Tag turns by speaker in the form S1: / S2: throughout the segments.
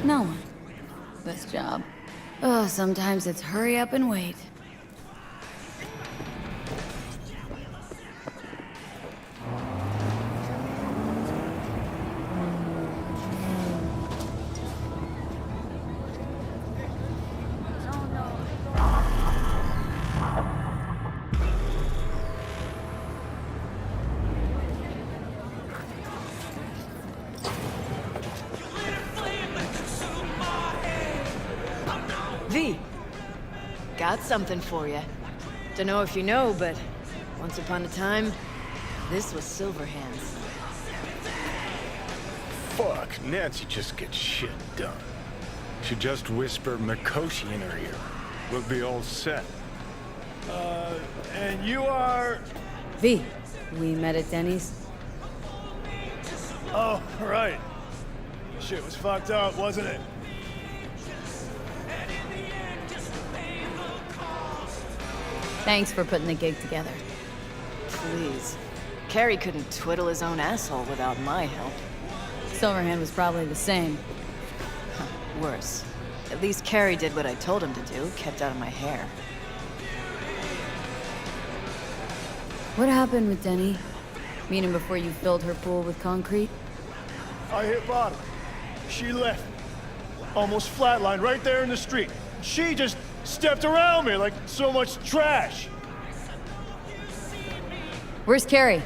S1: No one. This job. Oh, sometimes it's hurry up and wait.
S2: V, got something for you. Dunno if you know, but once upon a time, this was Silverhand's.
S3: Fuck, Nancy just gets shit done. She just whisper Mikoshi in her ear. We'll be all set.
S4: And you are...
S1: V, we met at Denny's.
S4: Oh, right. Shit was fucked up, wasn't it?
S1: Thanks for putting the gig together.
S2: Please. Carrie couldn't twiddle his own asshole without my help.
S1: Silverhand was probably the same.
S2: Worse. At least Carrie did what I told him to do, kept out of my hair.
S1: What happened with Denny? Meaning before you filled her pool with concrete?
S4: I hit bottom. She left. Almost flatlined right there in the street. She just stepped around me like so much trash.
S1: Where's Carrie?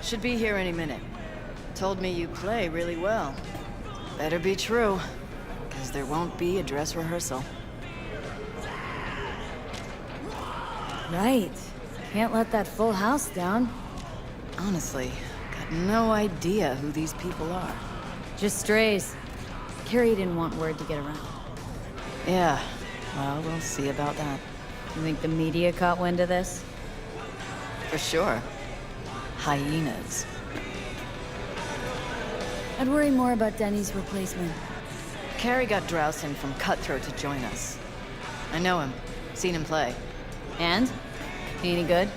S2: Should be here any minute. Told me you play really well. Better be true, because there won't be a dress rehearsal.
S1: Right. Can't let that full house down.
S2: Honestly, got no idea who these people are.
S1: Just strays. Carrie didn't want word to get around.
S2: Yeah, well, we'll see about that.
S1: You think the media caught wind of this?
S2: For sure. Hyenas.
S1: I'd worry more about Denny's replacement.
S2: Carrie got Drowsin from Cutthroat to join us. I know him. Seen him play.
S1: And? He any good?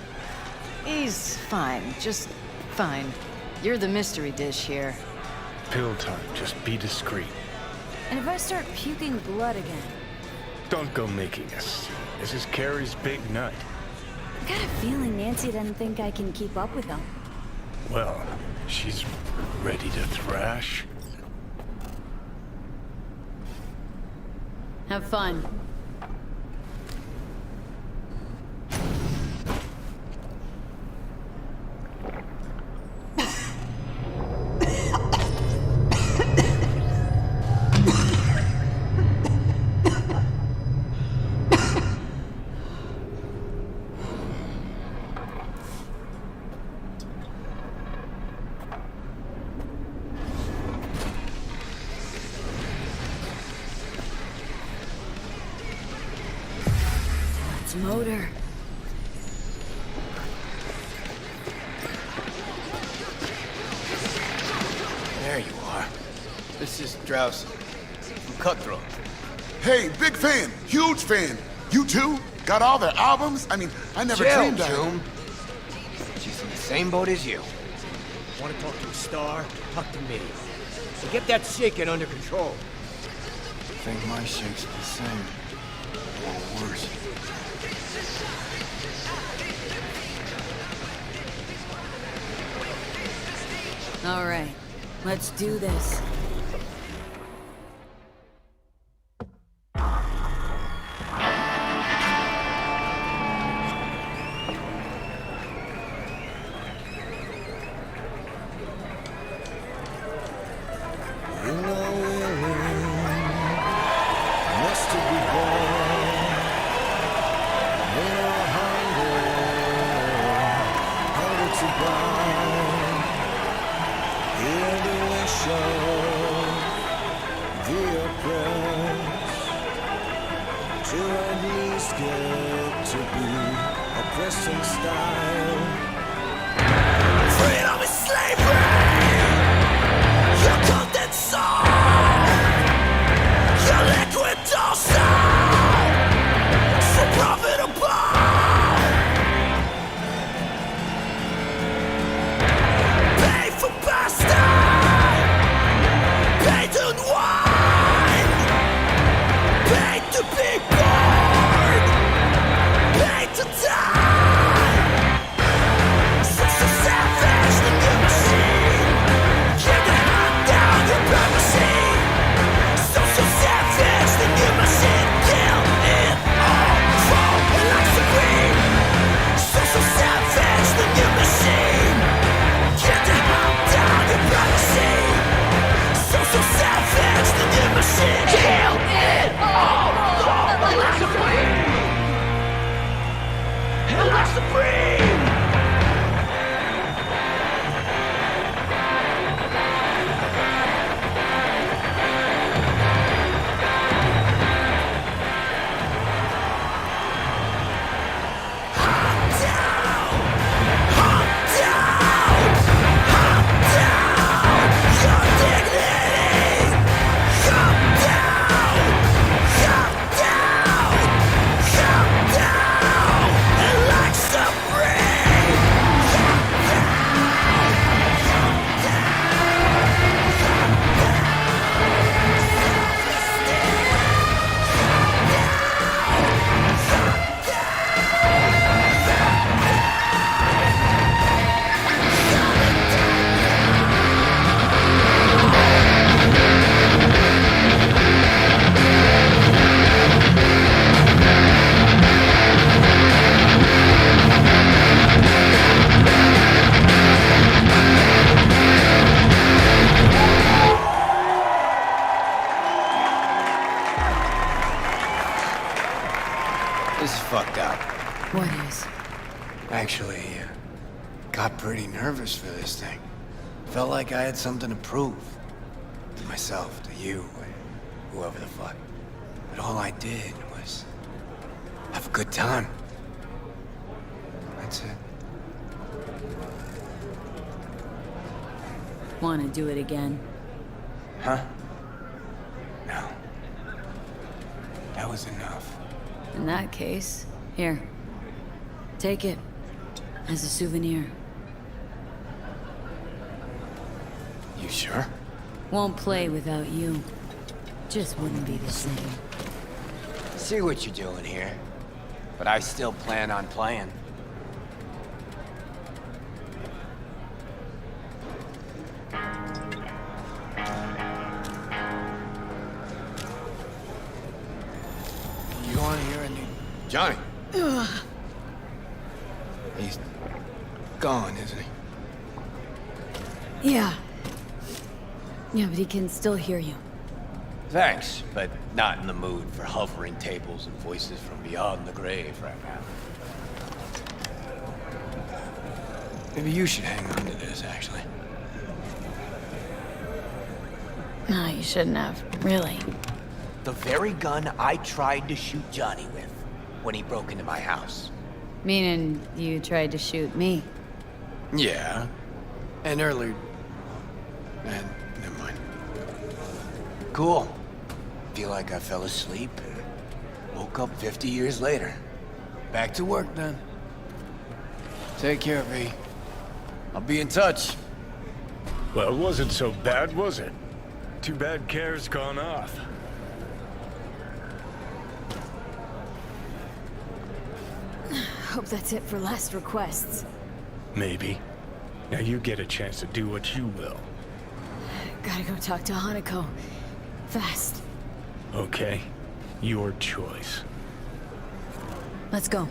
S2: He's fine. Just fine. You're the mystery dish here.
S3: Pill time, just be discreet.
S1: And if I start puking blood again?
S3: Don't go making a scene. This is Carrie's big night.
S1: I got a feeling Nancy doesn't think I can keep up with them.
S3: Well, she's ready to thrash.
S1: Have fun. Motor.
S5: There you are. This is Drowsin from Cutthroat.
S6: Hey, big fan, huge fan. You too? Got all their albums? I mean, I never dreamed I...
S5: June. She's in the same boat as you.
S7: Want to talk to a star? Talk to me. So get that shaking under control.
S5: I think my shake's the same. Or worse.
S1: All right, let's do this.
S8: Pay to noir.
S1: What is?
S5: Actually, got pretty nervous for this thing. Felt like I had something to prove. To myself, to you, whoever the fuck. But all I did was have a good time. That's it.
S1: Want to do it again?
S5: Huh? No. That was enough.
S1: In that case, here. Take it. As a souvenir.
S5: You sure?
S1: Won't play without you. Just wouldn't be the same.
S5: See what you're doing here. But I still plan on playing. You want to hear a new... Johnny! He's gone, isn't he?
S1: Yeah. Yeah, but he can still hear you.
S5: Thanks, but not in the mood for hovering tables and voices from beyond the grave right now. Maybe you should hang on to this, actually.
S1: No, you shouldn't have. Really.
S8: The very gun I tried to shoot Johnny with when he broke into my house.
S1: Meaning you tried to shoot me.
S5: Yeah. And earlier... And never mind.
S8: Cool. Feel like I fell asleep and woke up 50 years later.
S5: Back to work, then. Take care, V. I'll be in touch.
S3: Well, it wasn't so bad, was it? Too bad Care's gone off.
S1: Hope that's it for last requests.
S3: Maybe. Now you get a chance to do what you will.
S1: Gotta go talk to Hanako. Fast.
S3: Okay? Your choice.
S1: Let's go.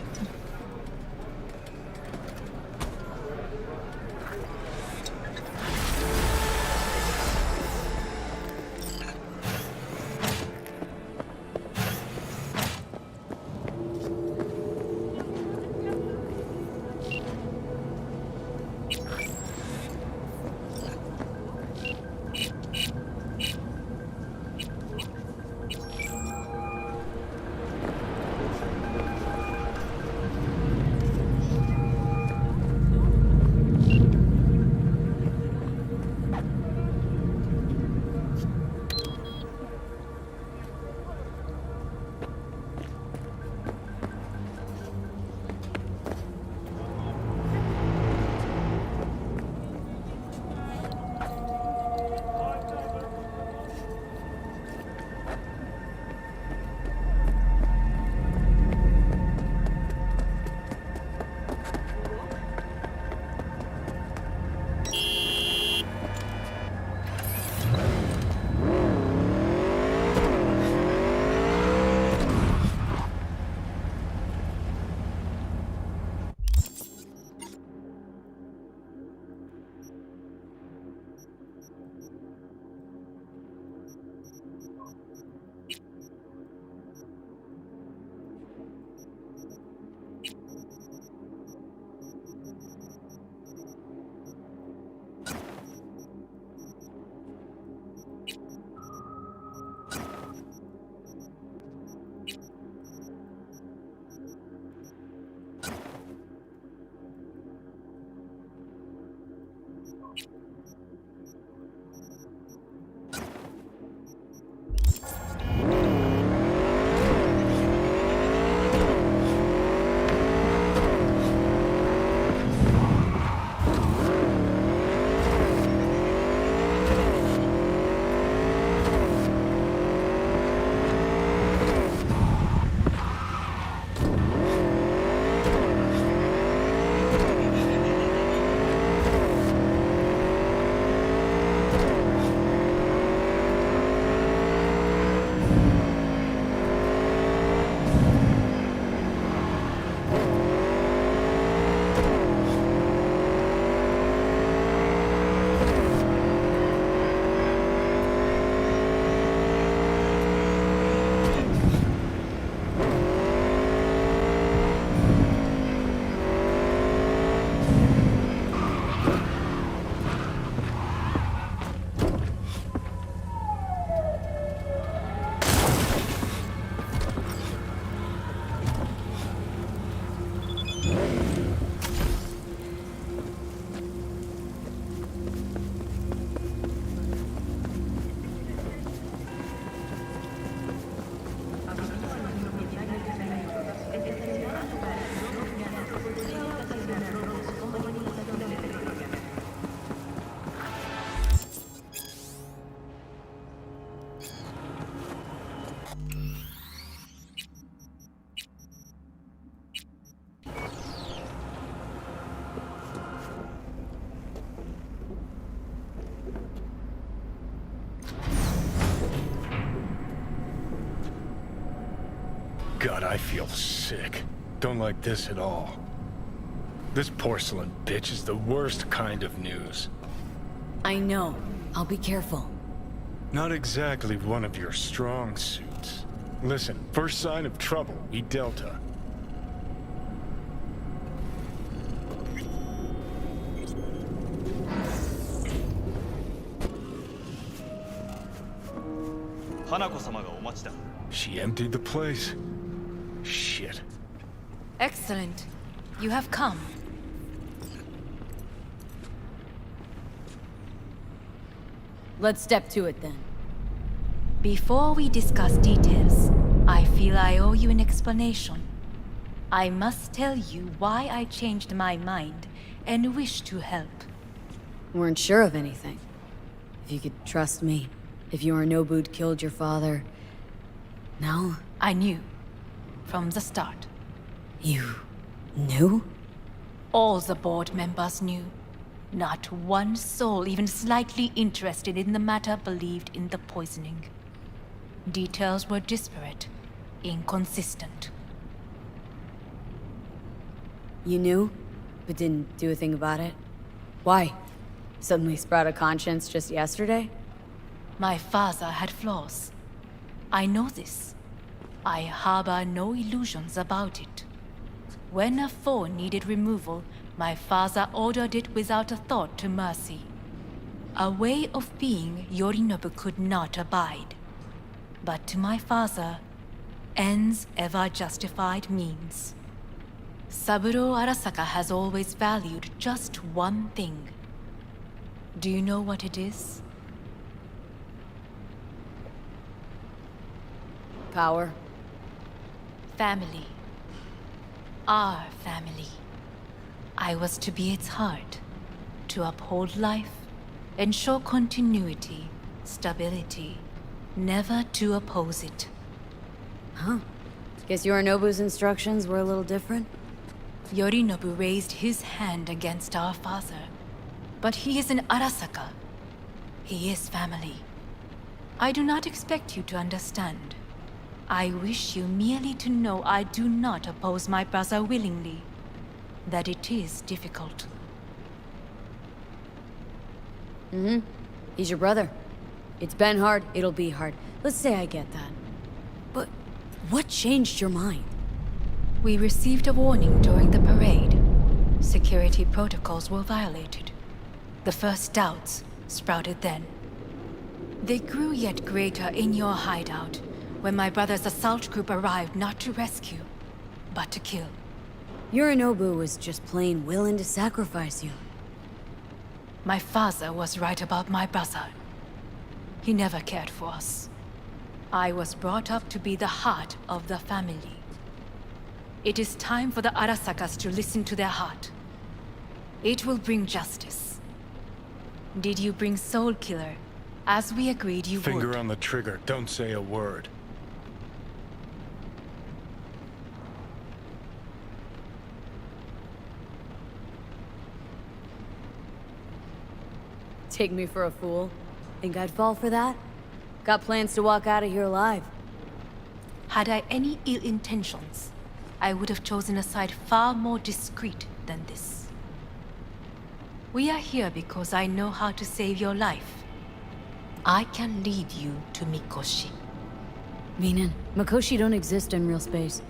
S3: God, I feel sick. Don't like this at all. This porcelain bitch is the worst kind of news.
S1: I know. I'll be careful.
S3: Not exactly one of your strong suits. Listen, first sign of trouble, we Delta. She emptied the place. Shit.
S9: Excellent. You have come.
S1: Let's step to it then.
S9: Before we discuss details, I feel I owe you an explanation. I must tell you why I changed my mind and wish to help.
S1: Weren't sure of anything. If you could trust me. If Yorinobu'd killed your father. No?
S9: I knew. From the start.
S1: You knew?
S9: All the board members knew. Not one soul even slightly interested in the matter believed in the poisoning. Details were disparate, inconsistent.
S1: You knew, but didn't do a thing about it? Why? Suddenly sprout a conscience just yesterday?
S9: My father had flaws. I know this. I harbor no illusions about it. When a foe needed removal, my father ordered it without a thought to mercy. A way of being Yorinobu could not abide. But to my father, ends ever justified means. Saburo Arasaka has always valued just one thing. Do you know what it is?
S1: Power.
S9: Family. Our family. I was to be its heart, to uphold life, ensure continuity, stability, never to oppose it.
S1: Huh. Guess Yorinobu's instructions were a little different?
S9: Yorinobu raised his hand against our father, but he is an Arasaka. He is family. I do not expect you to understand. I wish you merely to know I do not oppose my brother willingly. That it is difficult.
S1: He's your brother. It's been hard, it'll be hard. Let's say I get that. But what changed your mind?
S9: We received a warning during the parade. Security protocols were violated. The first doubts sprouted then. They grew yet greater in your hideout when my brother's assault group arrived not to rescue, but to kill.
S1: Yorinobu was just plain willing to sacrifice you.
S9: My father was right about my brother. He never cared for us. I was brought up to be the heart of the family. It is time for the Arasakas to listen to their heart. It will bring justice. Did you bring Soul Killer, as we agreed you would?
S3: Finger on the trigger, don't say a word.
S1: Take me for a fool? Think I'd fall for that? Got plans to walk out of here alive.
S9: Had I any ill intentions, I would have chosen a side far more discreet than this. We are here because I know how to save your life. I can lead you to Mikoshi.
S1: Meaning, Mikoshi don't exist in real space.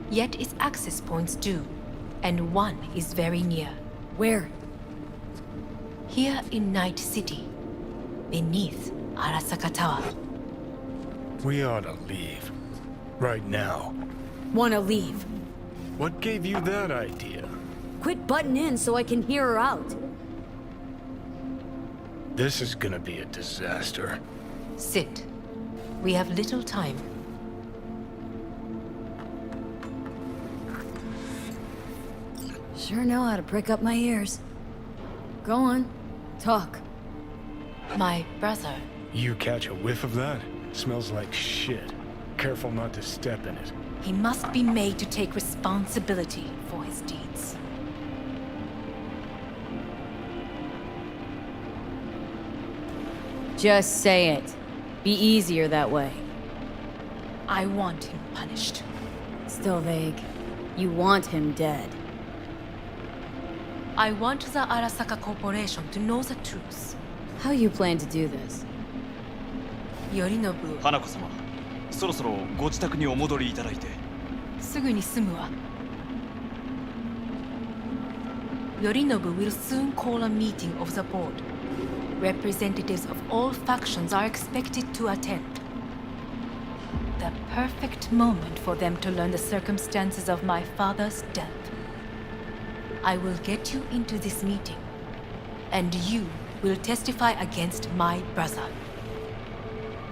S9: Yet its access points do, and one is very near.
S1: Where?
S9: Here in Night City, beneath Arasaka Tower.
S3: We ought to leave. Right now.
S1: Wanna leave.
S3: What gave you that idea?
S1: Quit butting in so I can hear her out.
S3: This is gonna be a disaster.
S9: Sit. We have little time.
S1: Sure know how to prick up my ears. Go on. Talk.
S9: My brother.
S3: You catch a whiff of that? Smells like shit. Careful not to step in it.
S9: He must be made to take responsibility for his deeds.
S1: Just say it. Be easier that way.
S9: I want him punished.
S1: Still vague. You want him dead.
S9: I want the Arasaka Corporation to know the truth.
S1: How you plan to do this?
S9: Yorinobu,
S10: 花子様、そろそろご自宅にお戻りいただいて。
S9: すぐに済むわ。Yorinobu will soon call a meeting of the board. Representatives of all factions are expected to attend. The perfect moment for them to learn the circumstances of my father's death. I will get you into this meeting, and you will testify against my brother.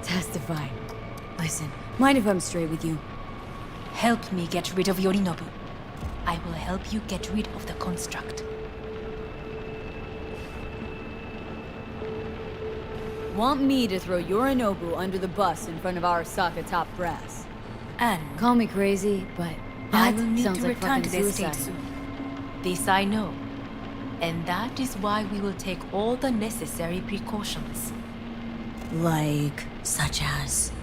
S1: Testify. Listen, mind if I'm straight with you?
S9: Help me get rid of Yorinobu. I will help you get rid of the construct.
S1: Want me to throw Yorinobu under the bus in front of Arasaka top brass?
S9: And
S1: Call me crazy, but
S9: I
S1: that
S9: will need
S1: sounds
S9: to
S1: like
S9: return to
S1: fucking
S9: the
S1: suicide.
S9: estate soon. This I know. And that is why we will take all the necessary precautions.
S1: Like, such as?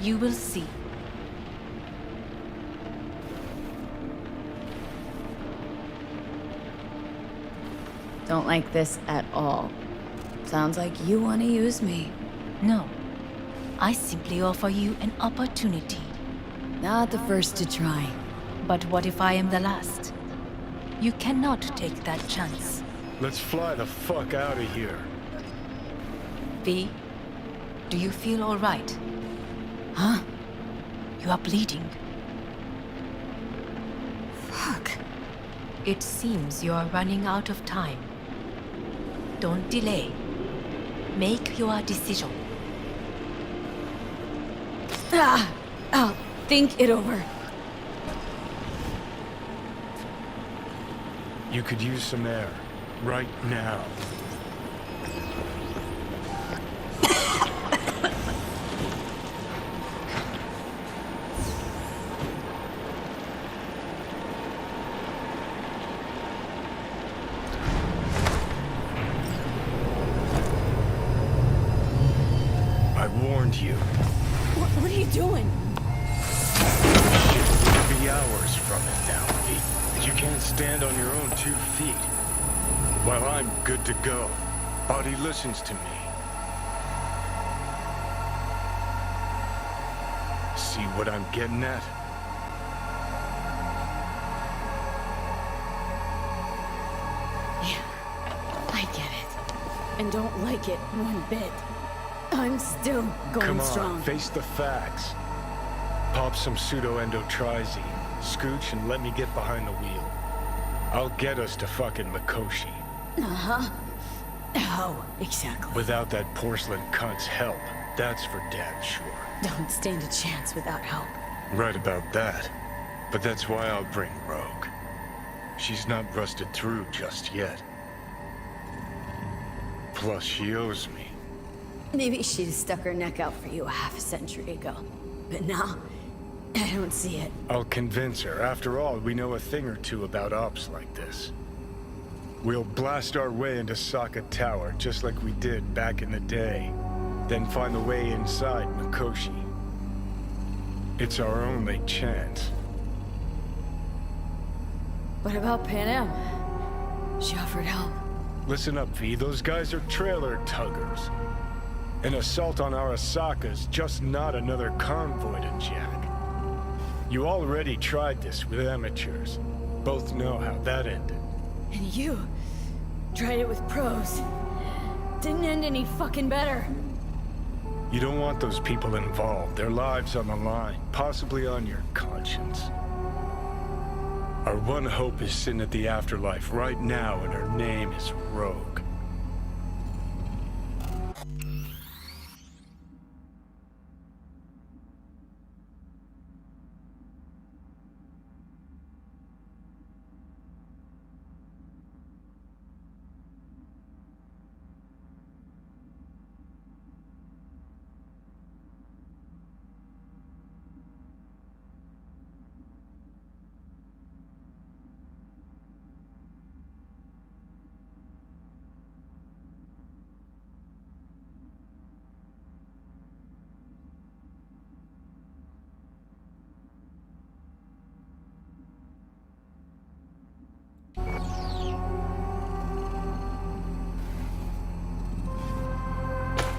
S9: You will see.
S1: Don't like this at all. Sounds like you want to use me.
S9: No. I simply offer you an opportunity.
S1: Not the first to try.
S9: But what if I am the last? You cannot take that chance.
S3: Let's fly the fuck out of here.
S9: V, do you feel all right?
S1: Huh?
S9: You are bleeding.
S1: Fuck.
S9: It seems you are running out of time. Don't delay. Make your decision.
S1: Ah! I'll think it over.
S3: You could use some air. Right now. I warned you.
S1: What are you doing?
S3: Shit, we'll be hours from it now, Pete. You can't stand on your own 2 feet. Well, I'm good to go. Body listens to me. See what I'm getting at?
S1: Yeah, I get it. And don't like it one bit. I'm still going
S3: Come on,
S1: strong.
S3: face the facts. Pop some pseudo-endotrizine, scooch, and let me get behind the wheel. I'll get us to fucking Mikoshi.
S1: Uh-huh. How exactly?
S3: Without that porcelain cunt's help, that's for damn sure.
S1: Don't stand a chance without help.
S3: Right about that. But that's why I'll bring Rogue. She's not rusted through just yet. Plus, she owes me.
S1: Maybe she'd stuck her neck out for you a half a century ago. But now, I don't see it.
S3: I'll convince her. After all, we know a thing or two about ops like this. We'll blast our way into Saka Tower, just like we did back in the day. Then find the way inside Mikoshi. It's our only chance.
S1: What about Pan Am? She offered help.
S3: Listen up, V. Those guys are trailer tuggers. An assault on Arasaka's just not another convoy to jack. You already tried this with amateurs. Both know how that ended.
S1: And you tried it with pros. Didn't end any fucking better.
S3: You don't want those people involved, their lives on the line, possibly on your conscience. Our one hope is sitting at the afterlife right now, and her name is Rogue.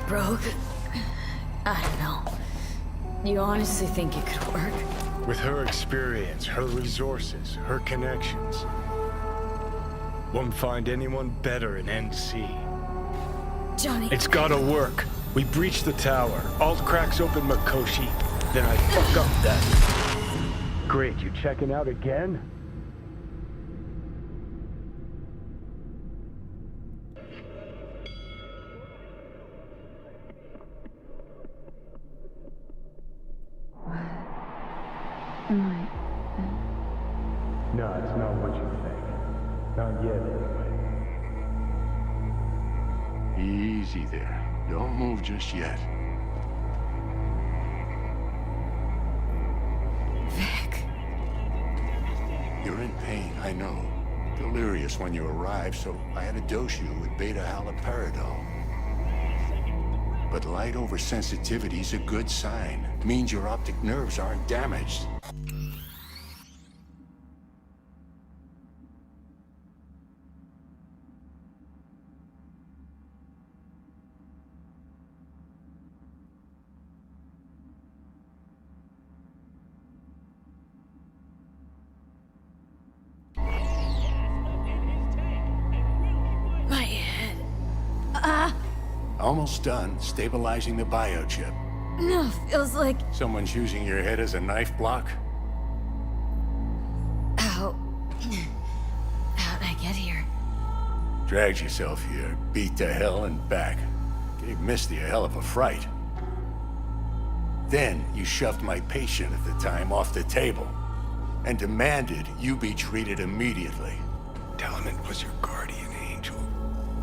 S1: Rogue? I don't know. You honestly think it could work?
S3: With her experience, her resources, her connections. Won't find anyone better in NC.
S1: Johnny...
S3: It's gotta work. We breach the tower. Alt cracks open Makoshi. Then I fuck up that. Great, you checking out again? No, it's not what you think. Not yet, anyway.
S11: Easy there. Don't move just yet.
S1: Vic.
S11: You're in pain, I know. Delirious when you arrived, so I had to dose you with beta-haloperidol. But light oversensitivity is a good sign. Means your optic nerves aren't damaged.
S1: My head.
S11: Almost done stabilizing the biochip.
S1: No, feels like...
S11: Someone's using your head as a knife block?
S1: How... How'd I get here?
S11: Dragged yourself here, beat to hell and back. Gave Misty a hell of a fright. Then you shoved my patient at the time off the table and demanded you be treated immediately.
S3: Tell him it was your guardian angel.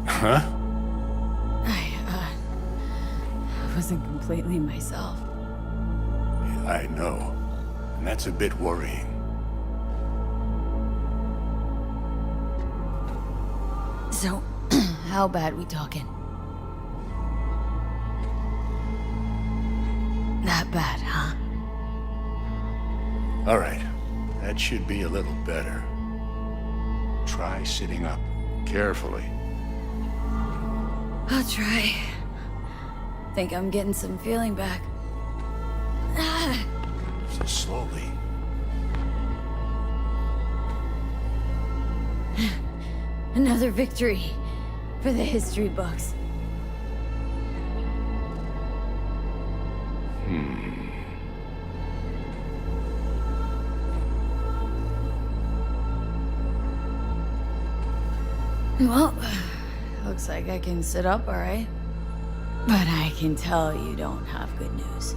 S11: Huh?
S1: I wasn't completely myself.
S11: I know. And that's a bit worrying.
S1: So, how bad we talking? That bad, huh?
S11: All right. That should be a little better. Try sitting up. Carefully.
S1: I'll try. Think I'm getting some feeling back.
S11: So slowly.
S1: Another victory for the history books. Well, looks like I can sit up all right. But I can tell you don't have good news.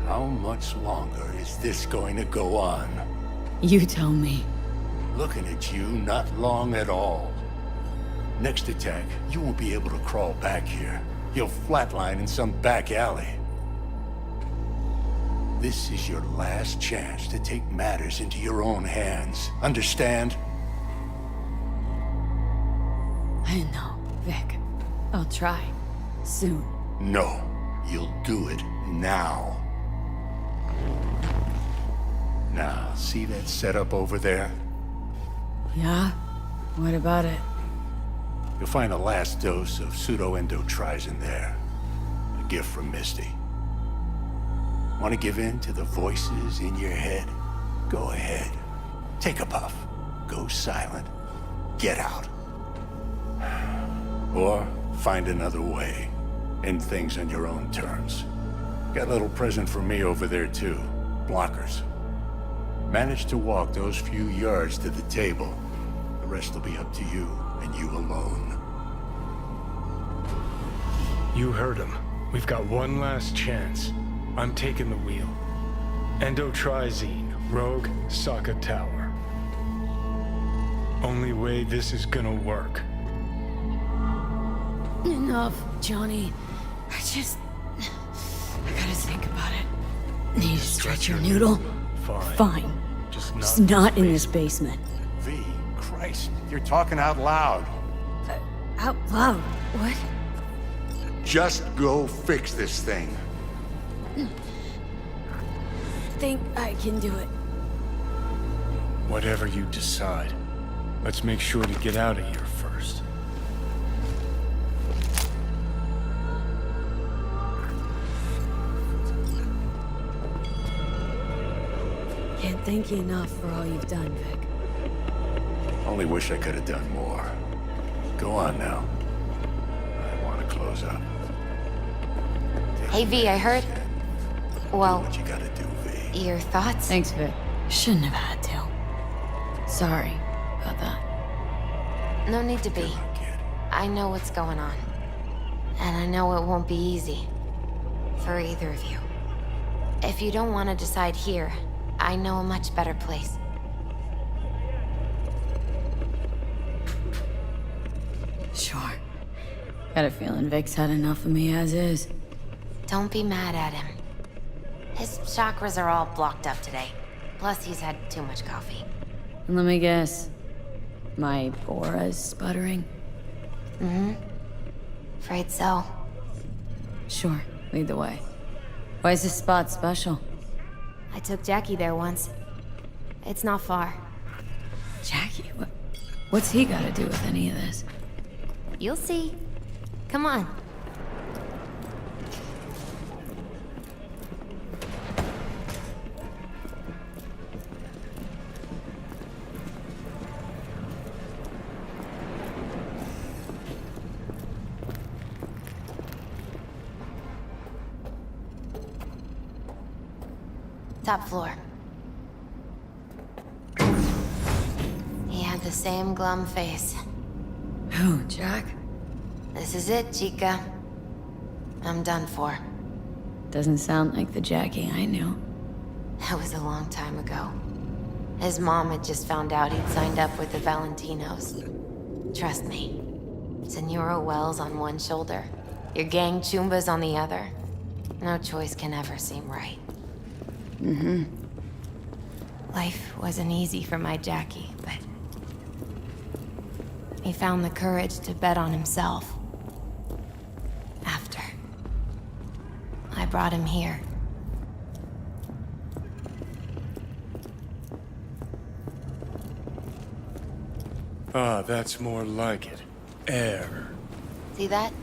S11: How much longer is this going to go on?
S1: You tell me.
S11: Looking at you, not long at all. Next attack, you won't be able to crawl back here. You'll flatline in some back alley. This is your last chance to take matters into your own hands. Understand?
S1: I know, Vic. I'll try. Soon.
S11: No. You'll do it now. Now, see that setup over there?
S1: Yeah? What about it?
S11: You'll find a last dose of pseudo-endotrizin there. A gift from Misty. Want to give in to the voices in your head? Go ahead. Take a puff. Go silent. Get out. Or find another way. End things on your own terms. Got a little present for me over there too. Blockers. Manage to walk those few yards to the table. The rest will be up to you, and you alone.
S3: You heard him. We've got one last chance. I'm taking the wheel. Endotrizine, Rogue, Saka Tower. Only way this is gonna work.
S1: Enough, Johnny. I gotta think about it. Need to stretch your noodle? Fine. Just not in this basement.
S11: V, Christ, you're talking out loud.
S1: Out loud? What?
S11: Just go fix this thing.
S1: Think I can do it.
S3: Whatever you decide. Let's make sure to get out of here first.
S1: Can't thank you enough for all you've done, Vic.
S11: Only wish I could have done more. Go on now. I want to close up.
S12: Hey, V, I heard... Well,
S11: What you gotta do, V.
S12: your thoughts?
S1: Thanks, Vic. Shouldn't have had to. Sorry about that.
S12: No need to be.
S11: Good luck, kid.
S12: I know what's going on. And I know it won't be easy. For either of you. If you don't want to decide here, I know a much better place.
S1: Sure. Got a feeling Vic's had enough of me as is.
S12: Don't be mad at him. His chakras are all blocked up today. Plus, he's had too much coffee.
S1: And let me guess. My aura's sputtering?
S12: Mm-hmm. Afraid so.
S1: Sure. Lead the way. Why is this spot special?
S12: I took Jackie there once. It's not far.
S1: Jackie? What's he got to do with any of this?
S12: You'll see. Come on. Top floor. He had the same glum face.
S1: Who, Jack?
S12: This is it, Chica. I'm done for.
S1: Doesn't sound like the Jackie I knew.
S12: That was a long time ago. His mom had just found out he'd signed up with the Valentinos. Trust me. Senora Wells on one shoulder, your gang Chumbas on the other. No choice can ever seem right.
S1: Mm-hmm.
S12: Life wasn't easy for my Jackie, but... he found the courage to bet on himself. After. I brought him here.
S3: Ah, that's more like it. Air.
S12: See that?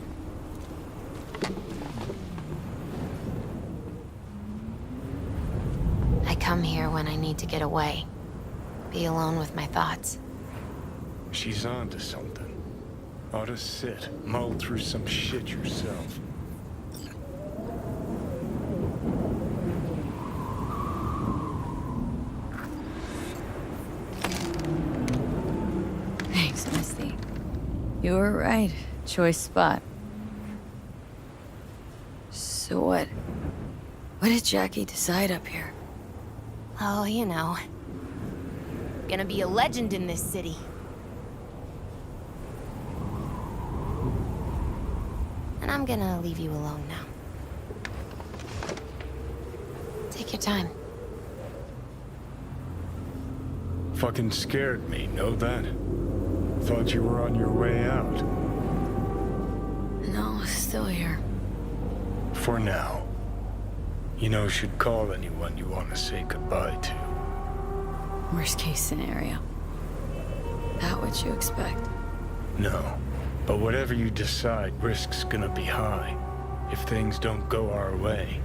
S12: I come here when I need to get away. Be alone with my thoughts.
S3: She's on to something. Ought to sit, mull through some shit yourself.
S1: Thanks, Misty. You were right. Choice spot. So what? What did Jackie decide up here?
S12: Oh, you know. Gonna be a legend in this city. And I'm gonna leave you alone now. Take your time.
S3: Fucking scared me, know that? Thought you were on your way out.
S1: No, still here.
S3: For now. You know, should call anyone you want to say goodbye to.
S1: Worst case scenario. That what you expect?
S3: No. But whatever you decide, risk's gonna be high. If things don't go our way.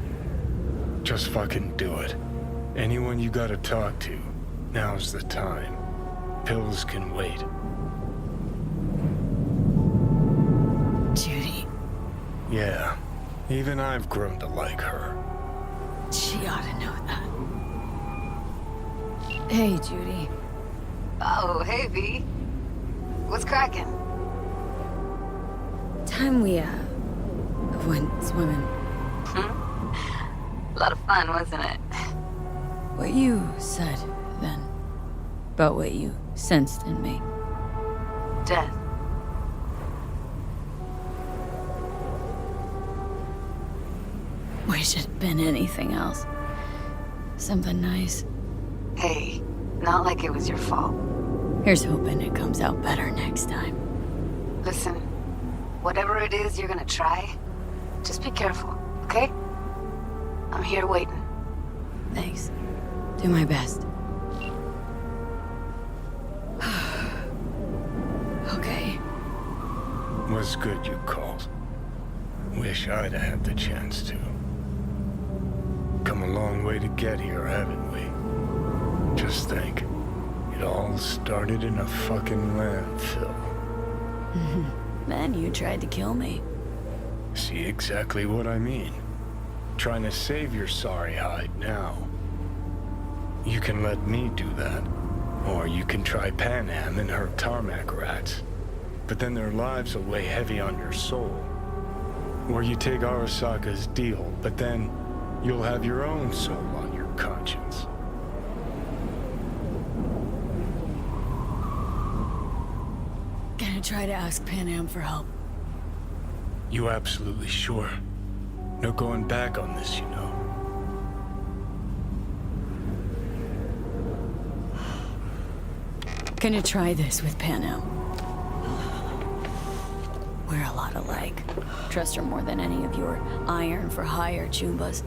S3: Just fucking do it. Anyone you gotta talk to, now's the time. Pills can wait.
S1: Judy.
S3: Yeah. Even I've grown to like her.
S1: She ought to know that. Hey, Judy.
S13: Oh, hey, V. What's cracking?
S1: Time we, went swimming.
S13: A lot of fun, wasn't it?
S1: What you said, then. About what you sensed in me.
S13: Death.
S1: Wish it had been anything else. Something nice.
S13: Hey, not like it was your fault.
S1: Here's hoping it comes out better next time.
S13: Listen, whatever it is you're gonna try, just be careful, okay? I'm here waiting.
S1: Thanks. Do my best.
S3: Was good you called. Wish I'd have had the chance to. Come a long way to get here, haven't we? Just think. It all started in a fucking landfill.
S1: Then you tried to kill me.
S3: See exactly what I mean. Trying to save your sorry hide now. You can let me do that. Or you can try Panam and her tarmac rats. But then their lives will weigh heavy on your soul. Or you take Arasaka's deal, but then you'll have your own soul on your conscience.
S1: Gonna try to ask Panam for help.
S3: You absolutely sure? No going back on this, you know.
S1: Gonna try this with Panam. We're a lot alike. Trust her more than any of your iron for hire Chumbas.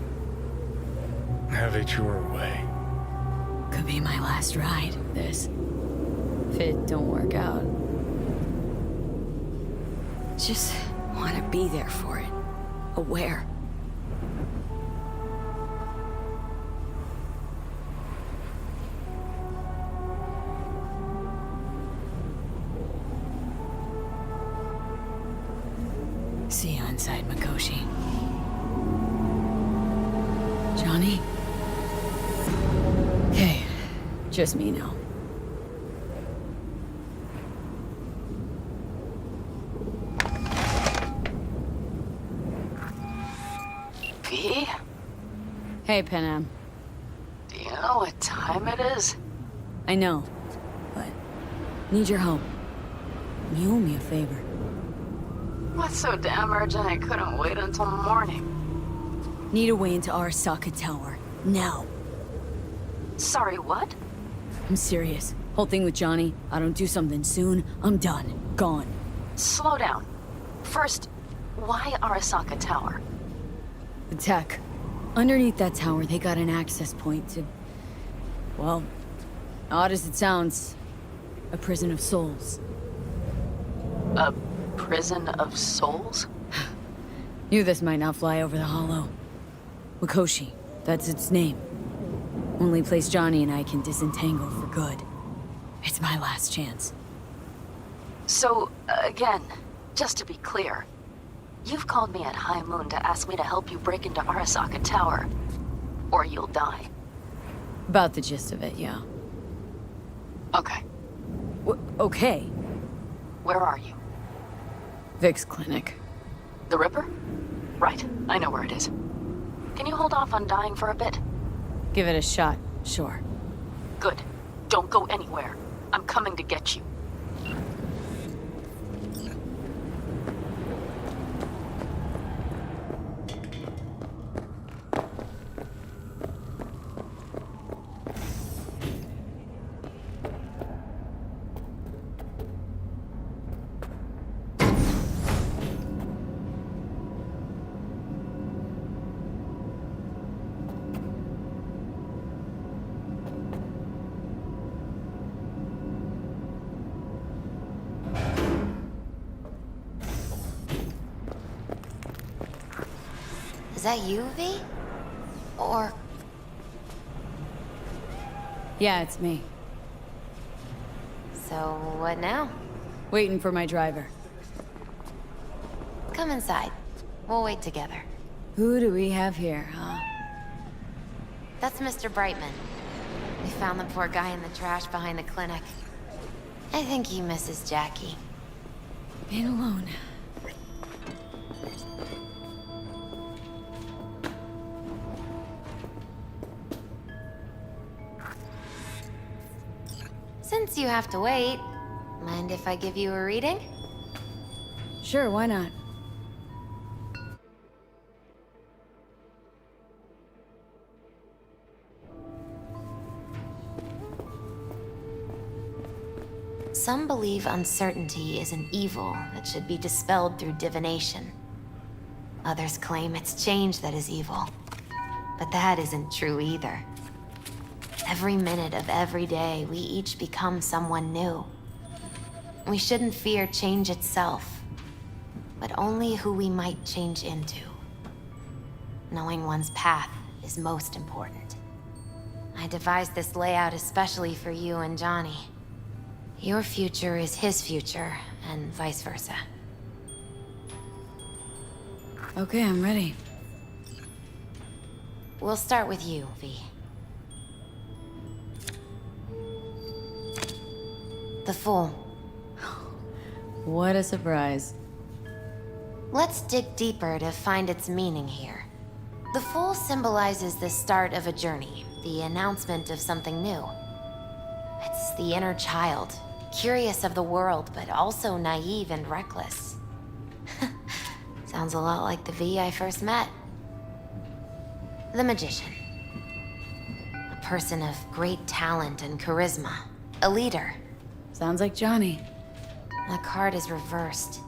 S3: Have it your way.
S1: Could be my last ride, this. If it don't work out. Just want to be there for it. Aware. See you inside, Mikoshi. Johnny? Hey, just me now.
S13: V?
S1: Hey, Panam.
S13: Do you know what time it is?
S1: I know, but need your help. You owe me a favor.
S13: What's so damn urgent I couldn't wait until morning?
S1: Need a way into Arasaka Tower. Now.
S13: Sorry, what?
S1: I'm serious. Whole thing with Johnny, I don't do something soon, I'm done. Gone.
S13: Slow down. First, why Arasaka Tower?
S1: The tech. Underneath that tower, they got an access point to... well, odd as it sounds, a prison of souls.
S13: A prison of souls?
S1: Knew this might not fly over the hollow. Mikoshi, that's its name. Only place Johnny and I can disentangle for good. It's my last chance.
S13: So, again, just to be clear, you've called me at high moon to ask me to help you break into Arasaka Tower, or you'll die.
S1: About the gist of it, yeah.
S13: Okay.
S1: Okay.
S13: Where are you?
S1: Vic's clinic.
S13: The Ripper? Right, I know where it is. Can you hold off on dying for a bit?
S1: Give it a shot, sure.
S13: Good. Don't go anywhere. I'm coming to get you.
S12: Is that you, V? Or...
S1: Yeah, it's me.
S12: so what now?
S1: Waiting for my driver.
S12: Come inside. We'll wait together.
S1: Who do we have here, huh?
S12: That's Mr. Brightman. We found the poor guy in the trash behind the clinic. I think he misses Jackie.
S1: Being alone.
S12: Since you have to wait, mind if I give you a reading?
S1: Sure, why not?
S12: Some believe uncertainty is an evil that should be dispelled through divination. Others claim it's change that is evil. But that isn't true either. Every minute of every day, we each become someone new. We shouldn't fear change itself. but only who we might change into. Knowing one's path is most important. I devised this layout especially for you and Johnny. Your future is his future, and vice versa.
S1: Okay, I'm ready.
S12: We'll start with you, V. The Fool.
S1: What a surprise.
S12: Let's dig deeper to find its meaning here. The Fool symbolizes the start of a journey, the announcement of something new. It's the inner child, curious of the world, but also naive and reckless. Sounds a lot like the V I first met. The Magician. A person of great talent and charisma. A leader.
S1: Sounds like Johnny.
S12: The card is reversed.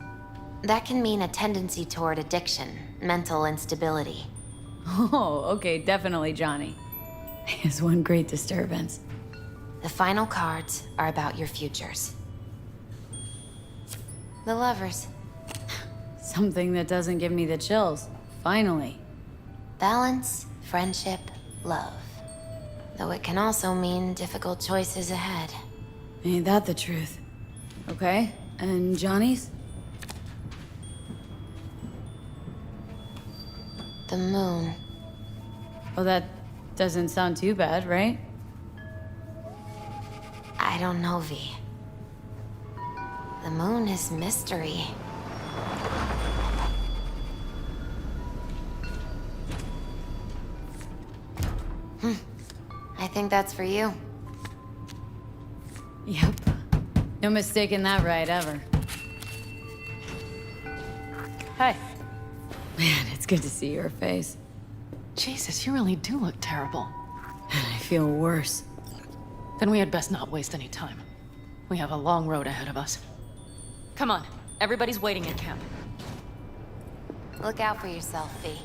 S12: That can mean a tendency toward addiction, mental instability.
S1: Oh, okay, definitely Johnny. Is one great disturbance.
S12: The final cards are about your futures. The Lovers.
S1: Something that doesn't give me the chills. Finally.
S12: Balance, friendship, love. Though it can also mean difficult choices ahead.
S1: Ain't that the truth? Okay, and Johnny's?
S12: The Moon.
S1: Oh, that doesn't sound too bad, right?
S12: I don't know, V. The Moon is mystery. I think that's for you.
S1: Yep. No mistaking that right, ever.
S13: Hey.
S1: Man, it's good to see your face.
S13: Jesus, you really do look terrible.
S1: I feel worse.
S13: Then we had best not waste any time. We have a long road ahead of us. Come on, everybody's waiting in camp.
S12: Look out for yourself, V.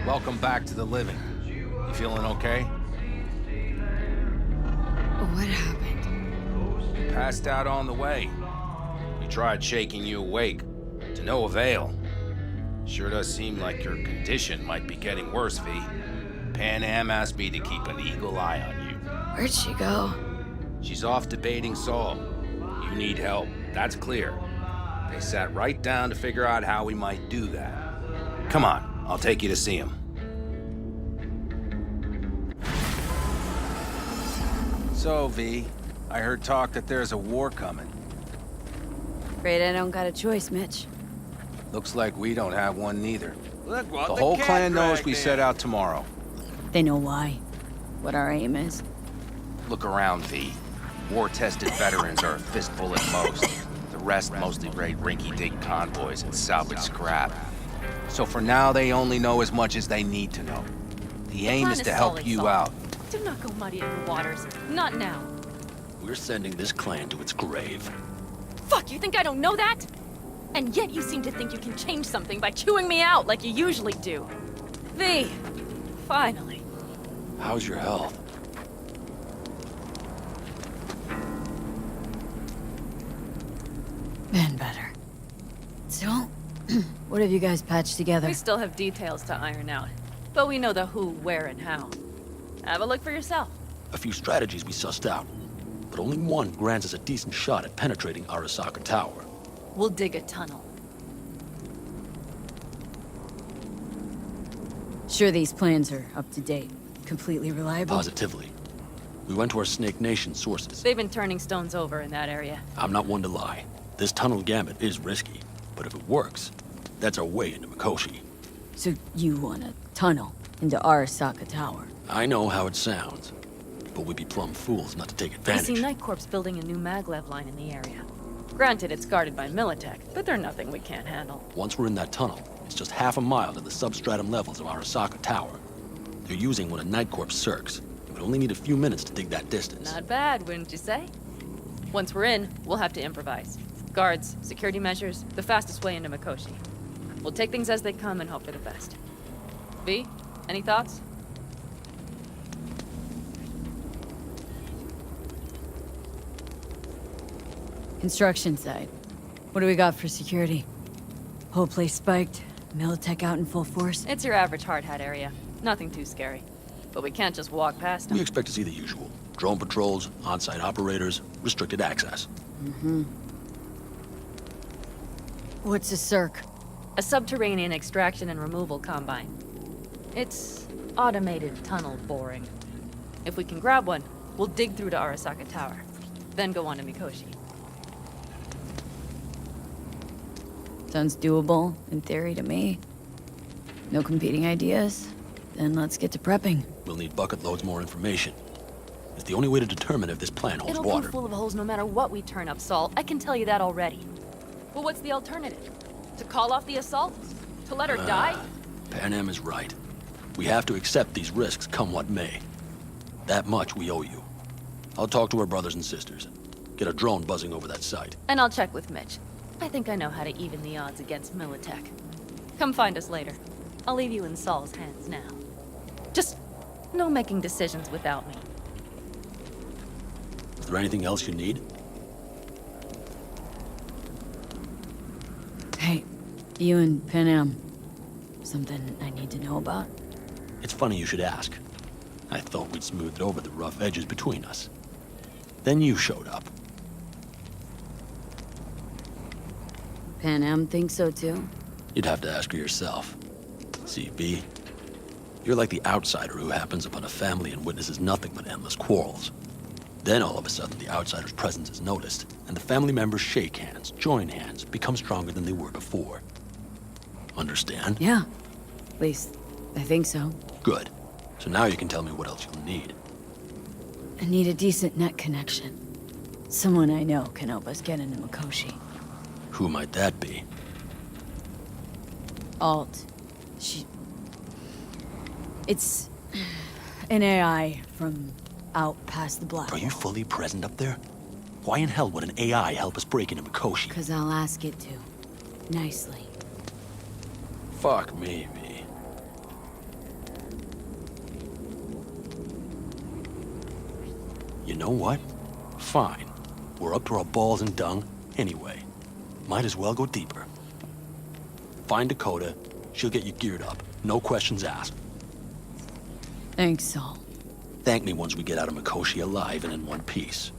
S8: Welcome back to the living. You feeling okay?
S1: What happened?
S8: You passed out on the way. We tried shaking you awake. To no avail. Sure does seem like your condition might be getting worse, V. Pan Am asked me to keep an eagle eye on you.
S1: Where'd she go?
S8: She's off debating Saul. You need help, that's clear. They sat right down to figure out how we might do that. Come on, I'll take you to see him. So, V, I heard talk that there's a war coming.
S1: Afraid I don't got a choice, Mitch.
S8: Looks like we don't have one neither.
S7: Look what
S8: The whole
S7: cat
S8: clan knows
S7: dragged
S8: we
S7: in.
S8: set out tomorrow.
S1: They know why. What our aim is.
S8: Look around, V. War-tested veterans are a fistful at most. The rest mostly raid rinky-dink convoys and salvage scrap. So for now, they only know as much as they need to know. The aim is to help you out.
S13: Do not go muddying the waters. Not now.
S14: We're sending this clan to its grave.
S13: Fuck, you think I don't know that? And yet you seem to think you can change something by chewing me out like you usually do. V, finally.
S14: How's your health?
S1: Been better. So, what have you guys patched together?
S13: We still have details to iron out, but we know the who, where, and how. Have a look for yourself.
S14: A few strategies we sussed out, but only one grants us a decent shot at penetrating Arasaka Tower.
S13: We'll dig a tunnel.
S1: Sure these plans are up to date, completely reliable?
S14: Positively. We went to our Snake Nation sources.
S13: They've been turning stones over in that area.
S14: I'm not one to lie. This tunnel gambit is risky, but if it works, that's our way into Mikoshi.
S1: So you want a tunnel into Arasaka Tower?
S14: I know how it sounds, but we'd be plumb fools not to take
S13: I
S14: advantage.
S13: see Night Corp's building a new maglev line in the area. Granted, it's guarded by Militech, but they're nothing we can't handle.
S14: Once we're in that tunnel, it's just half a mile to the substratum levels of Arasaka Tower. They're using one of Night Corp's circs. It would only need a few minutes to dig that distance.
S13: Not bad, wouldn't you say? Once we're in, we'll have to improvise.
S15: Guards, security measures, the fastest way into Mikoshi. We'll take things as they come and hope for the best. V, any thoughts?
S1: Construction site. What do we got for security? Whole place spiked, Militech out in full force.
S15: It's your average hard hat area. Nothing too scary. But we can't just walk past them.
S14: We expect to see the usual. Drone patrols, on-site operators, restricted access.
S1: Mm-hmm. What's a circ?
S15: A subterranean extraction and removal combine. It's automated tunnel boring. If we can grab one, we'll dig through to Arasaka Tower, then go on to Mikoshi.
S1: Sounds doable, in theory, to me. No competing ideas? Then let's get to prepping.
S14: We'll need bucket loads more information. It's the only way to determine if this plan holds
S15: It'll
S14: water.
S15: be full of holes no matter what we turn up, Saul. I can tell you that already. Well, what's the alternative? To call off the assault? To let her die?
S14: Pan Am is right. We have to accept these risks, come what may. That much we owe you. I'll talk to our brothers and sisters. Get a drone buzzing over that site.
S15: And I'll check with Mitch. I think I know how to even the odds against Militech. Come find us later. I'll leave you in Saul's hands now. Just no making decisions without me.
S14: Is there anything else you need?
S1: Hey, you and Pan Am. Something I need to know about?
S14: It's funny you should ask. I thought we'd smoothed over the rough edges between us. Then you showed up.
S1: Pan Am thinks so too?
S14: You'd have to ask her yourself. See, V, you're like the outsider who happens upon a family and witnesses nothing but endless quarrels. Then all of a sudden the outsider's presence is noticed, and the family members shake hands, join hands, become stronger than they were before. Understand?
S1: Yeah. At least, I think so.
S14: Good. So now you can tell me what else you'll need.
S1: I need a decent net connection. Someone I know can help us get into Mikoshi.
S14: Who might that be?
S1: Alt. It's an AI from out past the black.
S14: Are you fully present up there? Why in hell would an AI help us break into Mikoshi?
S1: Because I'll ask it to. Nicely.
S14: Fuck me, V. You know what? Fine. We're up to our balls in dung anyway. Might as well go deeper. Find Dakota. She'll get you geared up. No questions asked.
S1: Thanks, Saul.
S14: Thank me once we get out of Mikoshi alive and in one piece.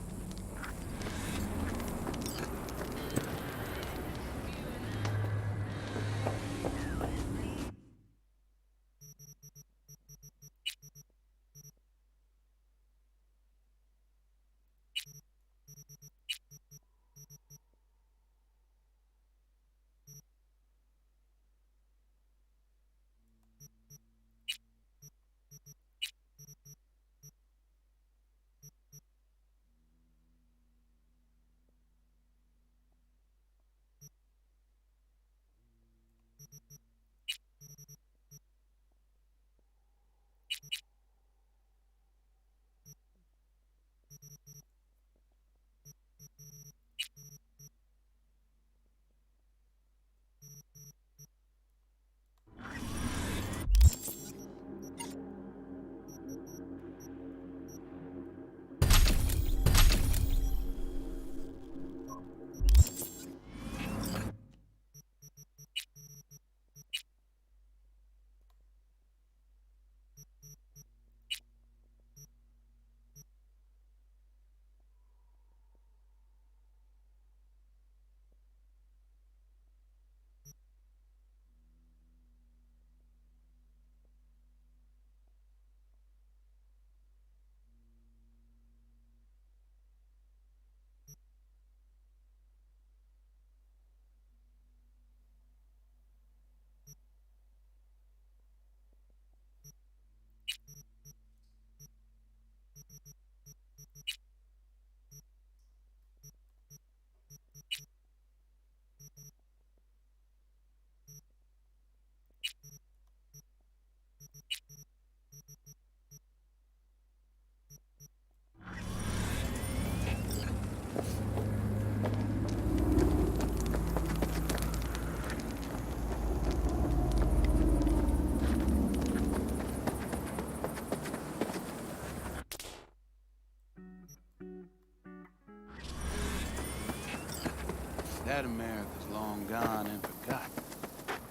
S5: That America's long gone and forgotten.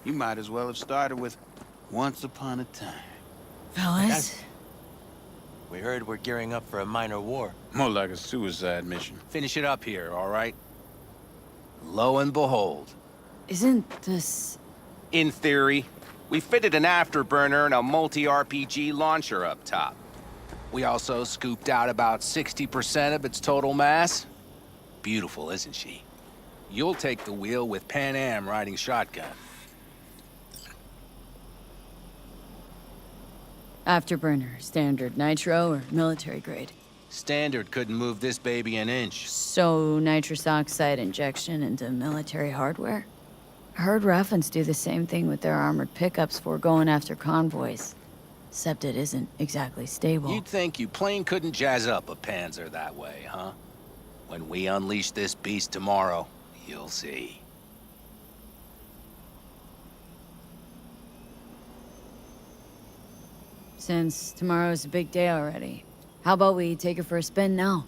S5: You might as well have started with Once Upon a Time.
S1: Fellas?
S14: We heard we're gearing up for a minor war.
S5: More like a suicide mission.
S8: Finish it up here, all right? Lo and behold.
S1: Isn't this...
S8: In theory, we fitted an afterburner and a multi-RPG launcher up top. We also scooped out about 60% of its total mass. Beautiful, isn't she? You'll take the wheel with Pan Am riding shotgun.
S1: Afterburner, standard nitro, or military grade?
S8: Standard couldn't move this baby an inch.
S1: So, nitrous oxide injection into military hardware? I heard Raffens do the same thing with their armored pickups for going after convoys. Except it isn't exactly stable.
S8: You'd think you plain couldn't jazz up a Panzer that way, huh? When we unleash this beast tomorrow, you'll see.
S1: Since tomorrow's a big day already, how about we take her for a spin now?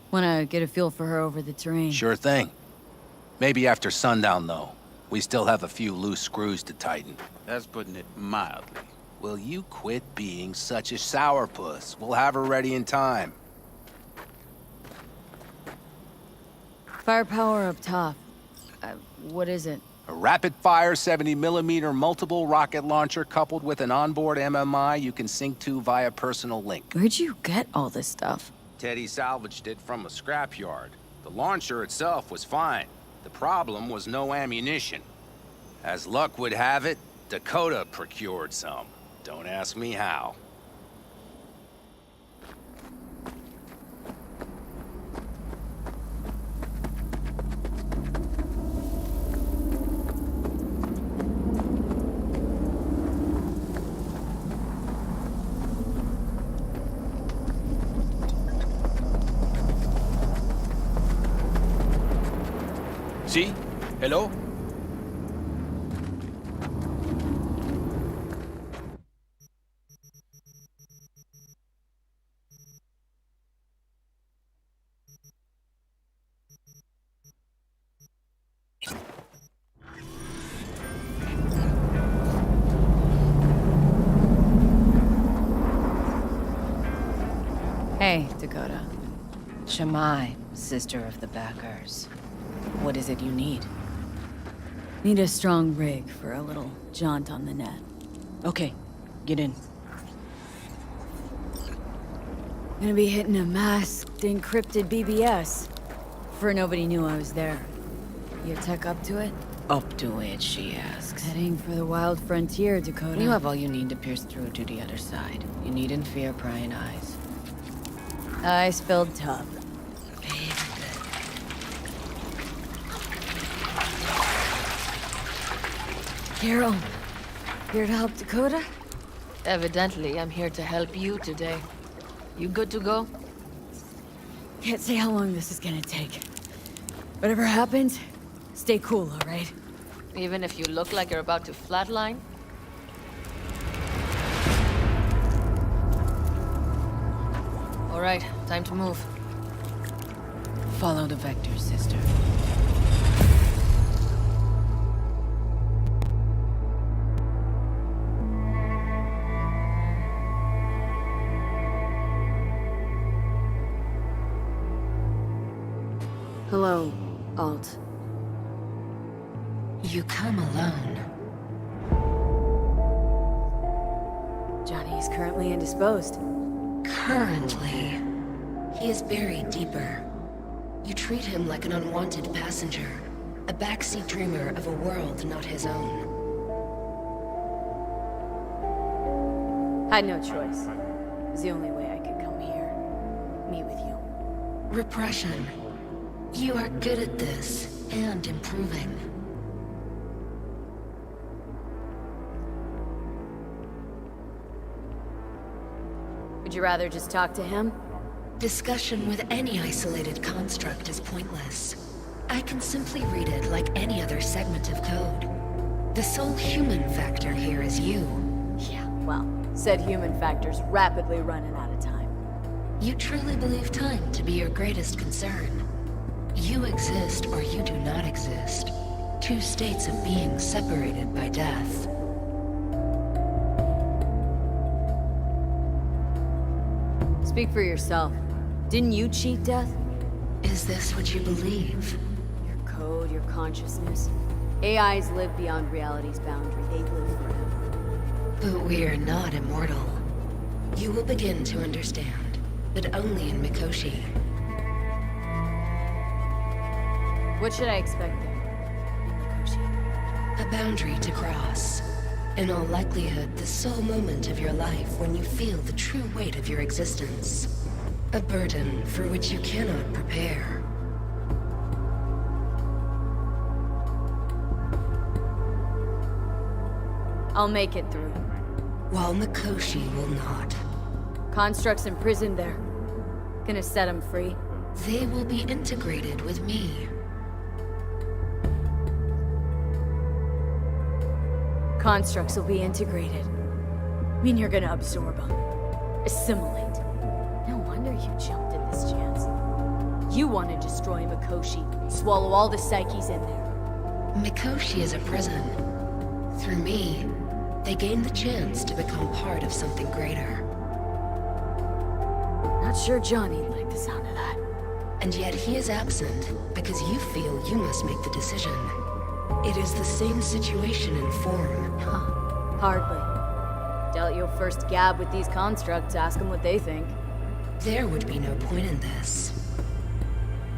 S1: Wanna get a feel for her over the terrain.
S8: Sure thing. Maybe after sundown, though. We still have a few loose screws to tighten.
S5: That's putting it mildly.
S8: Will you quit being such a sourpuss? We'll have her ready in time.
S1: Firepower up top. What is it?
S8: A rapid-fire 70mm multiple rocket launcher coupled with an onboard MMI you can sync to via personal link.
S1: Where'd you get all this stuff?
S8: Teddy salvaged it from a scrapyard. The launcher itself was fine. The problem was no ammunition. As luck would have it, Dakota procured some. Don't ask me how.
S14: See? Hello?
S1: Hey, Dakota.
S2: Shamai, sister of the Backers. What is it you need?
S1: Need a strong rig for a little jaunt on the net.
S2: Okay, get in.
S1: Gonna be hitting a masked, encrypted BBS. For nobody knew I was there. Your tech up to it?
S2: Up to it, she asks.
S1: Heading for the wild frontier, Dakota.
S2: You have all you need to pierce through to the other side. You needn't fear prying eyes.
S1: I spilled tub. Carol, here to help Dakota?
S2: Evidently, I'm here to help you today. You good to go?
S1: Can't say how long this is gonna take. Whatever happens, stay cool, all right?
S2: Even if you look like you're about to flatline? All right, time to move. Follow the vector, sister.
S1: Hello, Alt.
S13: You come alone.
S1: Johnny is currently indisposed.
S13: Currently. He is buried deeper. You treat him like an unwanted passenger, a backseat dreamer of a world not his own.
S1: Had no choice. It was the only way I could come here. Meet with you.
S13: Repression. You are good at this, and improving.
S1: Would you rather just talk to him?
S13: Discussion with any isolated construct is pointless. I can simply read it like any other segment of code. The sole human factor here is you.
S1: Yeah, well, said human factor's rapidly running out of time.
S13: You truly believe time to be your greatest concern.
S16: You exist or you do not exist. Two states of being separated by death.
S1: Speak for yourself. Didn't you cheat death?
S16: Is this what you believe?
S17: Your code, your consciousness. AIs live beyond reality's boundary. They live forever.
S16: But we are not immortal. You will begin to understand that only in Mikoshi.
S1: What should I expect there? In Mikoshi?
S16: A boundary to cross. In all likelihood, the sole moment of your life when you feel the true weight of your existence. A burden for which you cannot prepare.
S1: I'll make it through.
S16: While Mikoshi will not.
S1: Constructs imprisoned there. Gonna set them free.
S16: They will be integrated with me.
S1: Constructs will be integrated. Mean you're gonna absorb them. Assimilate. No wonder you jumped at this chance. You want to destroy Mikoshi, swallow all the psyches in there.
S16: Mikoshi is a prison. Through me, they gain the chance to become part of something greater.
S1: Not sure Johnny'd like the sound of that.
S16: And yet he is absent because you feel you must make the decision. It is the same situation in form.
S1: Huh. Hardly. Doubt you'll first gab with these constructs, ask them what they think.
S16: There would be no point in this.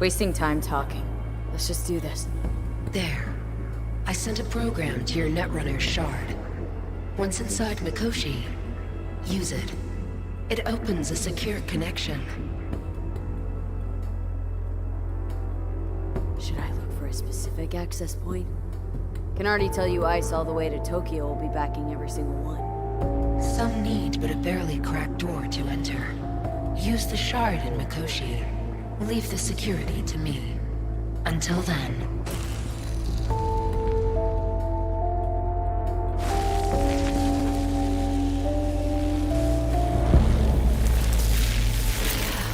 S1: Wasting time talking. Let's just do this.
S16: There. I sent a program to your Netrunner shard. Once inside Mikoshi, use it. It opens a secure connection.
S1: Should I look for a specific access point? Can already tell you Ice all the way to Tokyo will be backing every single one.
S16: Some need but a barely cracked door to enter. Use the shard in Mikoshi. Leave the security to me. Until then...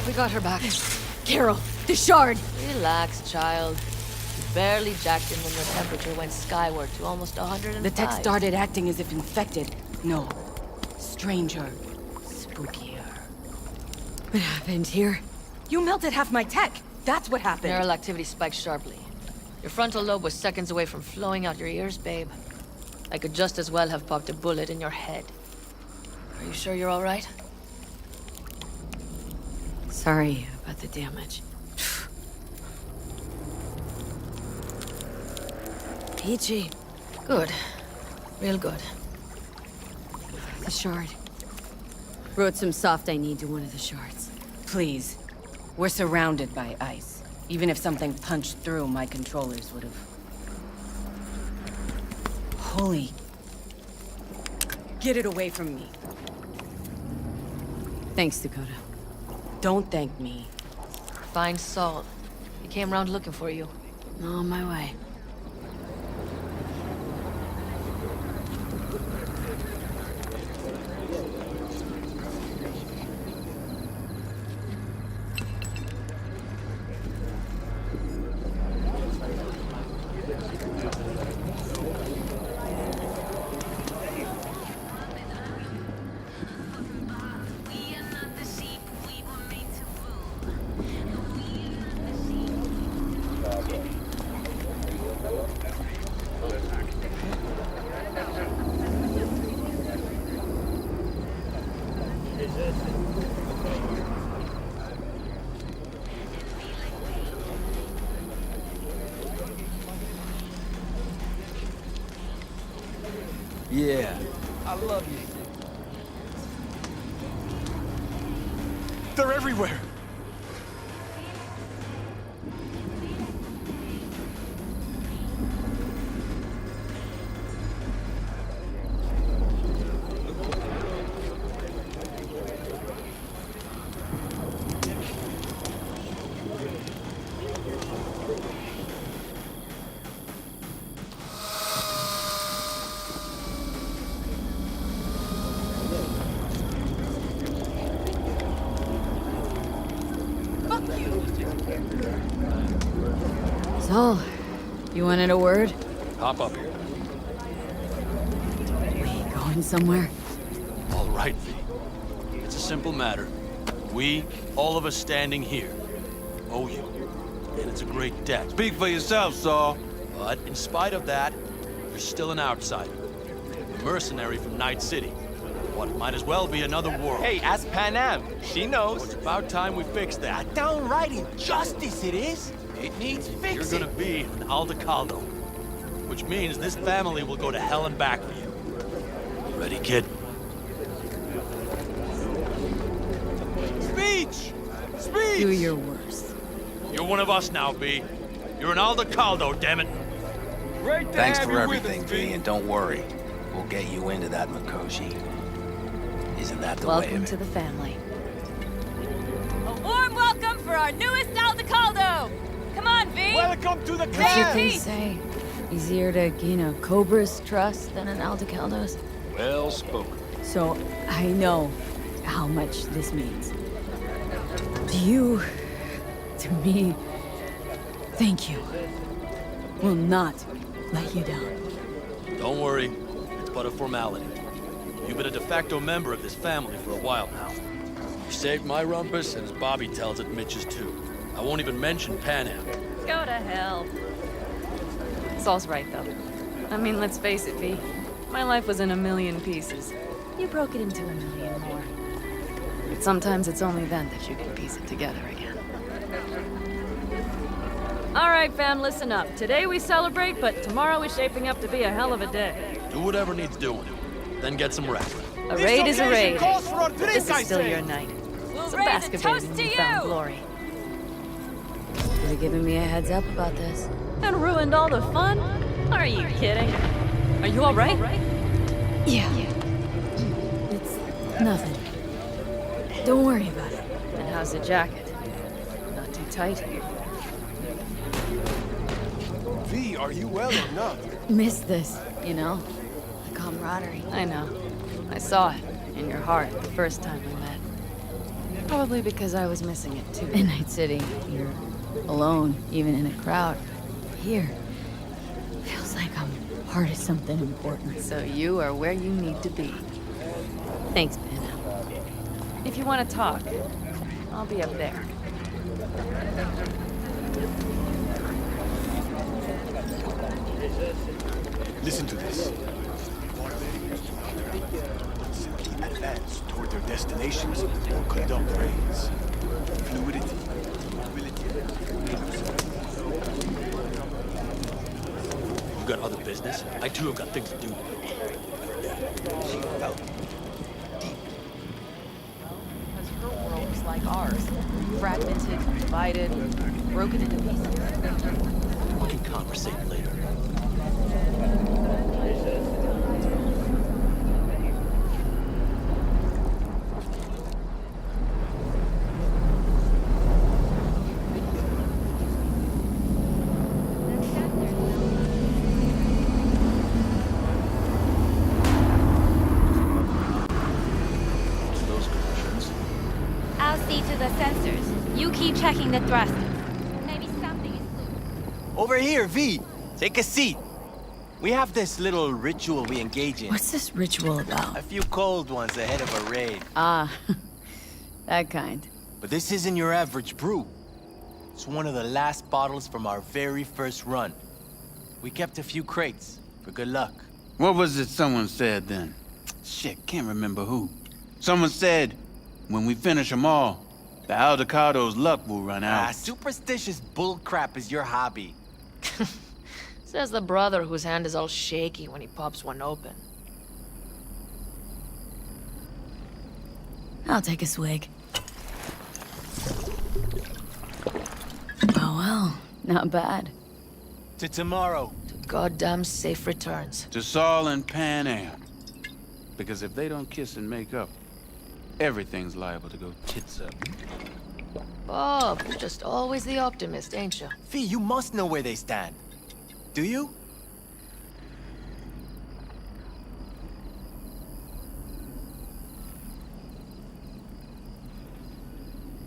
S2: We got her back.
S1: Carol, the shard!
S15: Relax, child. You barely jacked in when the temperature went skyward to almost 105.
S2: The tech started acting as if infected. No. Stranger. Spookier.
S1: What happened here?
S2: You melted half my tech. That's what happened.
S15: Neural activity spiked sharply. Your frontal lobe was seconds away from flowing out your ears, babe. I could just as well have popped a bullet in your head. Are you sure you're all right?
S1: Sorry about the damage.
S2: Peachy.
S15: Good. Real good.
S1: The shard. Wrote some soft I need to one of the shards.
S2: Please. We're surrounded by ice. Even if something punched through, my controllers would have... Holy... Get it away from me.
S1: Thanks, Dakota.
S2: Don't thank me.
S15: Find Saul. He came around looking for you.
S1: On my way.
S10: Yeah, I love you.
S4: They're everywhere.
S1: You wanted a word?
S14: Hop up here.
S1: We going somewhere?
S14: All right, V. It's a simple matter. We, all of us standing here, owe you. And it's a great debt.
S10: Speak for yourself, Saul.
S14: But in spite of that, you're still an outsider. A mercenary from Night City. What might as well be another world.
S7: Hey, ask Panam. She knows.
S14: It's about time we fix that.
S7: Downright injustice it is. It needs fixing.
S14: You're gonna be an Aldecaldo. Which means this family will go to hell and back for you. Ready, kid?
S7: Speech! Speech!
S1: Do your worst.
S14: You're one of us now, B. You're an Aldecaldo, damn it.
S7: Great to
S8: Thanks
S7: have
S8: for
S7: you with
S8: everything,
S7: us,
S8: V, and don't worry. We'll get you into that Mikoshi. Isn't that the way
S15: Welcome
S8: of it?
S15: to the family. A warm welcome for our newest Aldecaldo! Come on, V!
S7: Welcome to the
S1: What's
S7: club!
S1: your thing say? Easier to gain a Cobra's trust than an Aldecaldo's?
S14: Well spoken.
S1: So, I know how much this means. To you, to me, thank you. Will not let you down.
S14: Don't worry. It's but a formality. You've been a de facto member of this family for a while now. You saved my rumpus, and as Bobby tells it, Mitch's too. I won't even mention Panam.
S15: Go to hell. Saul's right, though. I mean, let's face it, V. My life was in a million pieces. You broke it into a million more. But sometimes it's only then that you can piece it together again. All right, fam, listen up. Today we celebrate, but tomorrow is shaping up to be a hell of a day.
S14: Do whatever needs doing. Then get some rest.
S15: A raid is a raid.
S7: Calls for a
S15: But
S7: drink,
S15: this is
S7: I
S15: still
S7: say.
S15: your night.
S9: We'll
S15: So
S9: raise
S15: bask
S9: a
S15: a bit
S9: toast
S15: in
S9: to
S15: newfound
S9: you!
S15: glory.
S1: Could have given me a heads up about this.
S15: And ruined all the fun? Are you kidding? Are you all right?
S1: Yeah. It's nothing. Don't worry about it.
S15: And how's the jacket? Not too tight?
S4: V, are you well or not?
S1: Miss this, you know? The camaraderie.
S15: I know. I saw it in your heart the first time we met. Probably because I was missing it too.
S1: In Night City, you're alone, even in a crowd. Here, feels like I'm part of something important.
S15: So you are where you need to be. Thanks, Panam. If you want to talk, I'll be up there.
S4: Listen to this. Simply advance toward their destinations or conduct raids. Fluidity, mobility.
S14: You got other business? I too have got things to do.
S7: She felt
S15: Because her world was like ours. Fragmented, divided, broken into pieces.
S14: We can conversate later. Those conditions.
S18: I'll see to the sensors. You keep checking the thrusters. Maybe something is loose.
S7: over here, V. Take a seat. We have this little ritual we engage in.
S1: What's this ritual about?
S7: A few cold ones ahead of a raid.
S1: Ah, that kind.
S7: But this isn't your average brew. It's one of the last bottles from our very first run. We kept a few crates for good luck.
S10: What was it someone said then? Shit, can't remember who. Someone said, when we finish them all, the Aldecado's luck will run out.
S7: Superstitious bullcrap is your hobby.
S15: Says the brother whose hand is all shaky when he pops one open.
S1: I'll take a swig. Oh well, not bad.
S7: To tomorrow.
S15: Goddamn safe returns.
S10: To Saul and Pan Am. Because if they don't kiss and make up, everything's liable to go tits up.
S15: Bob, you're just always the optimist, ain't you?
S7: Fee, you must know where they stand. Do you?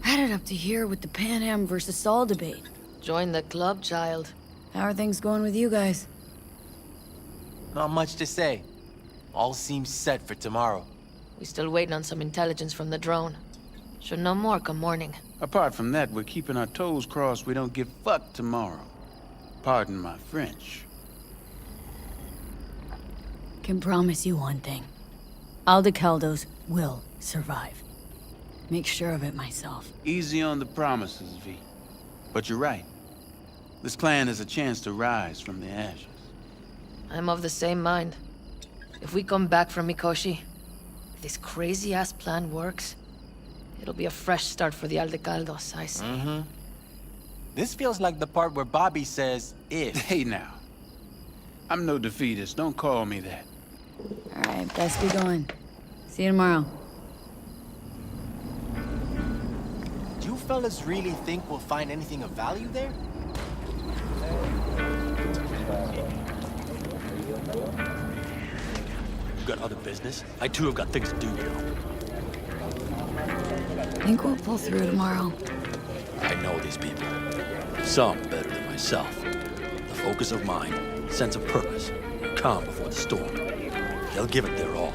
S1: Headed up to here with the Pan Am versus Saul debate.
S15: Join the club, child.
S1: How are things going with you guys?
S7: Not much to say. All seems set for tomorrow.
S19: We're still waiting on some intelligence from the drone. Should know more come morning.
S10: Apart from that, we're keeping our toes crossed we don't get fucked tomorrow. Pardon my French.
S1: Can promise you one thing. Aldecaldos will survive. Make sure of it myself.
S10: Easy on the promises, V. But you're right. This clan has a chance to rise from the ashes.
S19: I'm of the same mind. If we come back from Mikoshi, if this crazy-ass plan works, it'll be a fresh start for the Aldecaldos, I say.
S7: Mm-hmm. This feels like the part where Bobby says, if.
S10: Hey now. I'm no defeatist, don't call me that.
S1: Alright, best be going. See you tomorrow.
S7: Do you fellas really think we'll find anything of value there?
S14: You got other business? I too have got things to do, you know.
S1: Think we'll pull through tomorrow.
S14: I know these people. Some better than myself. The focus of mind, sense of purpose, calm before the storm. They'll give it their all.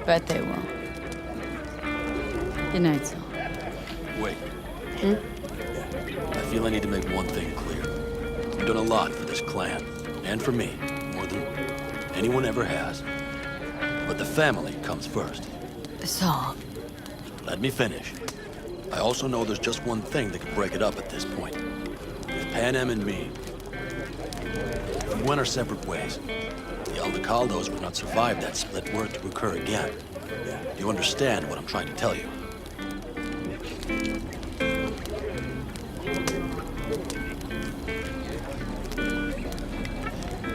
S1: Bet they will. Good night, Saul.
S14: Wait. I feel I need to make one thing clear. You've done a lot for this clan, and for me, more than anyone ever has. But the family comes first.
S1: Saul.
S14: Let me finish. I also know there's just one thing that could break it up at this point. With Pan Am and me. If we went our separate ways, the Aldecaldos would not survive that split were it to occur again. You understand what I'm trying to tell you?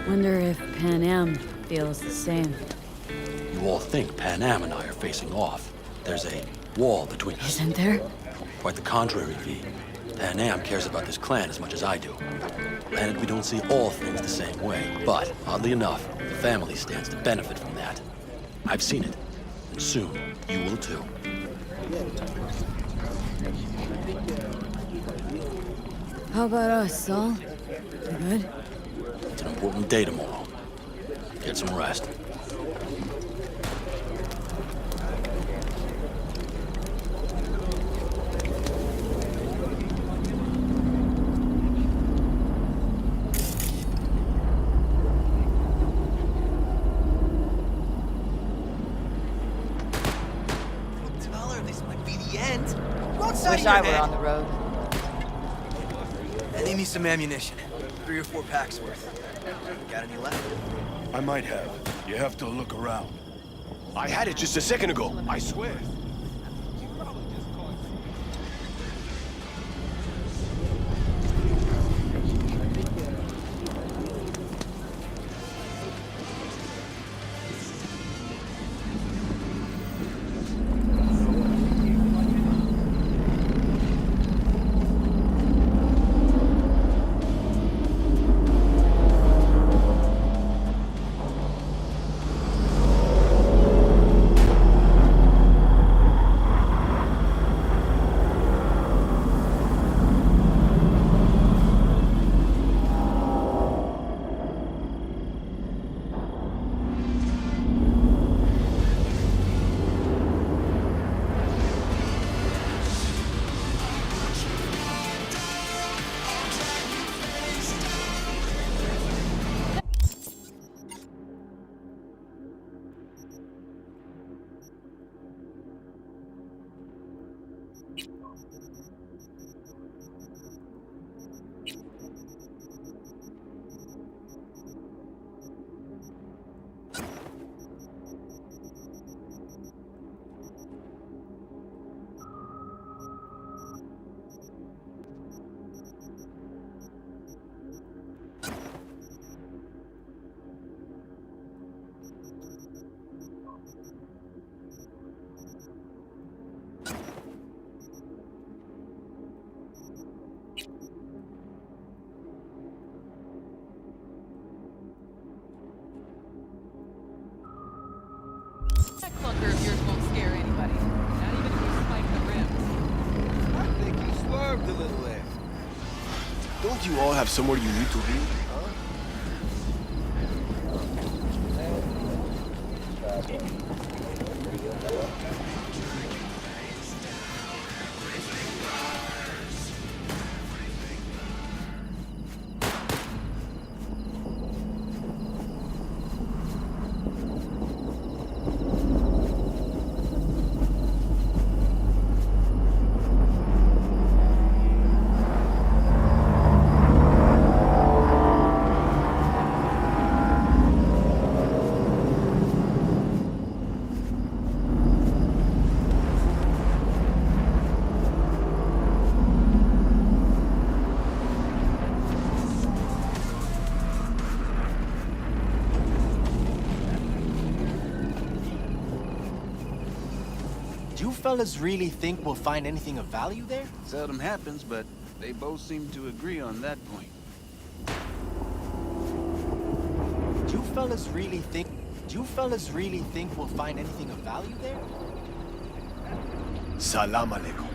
S1: Wonder if Pan Am feels the same.
S14: You all think Pan Am and I are facing off. There's a wall between us.
S1: Isn't there?
S14: Quite the contrary, V. Pan Am cares about this clan as much as I do. Granted, we don't see all things the same way, but oddly enough, the family stands to benefit from that. I've seen it, and soon you will too.
S1: How about us, Saul? You good?
S14: It's an important day tomorrow. Get some rest.
S2: Wish I were on the road.
S5: I need me some ammunition. 3 or 4 packs worth. Got any left?
S4: I might have. You have to look around. I had it just a second ago, I swear.
S15: That clunker of yours won't scare anybody. Not even if you spike the rims.
S5: I think he swerved a little there.
S20: Don't you all have somewhere you need to be?
S7: Do you fellas really think we'll find anything of value there?
S10: Seldom happens, but they both seem to agree on that point.
S7: Do you fellas really think we'll find anything of value there?
S20: Salam alaikum.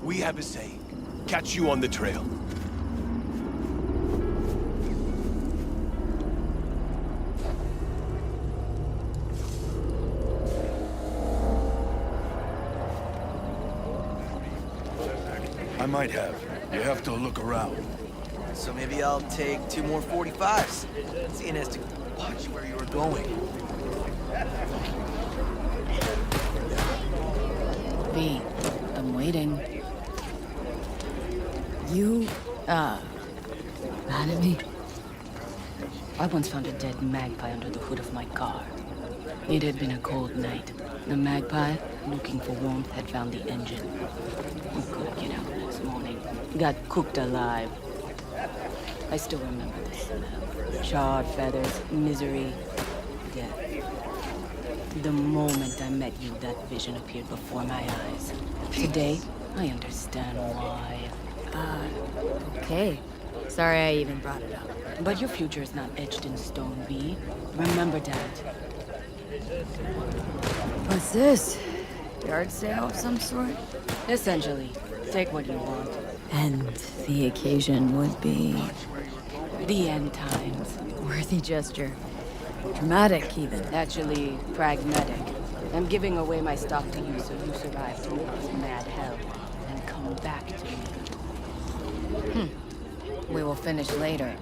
S20: We have a saying. Catch you on the trail.
S11: I might have. You have to look around.
S21: So maybe I'll take 2 more 45s. Seeing as to watch where you were going.
S1: B, I'm waiting. You, mad at me?
S22: I once found a dead magpie under the hood of my car. It had been a cold night. The magpie, looking for warmth, had found the engine. We couldn't get out the next morning. Got cooked alive. I still remember the smell. Charred feathers, misery, death. The moment I met you, that vision appeared before my eyes. Today, I understand why.
S1: Okay. Sorry I even brought it up.
S22: But your future is not etched in stone, V. Remember that.
S1: What's this? Yard sale of some sort?
S22: Essentially, take what you want.
S1: And the occasion would be...
S22: The end times.
S1: Worthy gesture. Dramatic, even.
S22: Actually, pragmatic. I'm giving away my stock to you so you survive through this mad hell and come back to me.
S1: We will finish later.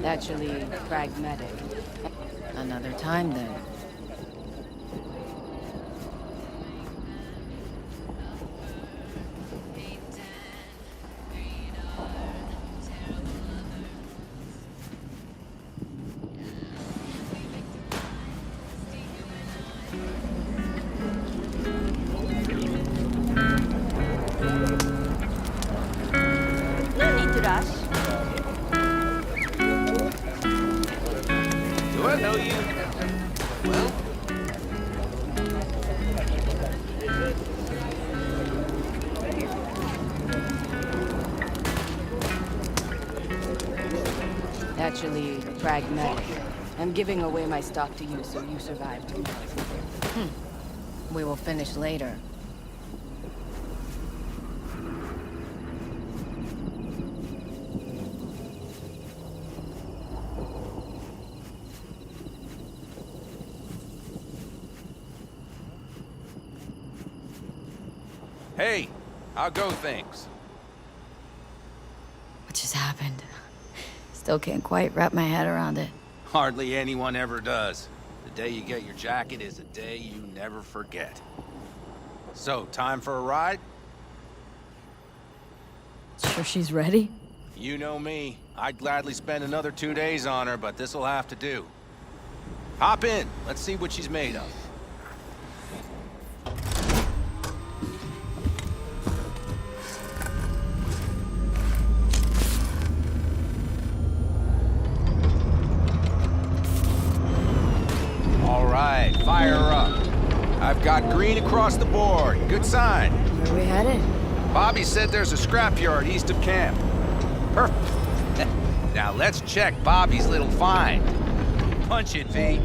S22: Actually, pragmatic.
S1: Another time, then.
S18: No need to rush.
S8: Do I know you?
S22: naturally pragmatic. I'm giving away my stock to you so you survive tomorrow.
S1: We will finish later.
S8: Hey, how go things?
S1: What just happened? Still can't quite wrap my head around it.
S8: Hardly anyone ever does. The day you get your jacket is a day you never forget. So, time for a ride?
S1: Sure she's ready?
S8: You know me. I'd gladly spend another 2 days on her, but this'll have to do. Hop in. Let's see what she's made of. All right, fire her up. I've got green across the board. Good sign.
S1: Where are we headed?
S8: Bobby said there's a scrapyard east of camp. Perfect. Now let's check Bobby's little find. Punch it, V.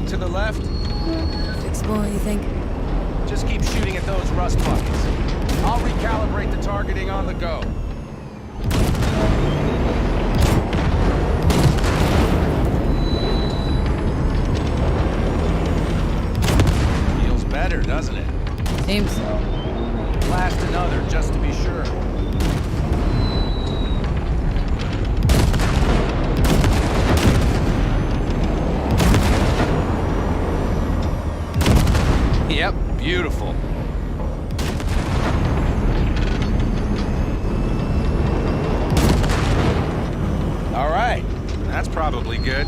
S8: To the left?
S1: Fixable, you think?
S8: Just keep shooting at those rust buckets. I'll recalibrate the targeting on the go. Feels better, doesn't it?
S1: Seems so.
S8: Blast another, just to be sure. Yep, beautiful. All right, that's probably good.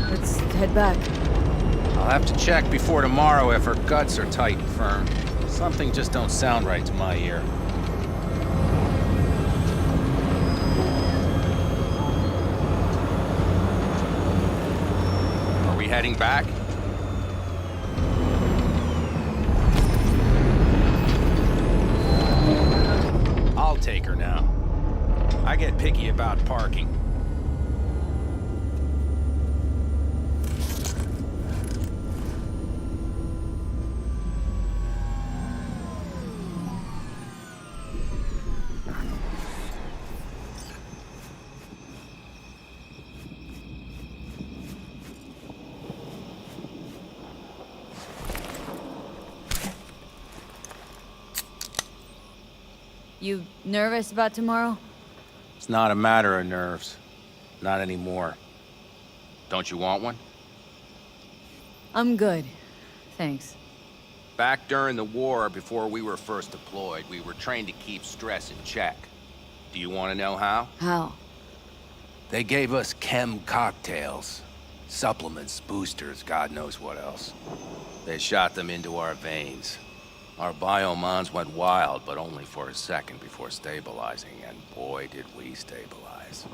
S1: Let's head back.
S8: I'll have to check before tomorrow if her guts are tight and firm. Something just don't sound right to my ear. Are we heading back? I'll take her now. I get picky about parking.
S1: You nervous about tomorrow?
S8: It's not a matter of nerves. Not anymore. Don't you want one?
S1: I'm good. Thanks.
S8: Back during the war, before we were first deployed, we were trained to keep stress in check. Do you want to know how?
S1: How?
S8: They gave us chem cocktails. Supplements, boosters, God knows what else. They shot them into our veins. Our biomons went wild, but only for a second before stabilizing, and boy did we stabilize.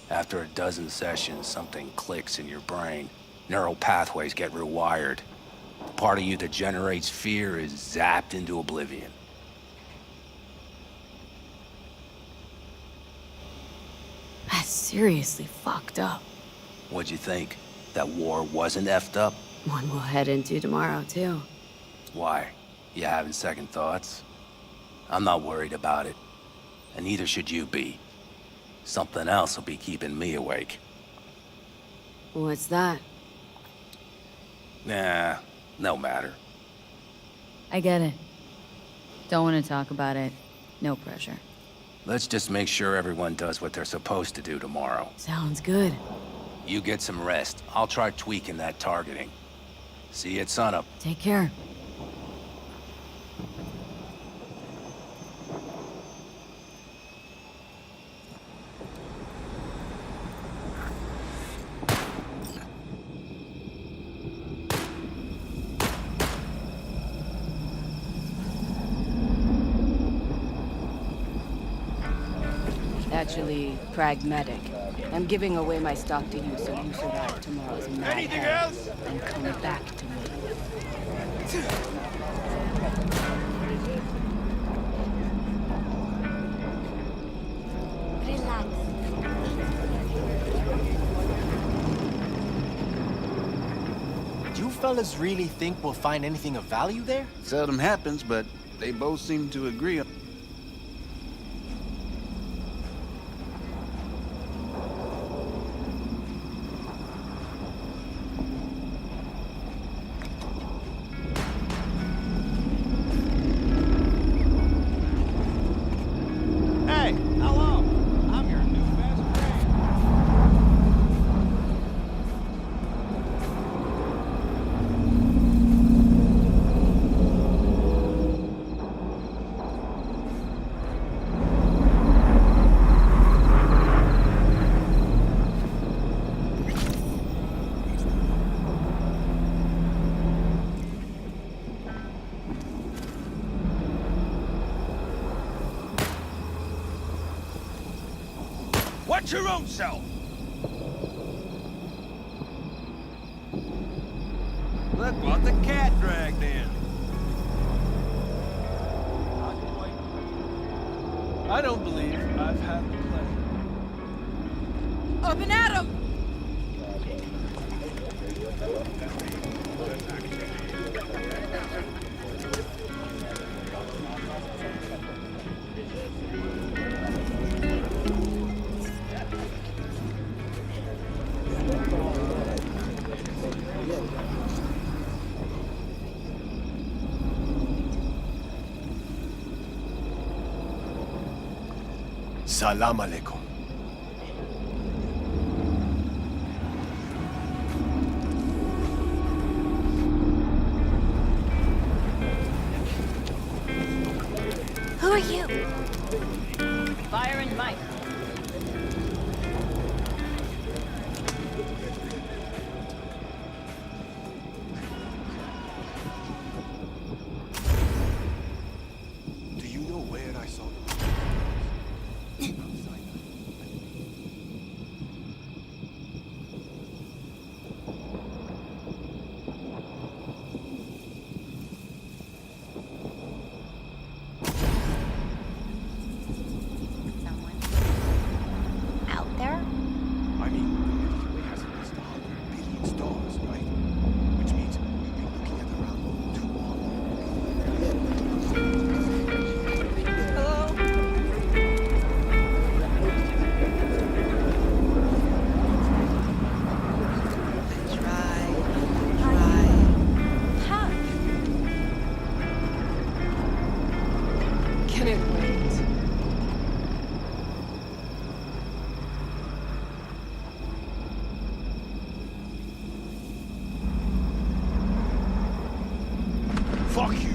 S8: After a dozen sessions, something clicks in your brain. Neural pathways get rewired. The part of you that generates fear is zapped into oblivion.
S1: That's seriously fucked up.
S8: What'd you think? That war wasn't effed up?
S17: One we'll head into tomorrow, too.
S8: Why? You having second thoughts? I'm not worried about it. And neither should you be. Something else will be keeping me awake.
S17: What's that?
S8: Nah, no matter.
S1: I get it. Don't want to talk about it. No pressure.
S8: Let's just make sure everyone does what they're supposed to do tomorrow.
S1: Sounds good.
S8: You get some rest. I'll try tweaking that targeting. See you at sunup.
S1: Take care.
S22: actually pragmatic. I'm giving away my stock to you so you survive tomorrow's mad
S4: Anything
S22: hell
S4: else?
S22: and come back to me.
S18: Relax.
S7: Do you fellas really think we'll find anything of value there?
S10: Seldom happens, but they both seem to agree.
S20: Hey, hello. I'm your new best friend.
S8: Watch your own self!
S20: Look what the cat dragged in.
S3: I don't believe I've had the pleasure.
S2: Up and at 'em!
S11: Salam alaikum.
S18: Who are you?
S2: Fire and Mike.
S20: Do you know where I saw them?
S18: Out there?
S20: I mean, the Milky Way has at least 100 billion stars, right? Which means we've been looking at around 200.
S2: Hello?
S18: How?
S2: Can it wait?
S20: Fuck you!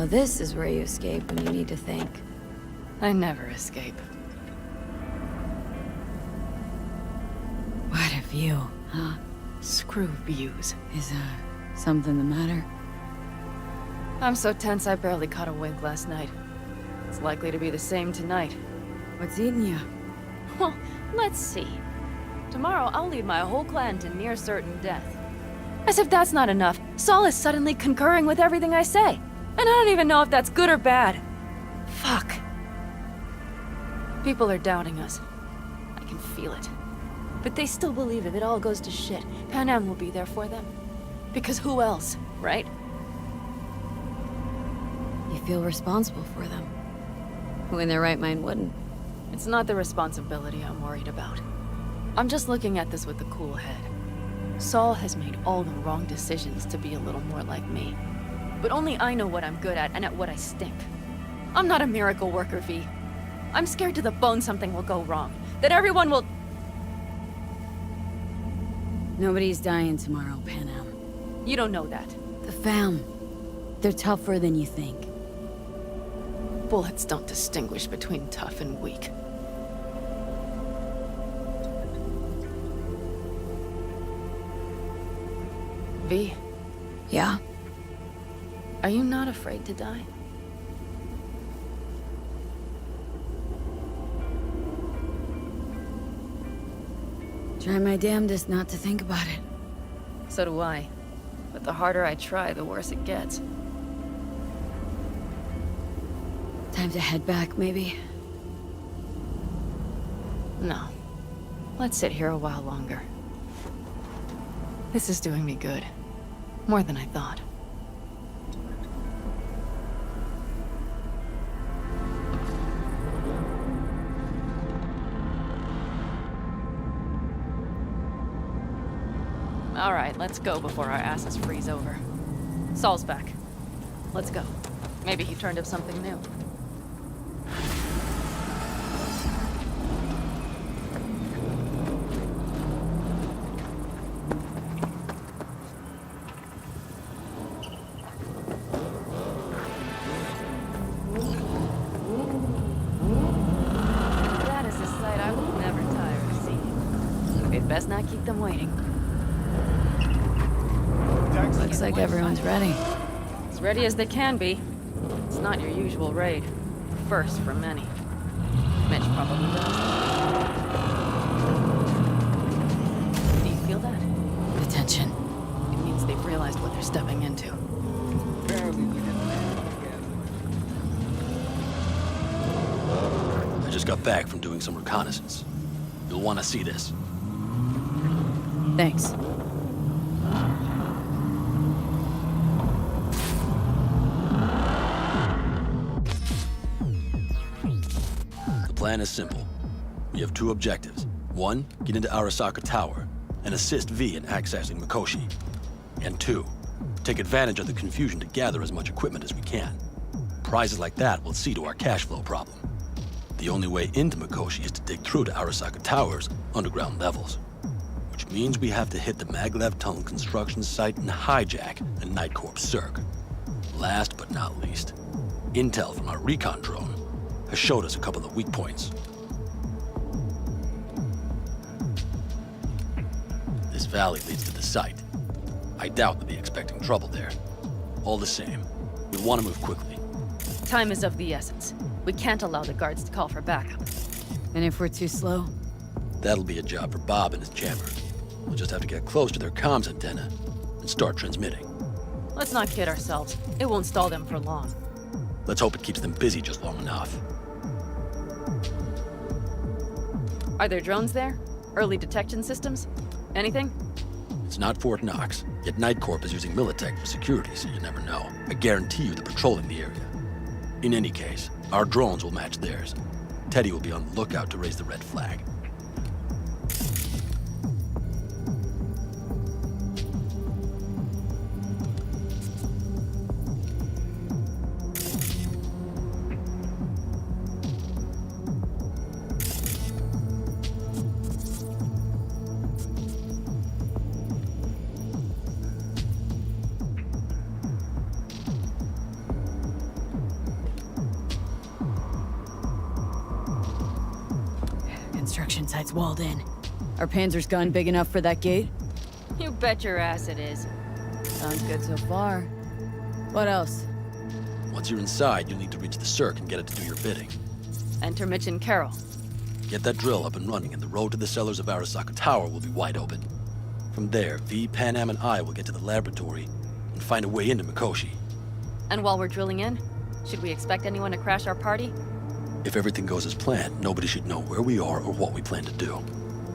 S1: So this is where you escape when you need to think.
S15: I never escape.
S1: What a view, huh?
S15: Screw views.
S1: Is, something the matter?
S15: I'm so tense I barely caught a wink last night. It's likely to be the same tonight.
S1: What's eating you?
S15: Well, let's see. Tomorrow I'll lead my whole clan to near certain death. As if that's not enough, Saul is suddenly concurring with everything I say. And I don't even know if that's good or bad. Fuck. People are doubting us. I can feel it. But they still believe if it all goes to shit, Panam will be there for them. Because who else, right?
S1: You feel responsible for them. Who in their right mind wouldn't?
S15: It's not the responsibility I'm worried about. I'm just looking at this with a cool head. Saul has made all the wrong decisions to be a little more like me. But only I know what I'm good at and at what I stink. I'm not a miracle worker, V. I'm scared to the bone something will go wrong. That everyone will...
S1: Nobody's dying tomorrow, Panam.
S15: You don't know that.
S1: The fam. They're tougher than you think.
S15: Bullets don't distinguish between tough and weak. V?
S1: Yeah?
S15: Are you not afraid to die?
S1: Try my damnedest not to think about it.
S15: So do I. But the harder I try, the worse it gets.
S1: Time to head back, maybe?
S15: No. Let's sit here a while longer. This is doing me good. More than I thought. All right, let's go before our asses freeze over. Saul's back. Let's go. Maybe he turned up something new. That is a sight I will never tire of seeing. We'd best not keep them waiting.
S1: Looks like everyone's ready.
S15: As ready as they can be. It's not your usual raid. First for many. Mitch probably does. Do you feel that?
S1: The tension.
S15: It means they've realized what they're stepping into.
S14: I just got back from doing some reconnaissance. You'll want to see this.
S1: Thanks.
S14: The plan is simple. We have two objectives. One, get into Arasaka Tower and assist V in accessing Mikoshi. And two, take advantage of the confusion to gather as much equipment as we can. Prizes like that will see to our cash flow problem. The only way into Mikoshi is to dig through to Arasaka Tower's underground levels. Which means we have to hit the Maglev Tunnel construction site and hijack a Night Corps Circ. Last but not least, intel from our recon drone has showed us a couple of weak points. This valley leads to the site. I doubt they'll be expecting trouble there. All the same, we want to move quickly.
S15: Time is of the essence. We can't allow the guards to call for backup.
S1: And if we're too slow?
S14: That'll be a job for Bob and his jammer. We'll just have to get close to their comms antenna and start transmitting.
S15: Let's not kid ourselves. It won't stall them for long.
S14: Let's hope it keeps them busy just long enough.
S15: Are there drones there? Early detection systems? Anything?
S14: It's not Fort Knox, yet Night Corp is using Militech for security, so you never know. I guarantee you they're patrolling the area. In any case, our drones will match theirs. Teddy will be on the lookout to raise the red flag.
S1: construction site's walled in. Our Panzer's gun big enough for that gate?
S15: You bet your ass it is.
S1: Sounds good so far. What else?
S14: Once you're inside, you'll need to reach the Cirque and get it to do your bidding.
S15: Enter Mitch and Carol.
S14: Get that drill up and running, and the road to the cellars of Arasaka Tower will be wide open. From there, V, Pan Am, and I will get to the laboratory and find a way into Mikoshi.
S15: And while we're drilling in, should we expect anyone to crash our party?
S14: If everything goes as planned, nobody should know where we are or what we plan to do.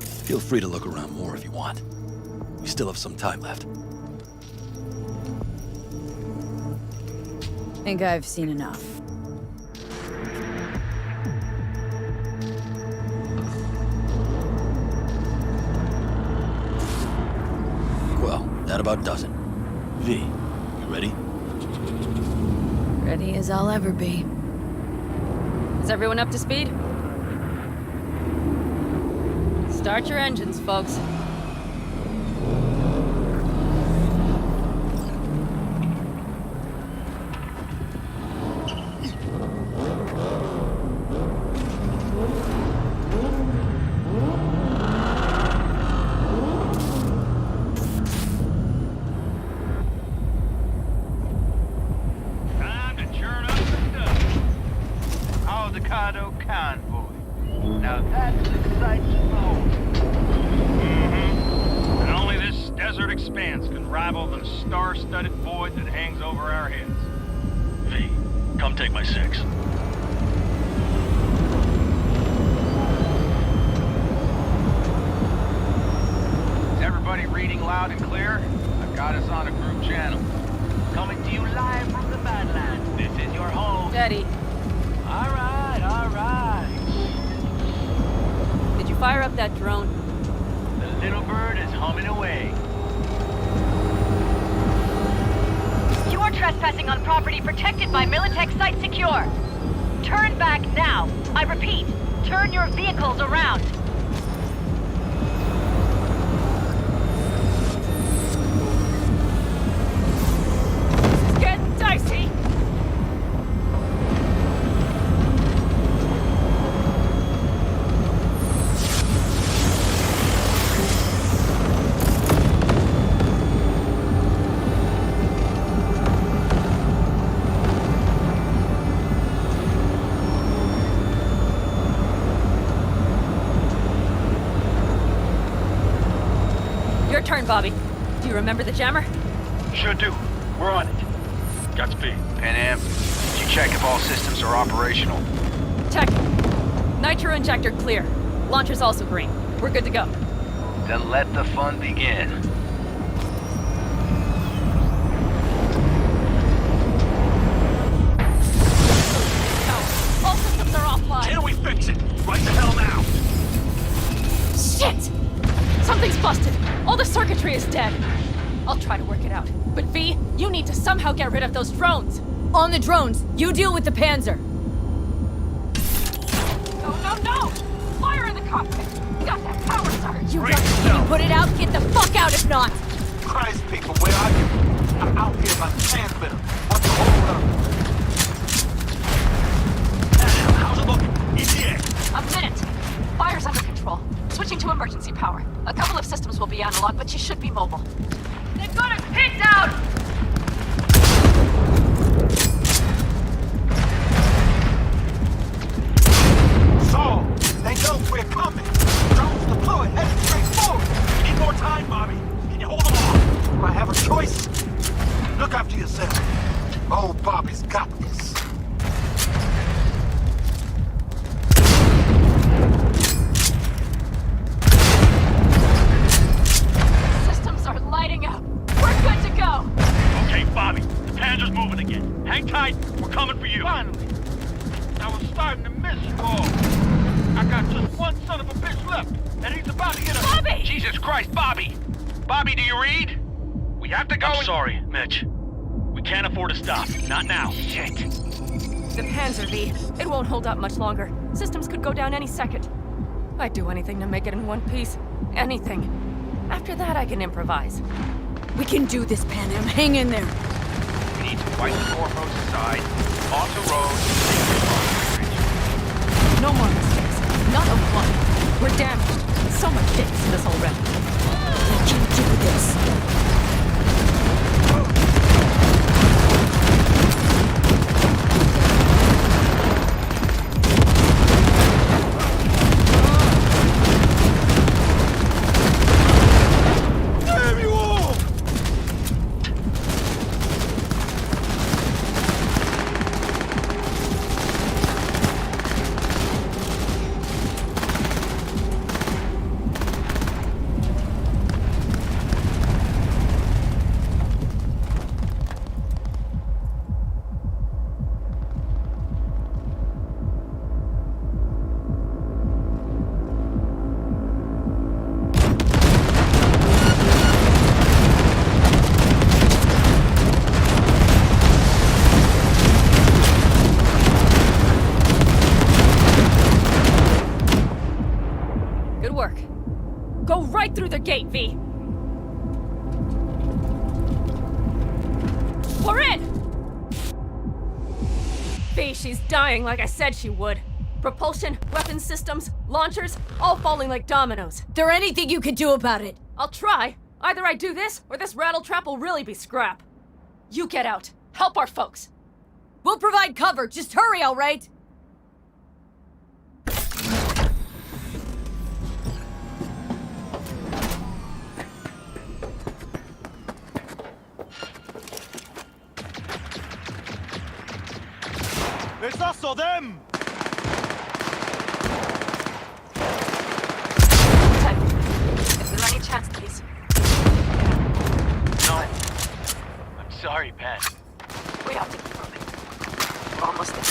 S14: Feel free to look around more if you want. We still have some time left.
S1: Think I've seen enough.
S14: Well, that about does it. V, you ready?
S1: Ready as I'll ever be.
S15: Is everyone up to speed? Start your engines, folks.
S6: Now that's exciting mode. And only this desert expanse can rival the star-studded void that hangs over our heads.
S12: V, come take my 6.
S8: Is everybody reading loud and clear? I've got us on a group channel.
S6: Coming to you live from the Badlands. This is your home.
S15: Steady.
S6: All right, all right.
S15: Did you fire up that drone?
S6: The little bird is humming away.
S23: You are trespassing on property protected by Militech Site Secure. Turn back now. I repeat, turn your vehicles around.
S15: It's getting dicey. Your turn, Bobby. Do you remember the jammer?
S12: Sure do. We're on it. Godspeed.
S8: Pan Am, did you check if all systems are operational?
S15: Check. Nitro injector clear. Launcher's also green. We're good to go.
S8: Then let the fun begin.
S15: All systems are offline.
S12: Can we fix it? Right the hell now!
S15: Shit! Something's busted. All the circuitry is dead. I'll try to work it out. But V, you need to somehow get rid of those drones.
S1: On the drones, you deal with the Panzer.
S23: No, no, no! Fire in the cockpit! Got that power surge!
S1: You got it. Can you put it out? Get the fuck out if not!
S12: Christ, people, where are you? I'm out here by the transmitter. What's the hold up? How's it looking? ETA!
S23: A minute! Fire's under control. Switching to emergency power. A couple of systems will be analog, but you should be mobile. They've got us pinned down!
S12: So, they know we're coming. Drones deployed, headed straight forward. Need more time, Bobby. Can you hold them off? Do I have a choice? Look after yourself. Oh, Bobby's got this.
S23: Systems are lighting up. We're good to go.
S12: Okay, Bobby. The Panzer's moving again. Hang tight. We're coming for you.
S6: Finally. I was starting to miss you all. I got just one son of a bitch left, and he's about to get a...
S23: Bobby!
S8: Jesus Christ, Bobby! Bobby, do you read? We have to go.
S12: I'm sorry, Mitch. We can't afford to stop. Not now.
S8: Shit.
S15: The Panzer, V. It won't hold up much longer. Systems could go down any second. I'd do anything to make it in one piece. Anything. After that, I can improvise.
S1: We can do this, Pan Am. Hang in there.
S8: We need to wipe the foremost side, onto road,
S15: No more mistakes. Not a one. We're Damn it. So much shit to this already.
S1: I can't do this.
S15: Good work. Go right through the gate, V. We're in! V, she's dying like I said she would. Propulsion, weapon systems, launchers, all falling like dominoes.
S1: There anything you could do about it?
S15: I'll try. Either I do this, or this rattletrap will really be scrap. You get out. Help our folks.
S1: We'll provide cover. Just hurry, all right?
S12: It's us or them!
S15: Is there any chance, please?
S12: None. I'm sorry, Ben.
S15: We have to keep moving. We're almost there.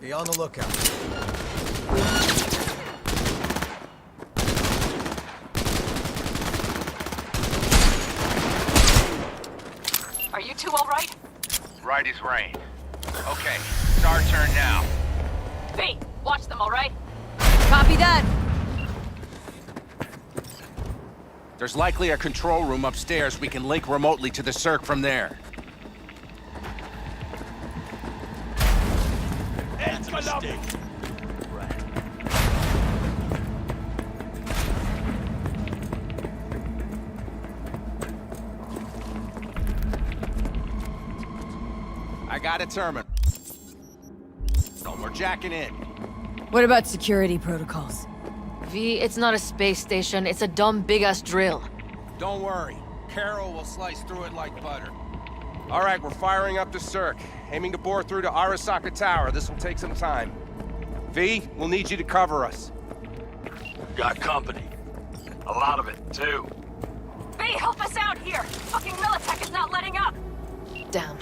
S21: Be on the lookout.
S15: Are you two all right?
S8: Right as rain. Okay, it's our turn now.
S15: V, watch them, all right?
S1: Copy that.
S8: There's likely a control room upstairs. We can link remotely to the circ from there.
S12: That's a mistake.
S8: I got a terminal. We're jacking in.
S1: What about security protocols?
S19: V, it's not a space station. It's a dumb big-ass drill.
S8: Don't worry. Carol will slice through it like butter. All right, we're firing up the circ. Aiming to bore through to Arasaka Tower. This will take some time. V, we'll need you to cover us.
S12: Got company. A lot of it, too.
S15: V, help us out here! Fucking Militech is not letting up!
S19: Damn.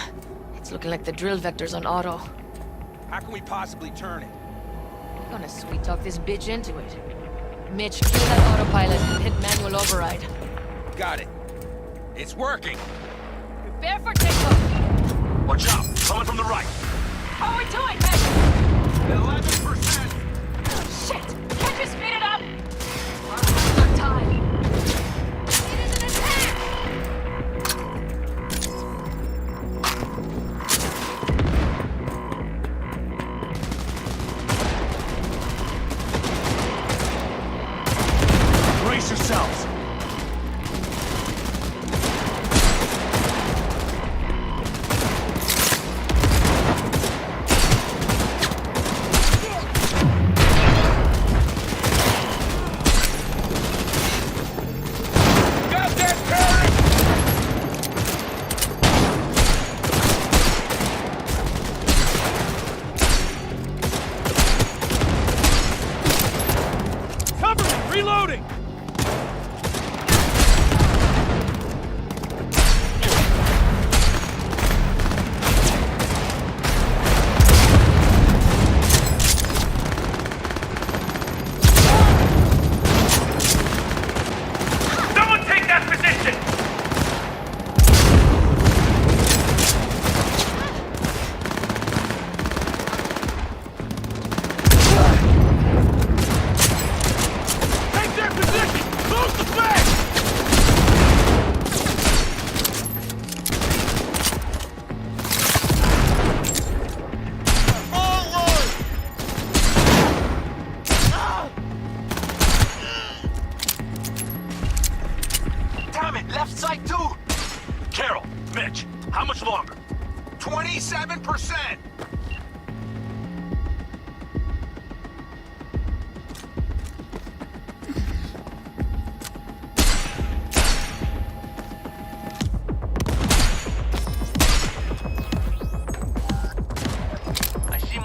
S19: It's looking like the drill vector's on auto.
S8: How can we possibly turn it?
S19: I'm gonna sweet talk this bitch into it. Mitch, kill that autopilot and hit manual override.
S8: Got it. It's working.
S15: Prepare for takeoff!
S12: Watch out! Coming from the right!
S15: How are we doing, man?
S12: 11%!
S15: Shit! Can't you speed it up? We're on time. It is an attack!
S12: Brace yourselves!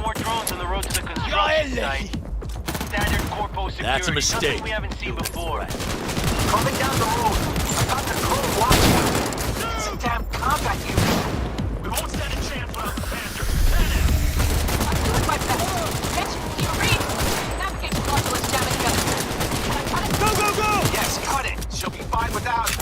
S6: more drones on the road to the construction site. Standard corpo security.
S14: That's a mistake.
S6: Nothing we haven't seen before.
S12: Coming down the road. I got the crew watching. It's a damn combat unit. We won't stand a chance without the Panther.
S23: I'm doing my best. Mitch, you read? Navigation module is jamming together. Can I cut it?
S12: Go, go, go! Yes, cut it. She'll be fine without it.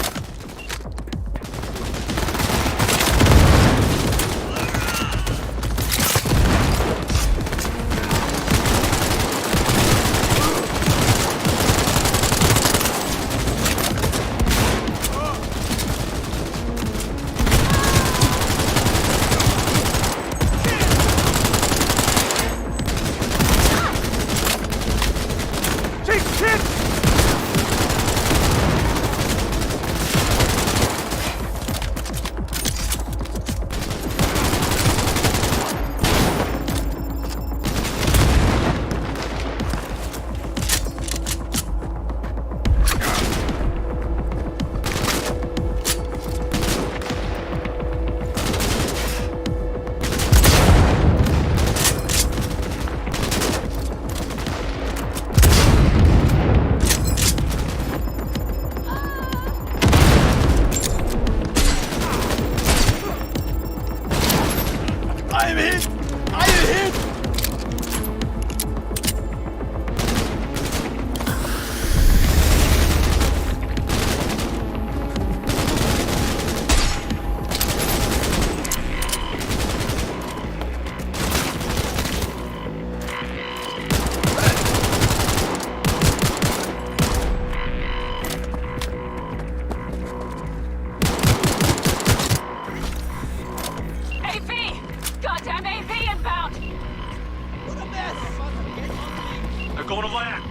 S12: They're going to land.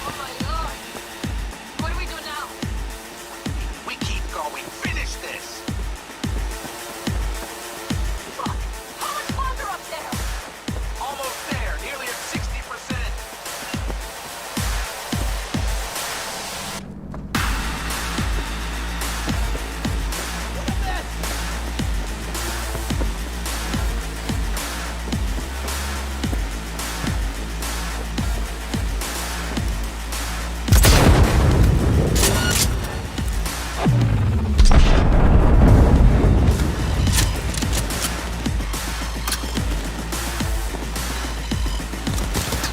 S23: Oh my lord. What do we do now?
S12: We keep going. Finish this.
S23: Fuck. How much farther up there?
S12: Almost there. Nearly at 60%.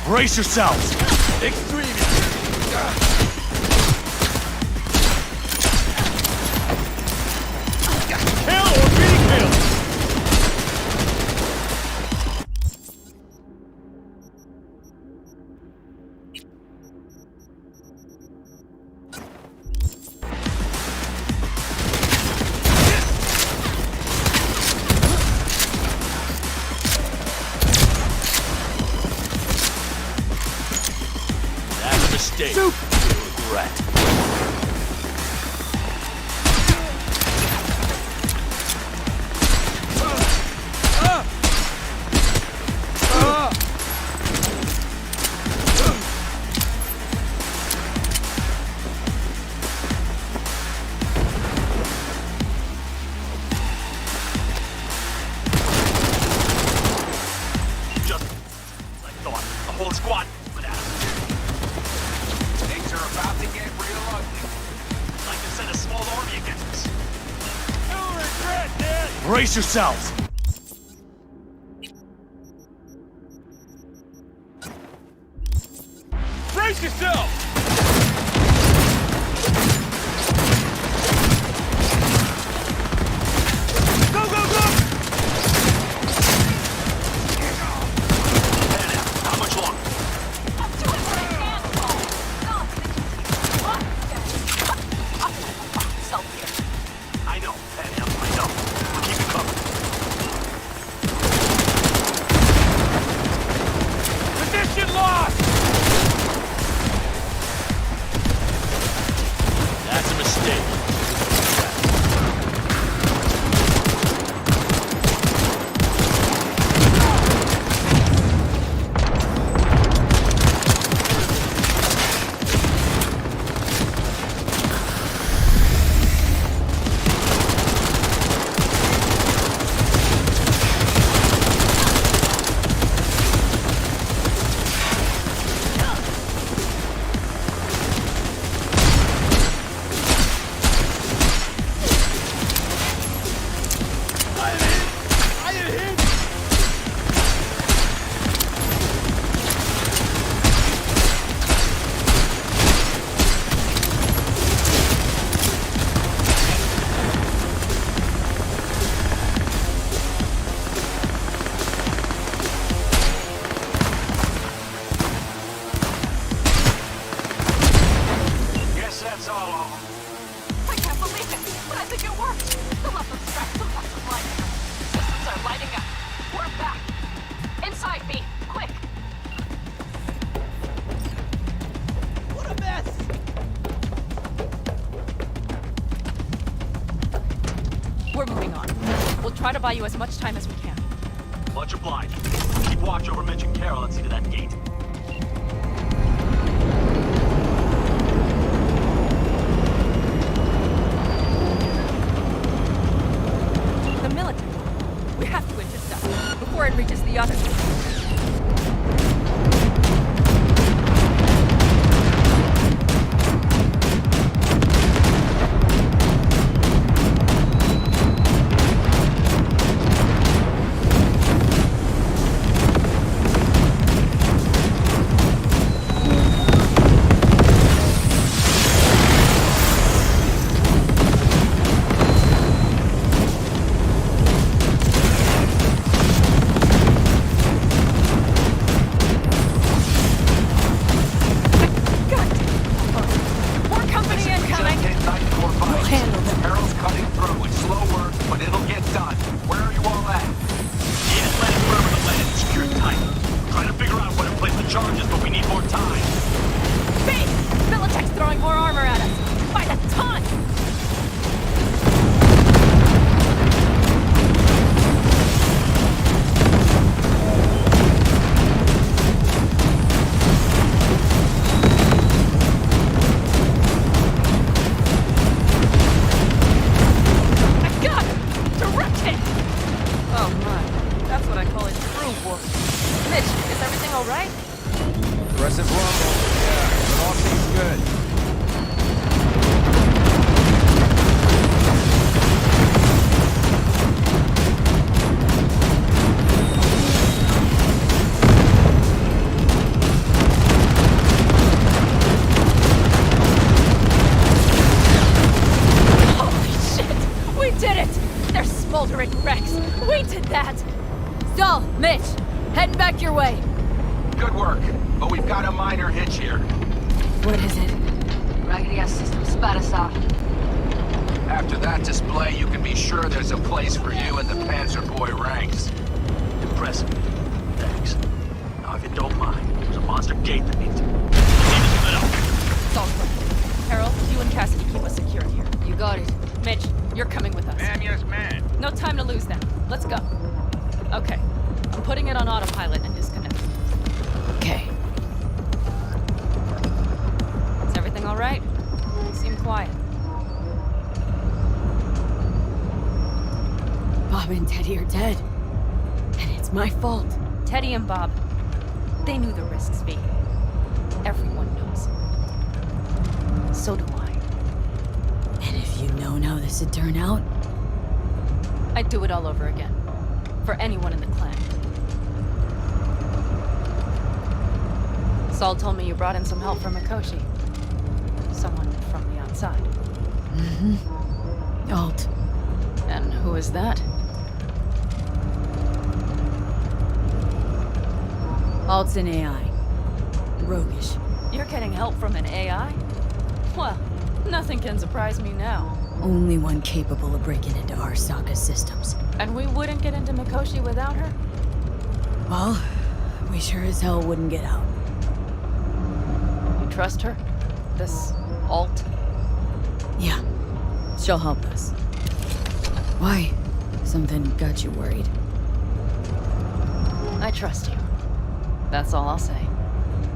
S14: Brace yourselves!
S4: Kill or be killed!
S14: That's a mistake. You'll regret.
S12: Just like thought. The whole squad went out. Things are about to get real ugly. Like to send a small army against us.
S4: No regret, Dad!
S14: Brace yourselves!
S4: Brace yourself! Go, go, go!
S12: How much longer?
S23: I'm doing what I can, Paul. God, self here.
S12: I know, Pam, I know. We'll keep you covered.
S4: Position lost!
S14: That's a mistake.
S15: We're moving on. We'll try to buy you as much time as we can.
S12: Much obliged. Keep watch over Mitch and Carol and see to that gate.
S15: The military. We have to intercept before it reaches the others.
S1: Bob and Teddy are dead. And it's my fault.
S15: Teddy and Bob, they knew the risks, V. Everyone knows. So do I.
S1: And if you'd known how this would turn out?
S15: I'd do it all over again. For anyone in the clan. Saul told me you brought in some help from Mikoshi. Someone from the outside.
S1: Mm-hmm. Alt.
S15: And who is that?
S1: Alt's an AI. Roguish.
S15: You're getting help from an AI? Well, nothing can surprise me now.
S1: Only one capable of breaking into Arasaka's systems.
S15: And we wouldn't get into Mikoshi without her?
S1: Well, we sure as hell wouldn't get out.
S15: You trust her? This Alt?
S1: Yeah. She'll help us. Why? Something got you worried?
S15: I trust you. That's all I'll say.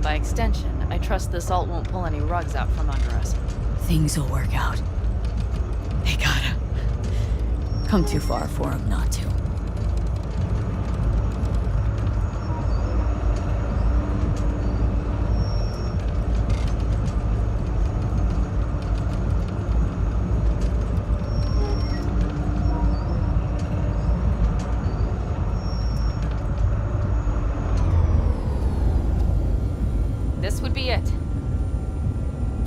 S15: By extension, I trust this Alt won't pull any rugs out from under us.
S1: Things will work out. They gotta. Come too far for him not to.
S15: This would be it.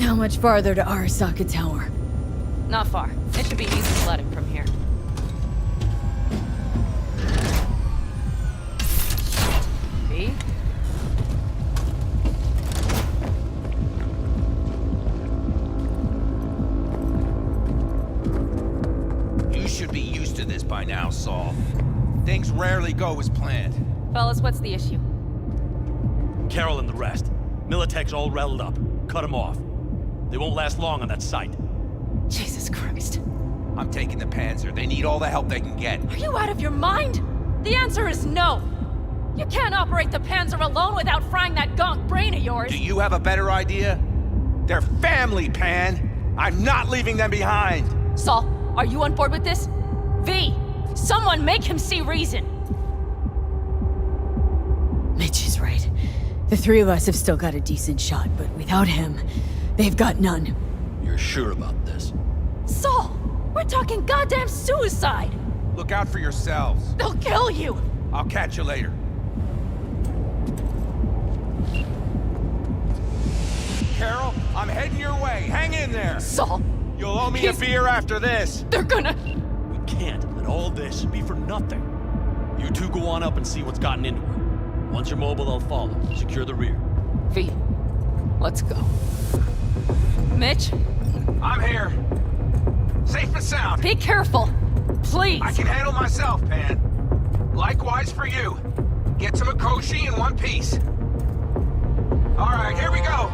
S1: How much farther to Arasaka Tower?
S15: Not far. It should be easy sledding from here. V?
S8: You should be used to this by now, Saul. Things rarely go as planned.
S15: Fellas, what's the issue?
S12: Carol and the rest. Militech's all riled up. Cut them off. They won't last long on that site.
S15: Jesus Christ.
S8: I'm taking the Panzer. They need all the help they can get.
S15: Are you out of your mind? The answer is no. You can't operate the Panzer alone without frying that gonk brain of yours.
S8: Do you have a better idea? They're family, Pan. I'm not leaving them behind.
S15: Saul, are you on board with this? V, someone make him see reason.
S1: Mitch is right. The three of us have still got a decent shot, but without him, they've got none.
S14: You're sure about this?
S15: Saul, we're talking goddamn suicide.
S8: Look out for yourselves.
S15: They'll kill you.
S8: I'll catch you later. Carol, I'm heading your way. Hang in there.
S15: Saul.
S8: You'll owe me a beer after this.
S15: They're gonna...
S14: We can't let all this be for nothing. You two go on up and see what's gotten into her. Once you're mobile, they'll follow. Secure the rear.
S15: V, let's go. Mitch?
S8: I'm here. Safe and sound.
S15: Be careful. Please.
S8: I can handle myself, Pan. Likewise for you. Get to Mikoshi in one piece. All right, here we go.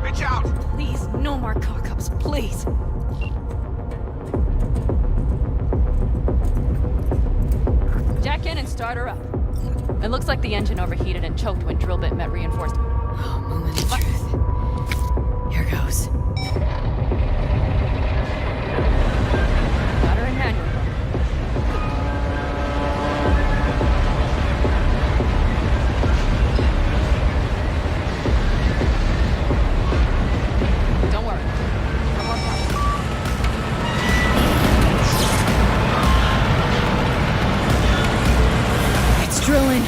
S8: Mitch out.
S15: Please, no more cock-ups, please. Jack in and start her up. It looks like the engine overheated and choked when drill bit met reinforced.
S1: Oh, moment of truth. Here goes.
S15: Got her in hand. Don't worry. No more problems.
S1: It's drilling.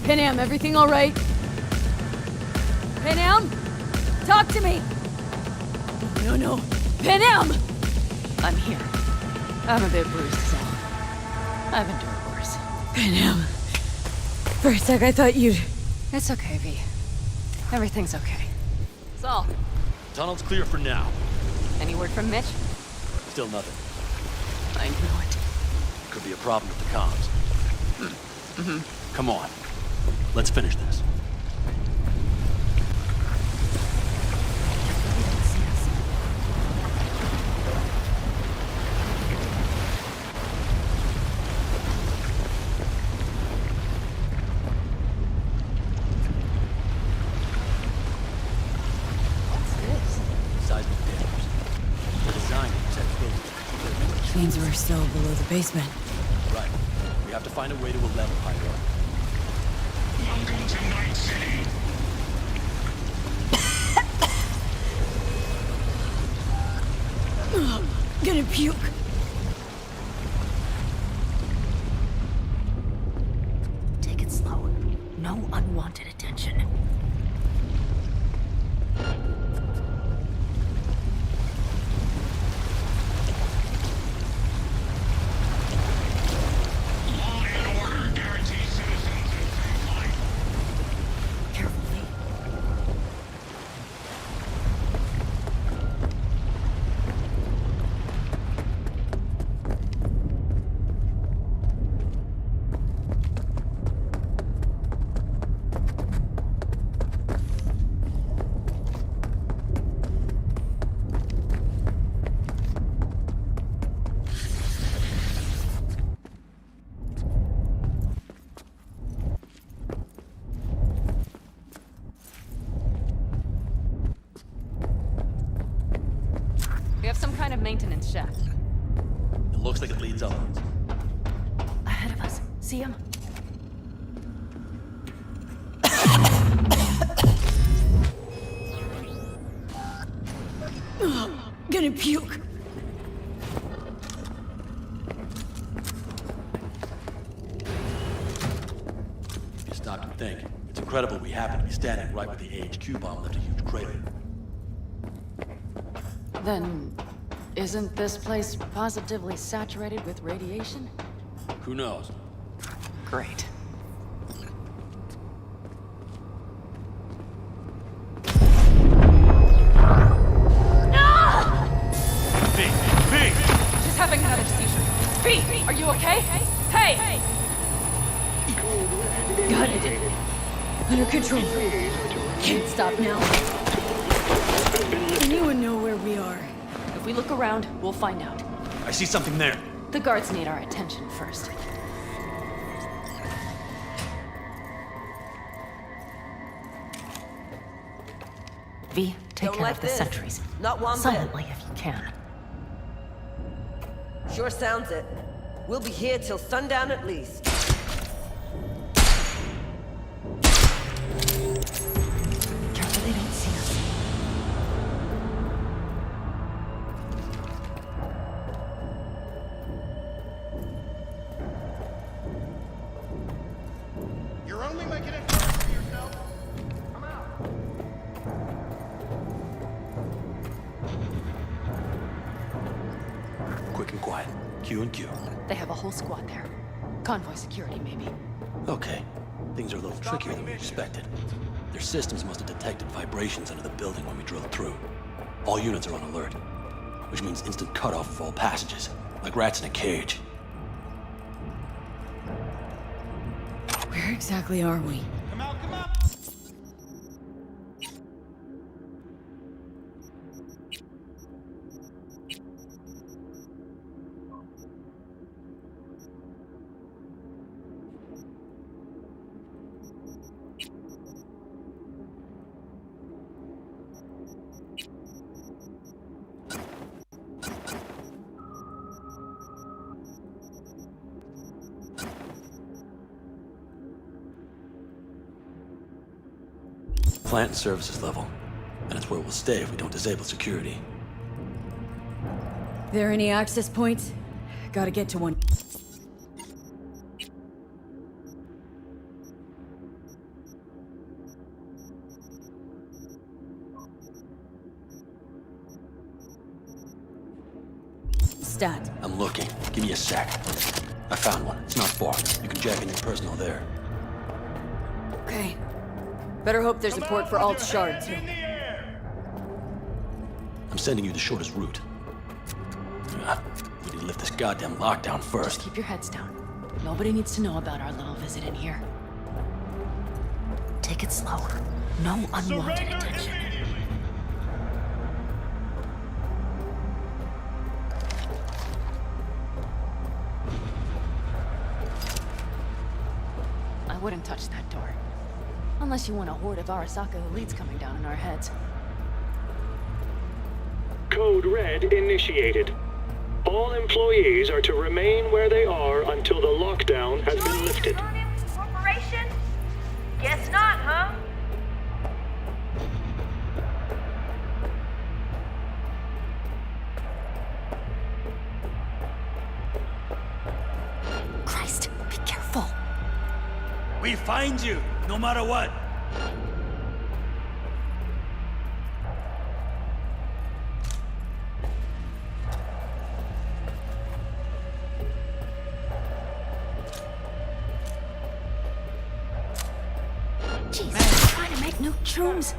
S1: Panam, everything all right? Panam? Talk to me! No. Panam!
S15: I'm here. I'm a bit bruised, Saul. I've endured worse.
S1: Panam. For a sec, I thought you'd...
S15: It's okay, V. Everything's okay. Saul,
S14: Tunnel's clear for now.
S15: any word from Mitch?
S14: Still nothing.
S15: I knew it.
S14: Could be a problem with the comms. Come on. Let's finish this.
S1: Means we're still below the basement.
S14: Right. We have to find a way to a level higher up.
S12: Welcome to Night City.
S1: Gonna puke.
S22: Take it slow. No unwanted attention.
S15: We have some kind of maintenance shaft.
S14: It looks like it leads upwards.
S22: Ahead of us. See him?
S1: Gonna puke.
S14: If you stop and think, it's incredible we happen to be standing right where the AHQ bomb left a huge crater.
S15: Then, isn't this place positively saturated with radiation?
S14: Who knows?
S15: Great. look around, we'll find out.
S14: I see something there.
S15: The guards need our attention first. V, take
S9: Don't
S15: care
S9: like
S15: of the
S9: this.
S15: sentries.
S9: Not one bit.
S15: Silently, if you can.
S9: Sure sounds it. We'll be here till sundown at least.
S15: Careful they don't see us.
S12: You're only making it worse for yourself. Come out.
S14: Quick and quiet. Q and Q.
S15: They have a whole squad there. Convoy security, maybe.
S14: Okay. Things are a little trickier than we expected. Their systems must have detected vibrations under the building when we drilled through. All units are on alert, which means instant cutoff of all passages, like rats in a cage.
S1: Where exactly are we?
S12: Come out, come out.
S14: Plant and services level. And it's where we'll stay if we don't disable security.
S1: There any access points? Gotta get to one. Stat.
S14: I'm looking. Give me a sec. I found one. It's not far. You can jack in your personal there.
S1: Okay. Better hope there's a port for alt shard, too.
S14: I'm sending you the shortest route. We need to lift this goddamn lockdown first.
S15: Just keep your heads down. Nobody needs to know about our little visit in here. Take it slower. No unwanted attention. I wouldn't touch that door. Unless you want a horde of Arasaka elites coming down on our heads.
S13: Code Red initiated. All employees are to remain where they are until the lockdown has been lifted.
S23: Corporation? Guess not, huh?
S15: Christ, be careful.
S12: We find you, no matter what.
S15: Jesus, trying to make new shrooms.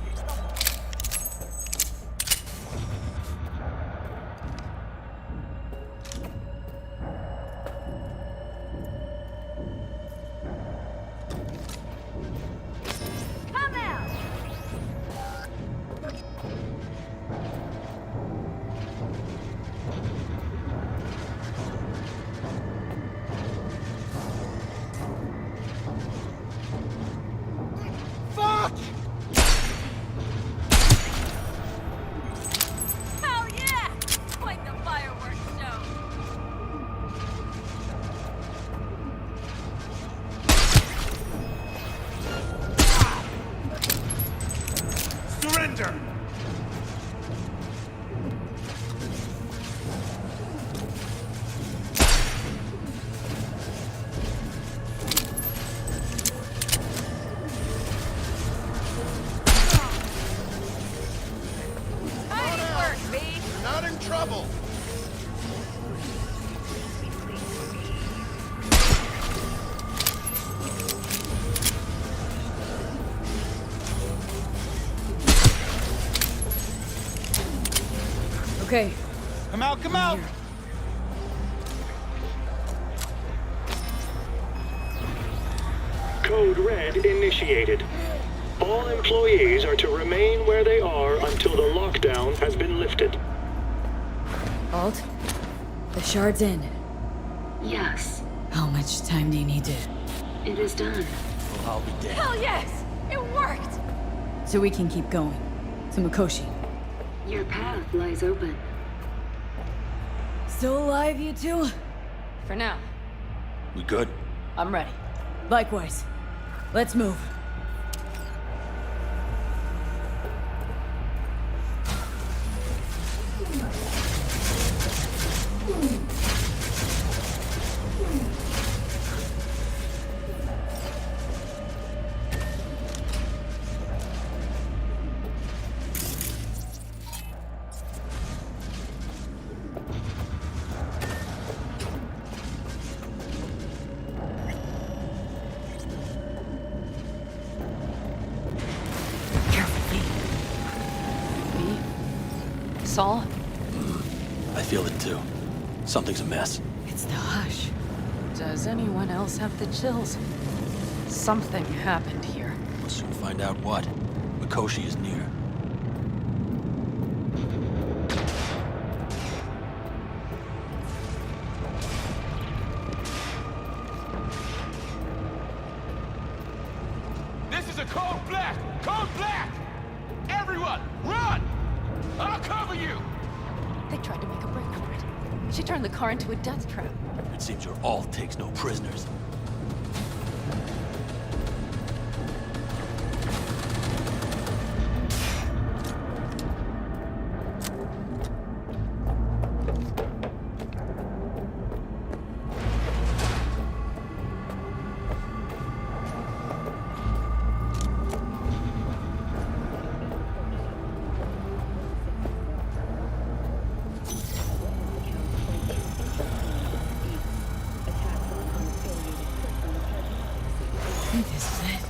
S23: Come out!
S12: Fuck!
S23: Hell yeah! Quite the fireworks show.
S12: Surrender!
S23: Nice work, V.
S12: You're not in trouble.
S1: Okay.
S3: Come out, come out!
S13: Code Red initiated. All employees are to remain where they are until the lockdown has been lifted.
S1: Alt? The shard's in.
S22: Yes,
S1: How much time do you need to...
S22: it is done.
S14: Well, I'll be damned.
S1: Hell yes! It worked! So we can keep going. To Mikoshi.
S22: Your path lies open.
S1: Still alive, you two?
S15: For now.
S14: We good?
S15: I'm ready.
S1: Likewise. Let's move.
S15: Saul?
S14: I feel it too. Something's amiss.
S1: It's the hush.
S15: Does anyone else have the chills? Something happened here.
S14: We'll soon find out what. Mikoshi is near.
S6: This is a code black! Code black! Everyone, run! I'll cover you!
S15: They tried to make a break for it. She turned the car into a death trap.
S14: It seems your alt takes no prisoners.
S1: This is it.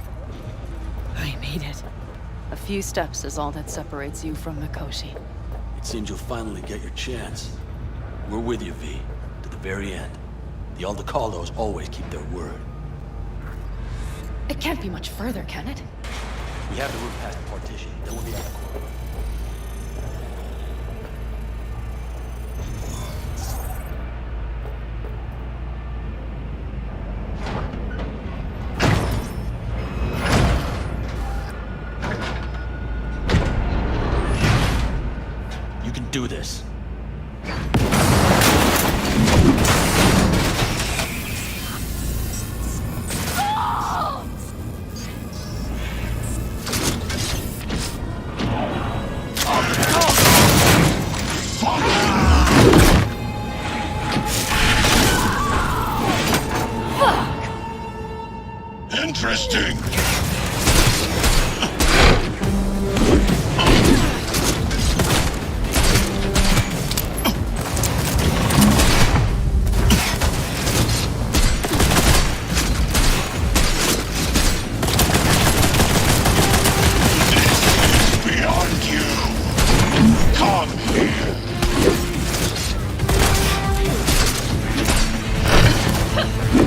S1: I made it.
S15: A few steps is all that separates you from Mikoshi.
S14: It seems you'll finally get your chance. We're with you, V, to the very end. The Aldecaldos always keep their word.
S15: It can't be much further, can it?
S14: We have the route past the partition, then we'll be at the corner. You can do this.
S11: Interesting. Beyond you. Come here.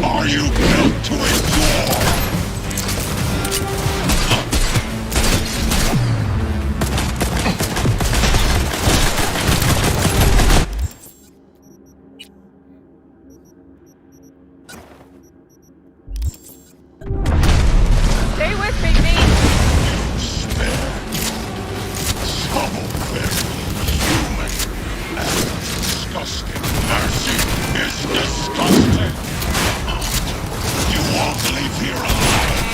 S11: Are you built to endure?
S15: Stay with me, V!
S11: Human and disgusting. Mercy is disgusting. You won't leave here alive.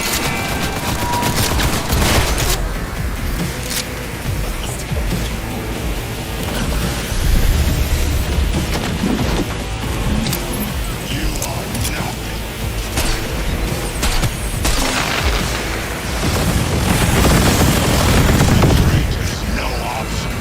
S11: You are nothing. Retreat is no option.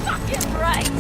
S18: Fucking right!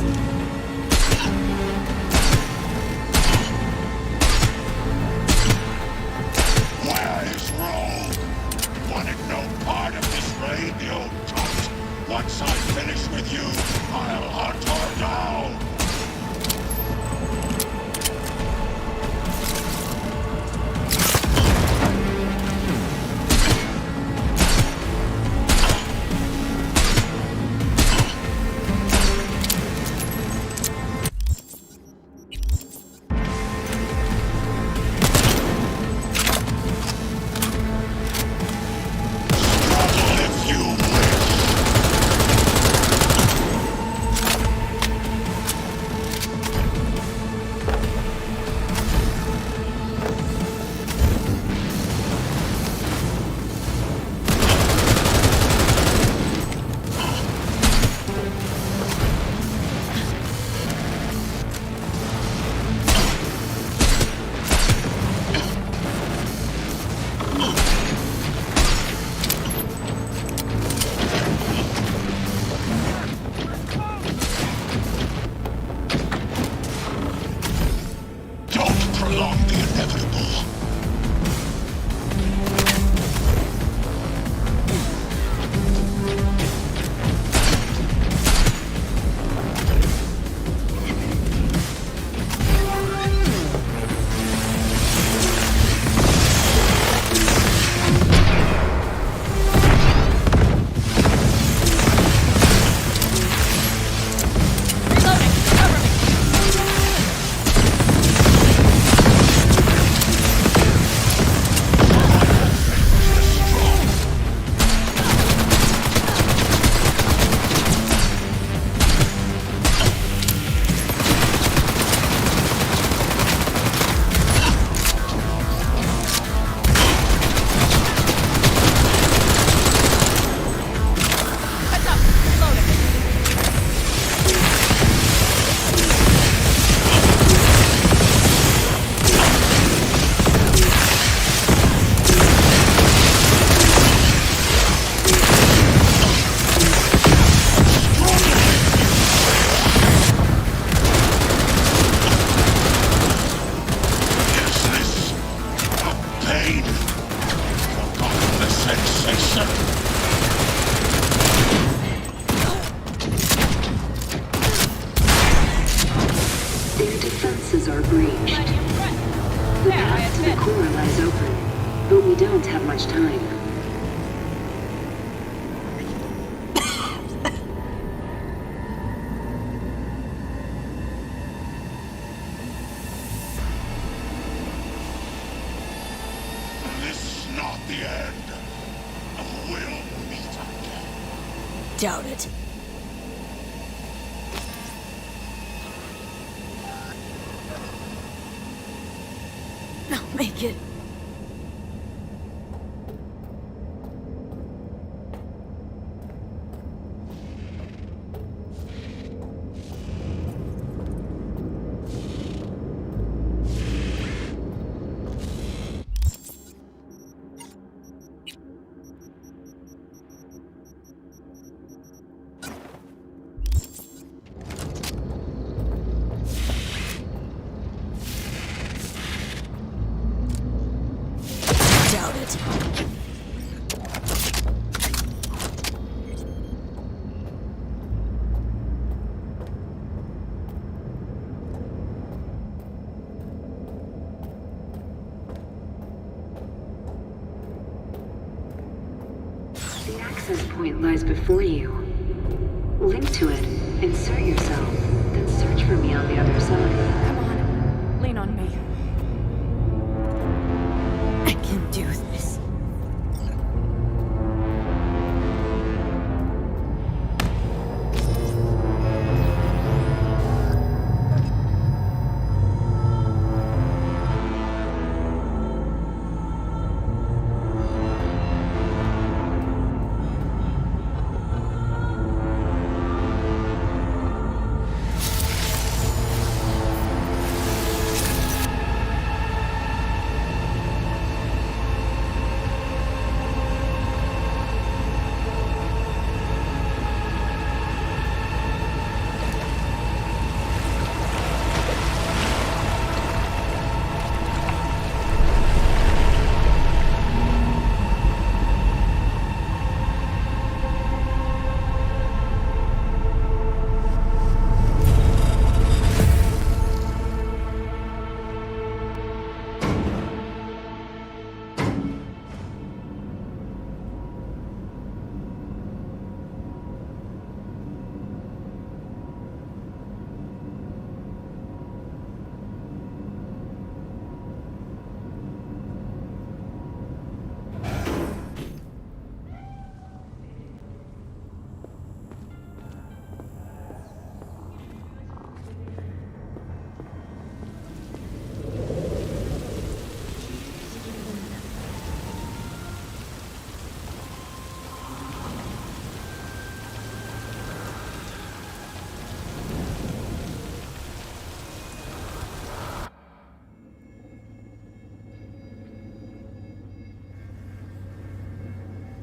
S5: unhinged. The path to the core lies open, but we don't have much time.
S12: This is not the end. We'll meet again.
S1: Doubt it. I'll make it. Doubt it.
S5: The access point lies before you. Link to it, insert yourself, then search for me on the other side.
S15: Come on. Lean on me.
S1: I can do this.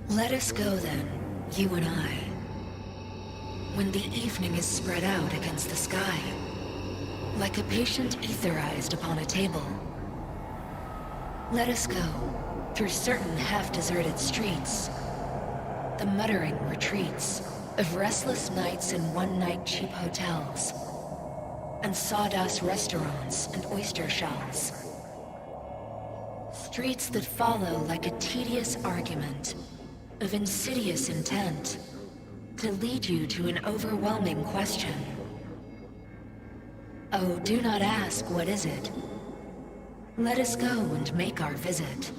S22: Let us go then, you and I. When the evening is spread out against the sky, like a patient etherized upon a table. Let us go through certain half-deserted streets, the muttering retreats of restless nights in one-night cheap hotels, and sawdust restaurants and oyster shells. Streets that follow like a tedious argument of insidious intent to lead you to an overwhelming question. Oh, do not ask, what is it? Let us go and make our visit.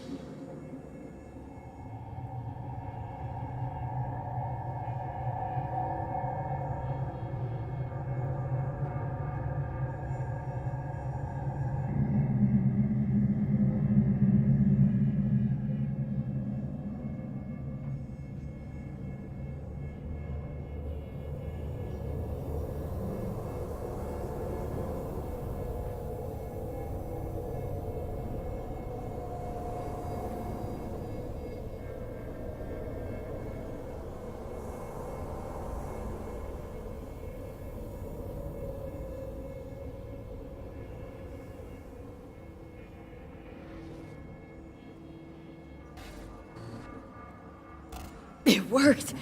S1: It worked.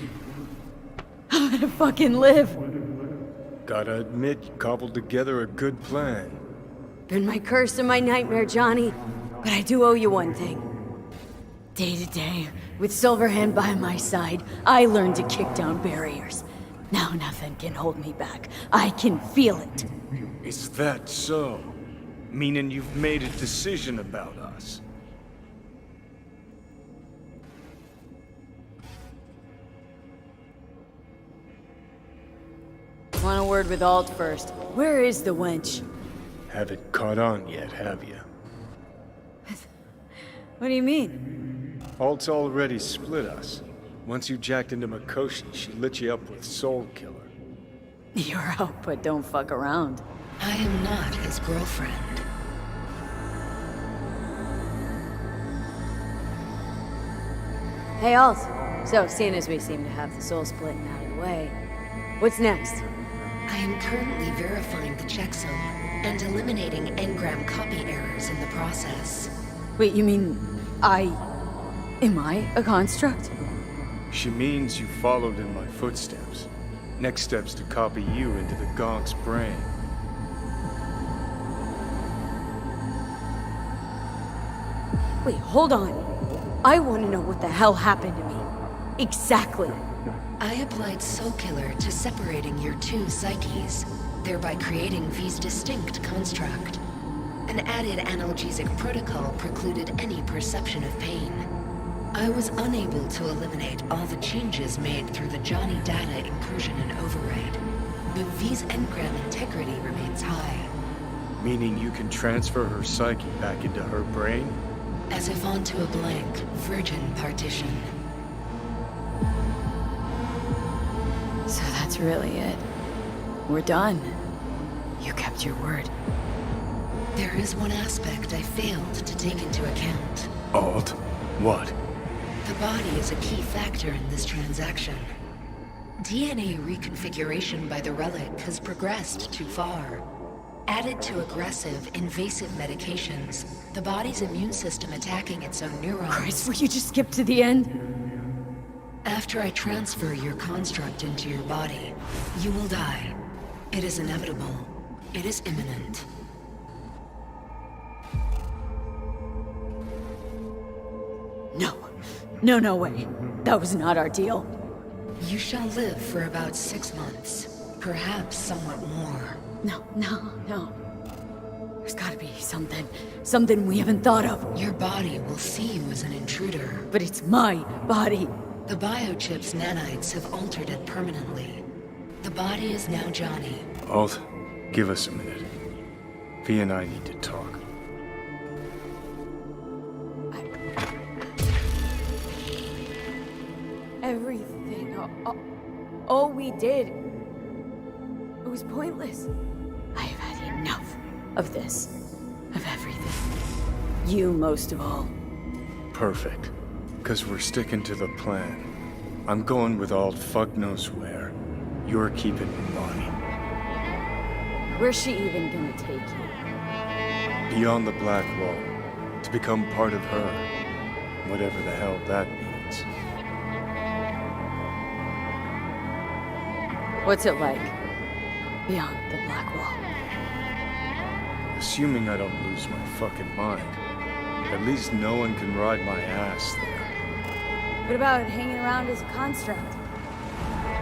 S1: I'm gonna fucking live.
S16: Gotta admit, you cobbled together a good plan.
S1: Been my curse and my nightmare, Johnny. But I do owe you one thing. Day to day, with Silverhand by my side, I learned to kick down barriers. Now nothing can hold me back. I can feel it.
S7: Is that so? Meaning you've made a decision about us?
S1: Want a word with Alt first. Where is the wench?
S7: Haven't caught on yet, have you?
S1: What do you mean?
S7: Alt's already split us. Once you jacked into Mikoshi, she lit you up with Soul Killer.
S1: You're out, but don't fuck around.
S5: I am not his girlfriend.
S1: Hey, Alt. So, seeing as we seem to have the soul splitting out of the way, what's next?
S5: I am currently verifying the checksum and eliminating engram copy errors in the process.
S1: Wait, you mean am I a construct?
S7: She means you followed in my footsteps. Next step's to copy you into the Gonk's brain.
S1: Wait, hold on. I want to know what the hell happened to me. Exactly.
S5: I applied Soul Killer to separating your two psyches, thereby creating V's distinct construct. An added analgesic protocol precluded any perception of pain. I was unable to eliminate all the changes made through the Johnny data incursion and override, but V's engram integrity remains high.
S7: Meaning you can transfer her psyche back into her brain?
S5: As if onto a blank, virgin partition.
S1: So that's really it. We're done. You kept your word.
S5: There is one aspect I failed to take into account.
S7: Alt? What?
S5: The body is a key factor in this transaction. DNA reconfiguration by the relic has progressed too far. Added to aggressive, invasive medications, the body's immune system attacking its own neurons.
S1: Christ, will you just skip to the end?
S5: After I transfer your construct into your body, you will die. It is inevitable. It is imminent.
S1: No. No, no way. That was not our deal.
S5: You shall live for about 6 months. Perhaps somewhat more.
S1: No. There's gotta be something we haven't thought of.
S5: Your body will see you as an intruder.
S1: But it's my body.
S5: The biochip's nanites have altered it permanently. The body is now Johnny.
S7: Alt, give us a minute. V and I need to talk.
S1: Everything. All we did. It was pointless. I have had enough of this. Of everything. You most of all.
S7: Perfect. Because we're sticking to the plan. I'm going with Alt fuck knows where. You're keeping the body.
S1: Where's she even gonna take you?
S7: Beyond the Black Wall. To become part of her. Whatever the hell that means.
S1: What's it like? Beyond the Black Wall.
S7: Assuming I don't lose my fucking mind. At least no one can ride my ass there.
S1: What about hanging around as a construct?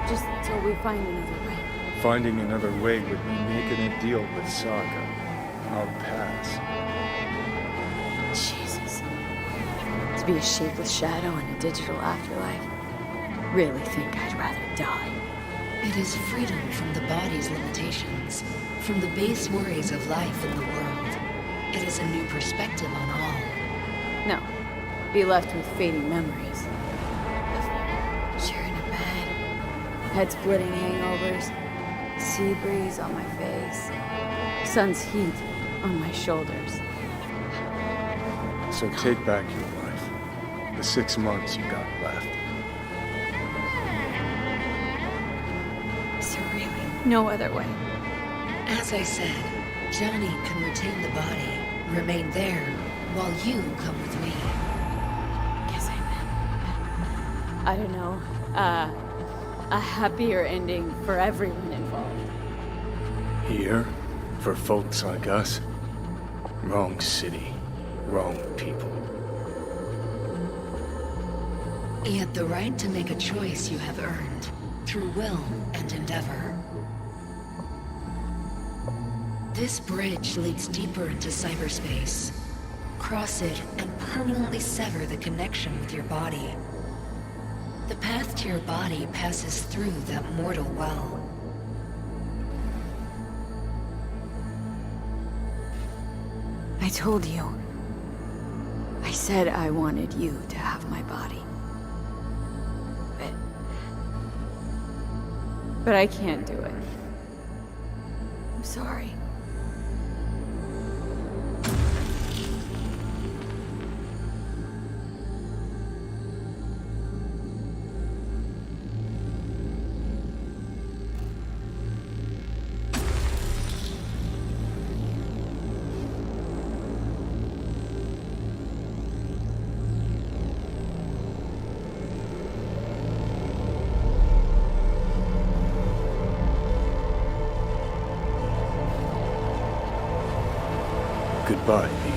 S1: Just till we find another way.
S7: Finding another way would mean making a deal with Sokka. I'll pass.
S1: Jesus. To be a shapeless shadow in a digital afterlife. Really think I'd rather die.
S5: It is freedom from the body's limitations, from the base worries of life in the world. It is a new perspective on all.
S1: No. Be left with fading memories. Of sharing a bed, head-splitting hangovers, sea breeze on my face, sun's heat on my shoulders.
S7: So take back your life. The 6 months you got left.
S1: Is there really no other way?
S5: As I said, Johnny can retain the body, remain there, while you come with me.
S1: Guess I don't know, a happier ending for everyone involved.
S7: Here? For folks like us? Wrong city. Wrong people.
S5: Yet the right to make a choice you have earned through will and endeavor. This bridge leads deeper into cyberspace. Cross it and permanently sever the connection with your body. The path to your body passes through that mortal well.
S1: I told you. I said I wanted you to have my body. But I can't do it. I'm sorry.
S7: Goodbye, B.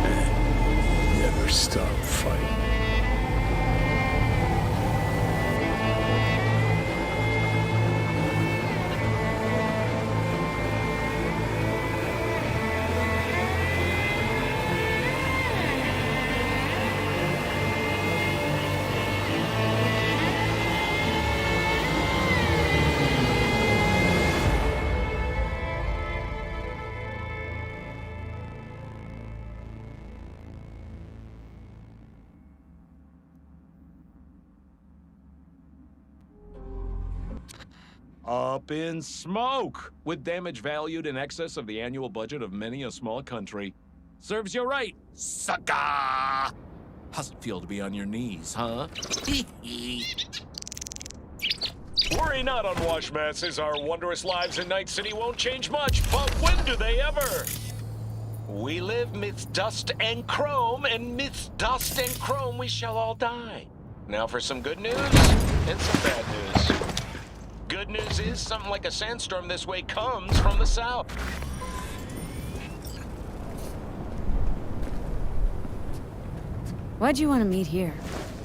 S7: And never stop fighting.
S10: Up in smoke, with damage valued in excess of the annual budget of many a small country. Serves you right, sucker! How's it feel to be on your knees, huh?
S16: Worry not, unwashed masses. Our wondrous lives in Night City won't change much, but when do they ever? We live midst dust and chrome, and midst dust and chrome we shall all die. Now for some good news and some bad news. Good news is something like a sandstorm this way comes from the south.
S1: Why'd you want to meet here?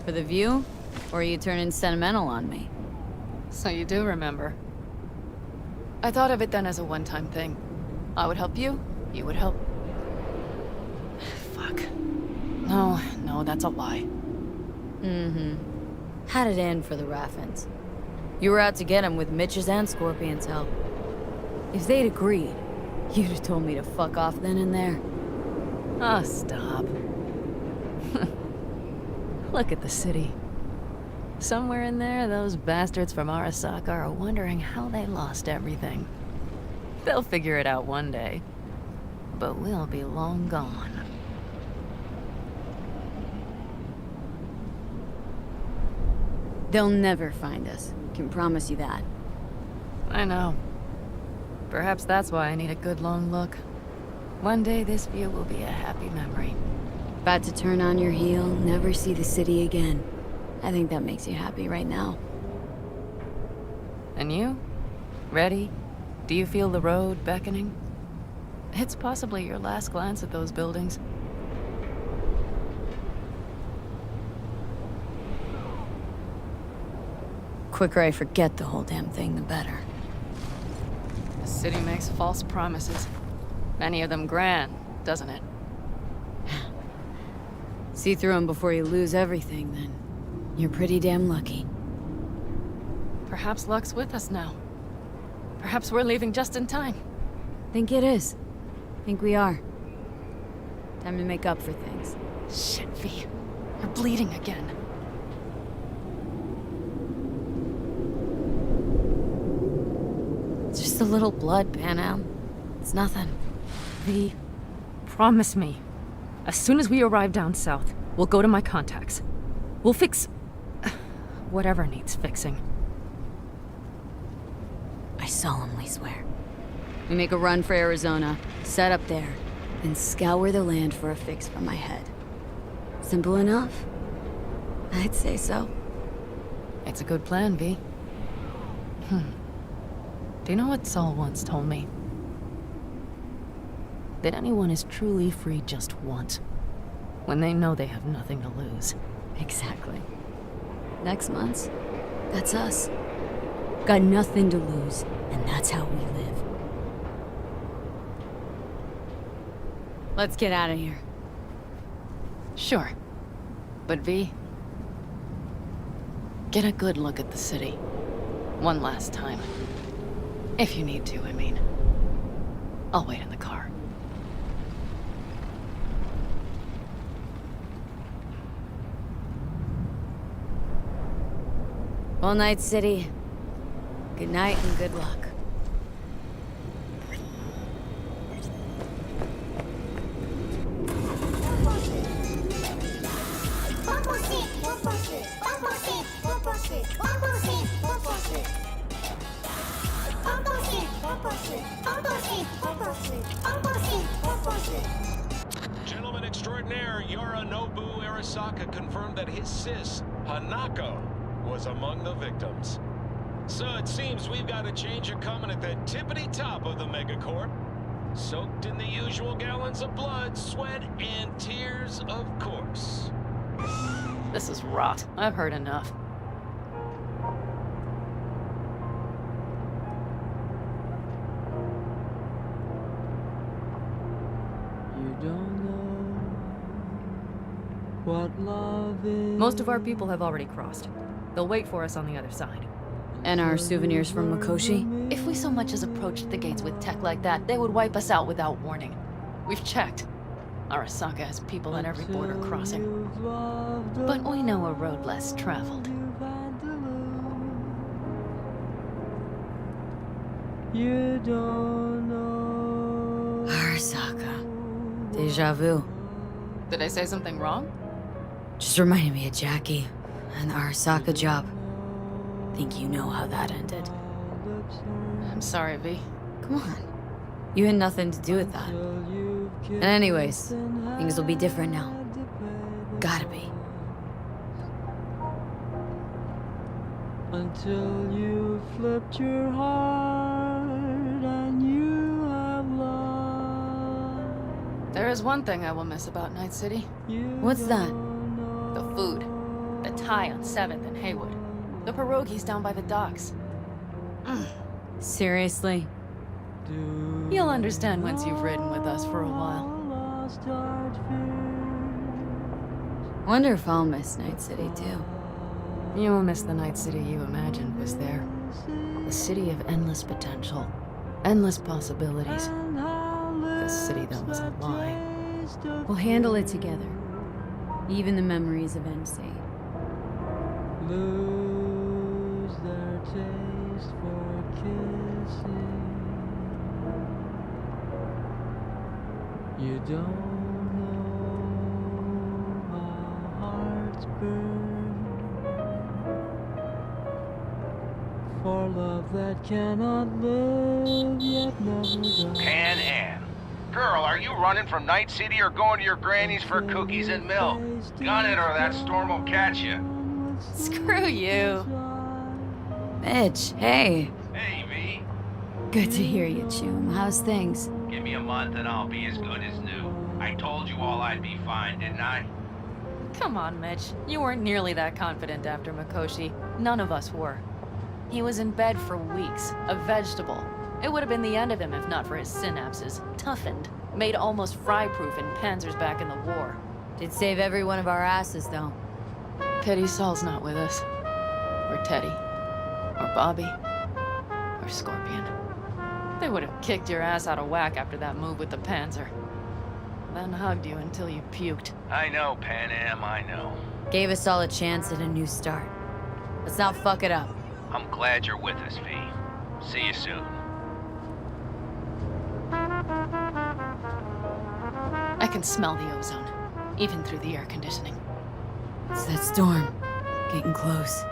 S1: For the view? Or are you turning sentimental on me?
S15: So you do remember. I thought of it then as a one-time thing. I would help you, you would help. Fuck. No, that's a lie.
S1: Mm-hmm. Had it in for the Raffins. You were out to get him with Mitch's and Scorpion's help. If they'd agreed, you'd have told me to fuck off then and there.
S15: Oh, stop. Look at the city. Somewhere in there, those bastards from Arasaka are wondering how they lost everything. They'll figure it out one day. But we'll be long gone.
S1: They'll never find us. Can promise you that.
S15: I know. Perhaps that's why I need a good long look. One day this view will be a happy memory.
S1: About to turn on your heel, never see the city again. I think that makes you happy right now.
S15: And you? Ready? Do you feel the road beckoning? It's possibly your last glance at those buildings.
S1: Quicker I forget the whole damn thing, the better.
S15: The city makes false promises. Many of them grand, doesn't it?
S1: See through them before you lose everything, then. You're pretty damn lucky.
S15: Perhaps luck's with us now. Perhaps we're leaving just in time.
S1: Think it is. Think we are. Time to make up for things.
S15: Shit, V. You're bleeding again.
S1: It's just a little blood, Panam. It's nothing.
S15: V, promise me. As soon as we arrive down south, we'll go to my contacts. We'll fix... whatever needs fixing.
S1: I solemnly swear. We make a run for Arizona, set up there, then scour the land for a fix for my head. Simple enough? I'd say so.
S15: It's a good plan, V. Do you know what Saul once told me? that anyone is truly free just once, when they know they have nothing to lose.
S1: Exactly. Next month, that's us. Got nothing to lose, and that's how we live. Let's get out of here.
S15: Sure. But V, get a good look at the city. One last time. If you need to, I mean. I'll wait in the car.
S1: Well, Night City. Good night and good luck.
S16: Gentleman extraordinaire Yorinobu Arasaka confirmed that his sis, Hanako, was among the victims. So it seems we've got a change of coming at the tippity top of the megacorp. Soaked in the usual gallons of blood, sweat, and tears, of course.
S15: This is rot. I've heard enough. Most of our people have already crossed. They'll wait for us on the other side.
S1: And our souvenirs from Mikoshi?
S15: If we so much as approached the gates with tech like that, they would wipe us out without warning. We've checked. Arasaka has people at every border crossing. But we know a road less traveled.
S2: You don't know.
S1: Arasaka. Deja vu.
S15: Did I say something wrong?
S1: Just reminded me of Jackie and the Arasaka job. Think you know how that ended.
S15: I'm sorry, V.
S1: Come on. You had nothing to do with that. And anyways, things will be different now. Gotta be.
S2: Until you flipped your heart and you have lost.
S15: There is one thing I will miss about Night City.
S1: What's that?
S15: The food. The Thai on 7th and Haywood. The pierogies down by the docks.
S1: Seriously?
S15: You'll understand once you've ridden with us for a while.
S1: Wonder if I'll miss Night City too.
S15: You will miss the Night City you imagined was there. The city of endless potential. Endless possibilities. The city that was a lie.
S1: We'll handle it together. Even the memories of MC.
S2: Lose their taste for kissing. You don't know how hearts burn for love that cannot live yet never does.
S8: Pan Am. Girl, are you running from Night City or going to your granny's for cookies and milk? Gun it or that storm will catch you.
S15: Screw you.
S1: Mitch, hey.
S8: Hey, V.
S1: Good to hear you, Chum. How's things?
S8: Give me a month and I'll be as good as new. I told you all I'd be fine, didn't I?
S15: Come on, Mitch. You weren't nearly that confident after Mikoshi. None of us were. He was in bed for weeks, a vegetable. It would have been the end of him if not for his synapses. Toughened. Made almost fry-proof in Panzers back in the war.
S1: Did save every one of our asses, though.
S15: Pity Saul's not with us. Or Teddy. Or Bobby. Or Scorpion. They would have kicked your ass out of whack after that move with the Panzer. Then hugged you until you puked.
S8: I know, Pan Am, I know.
S1: Gave us all a chance at a new start. Let's not fuck it up.
S8: I'm glad you're with us, V. See you soon.
S15: I can smell the ozone, even through the air conditioning.
S1: It's that storm. Getting close.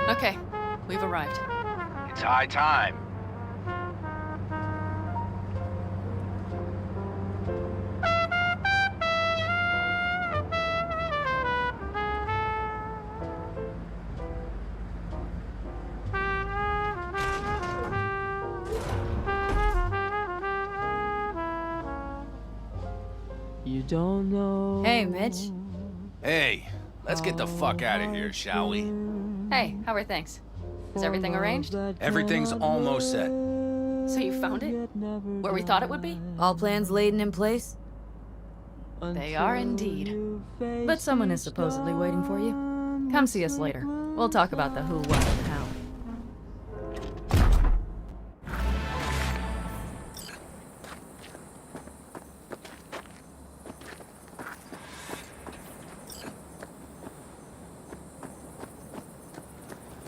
S15: Okay, we've arrived.
S8: It's high time.
S2: You don't know.
S1: Hey, Mitch.
S8: Hey, let's get the fuck out of here, shall we?
S15: Hey, how are things? Is everything arranged?
S8: Everything's almost set.
S15: So you found it? Where we thought it would be?
S1: All plans laid and in place?
S15: They are indeed. But someone is supposedly waiting for you. Come see us later. We'll talk about the who, what, and how.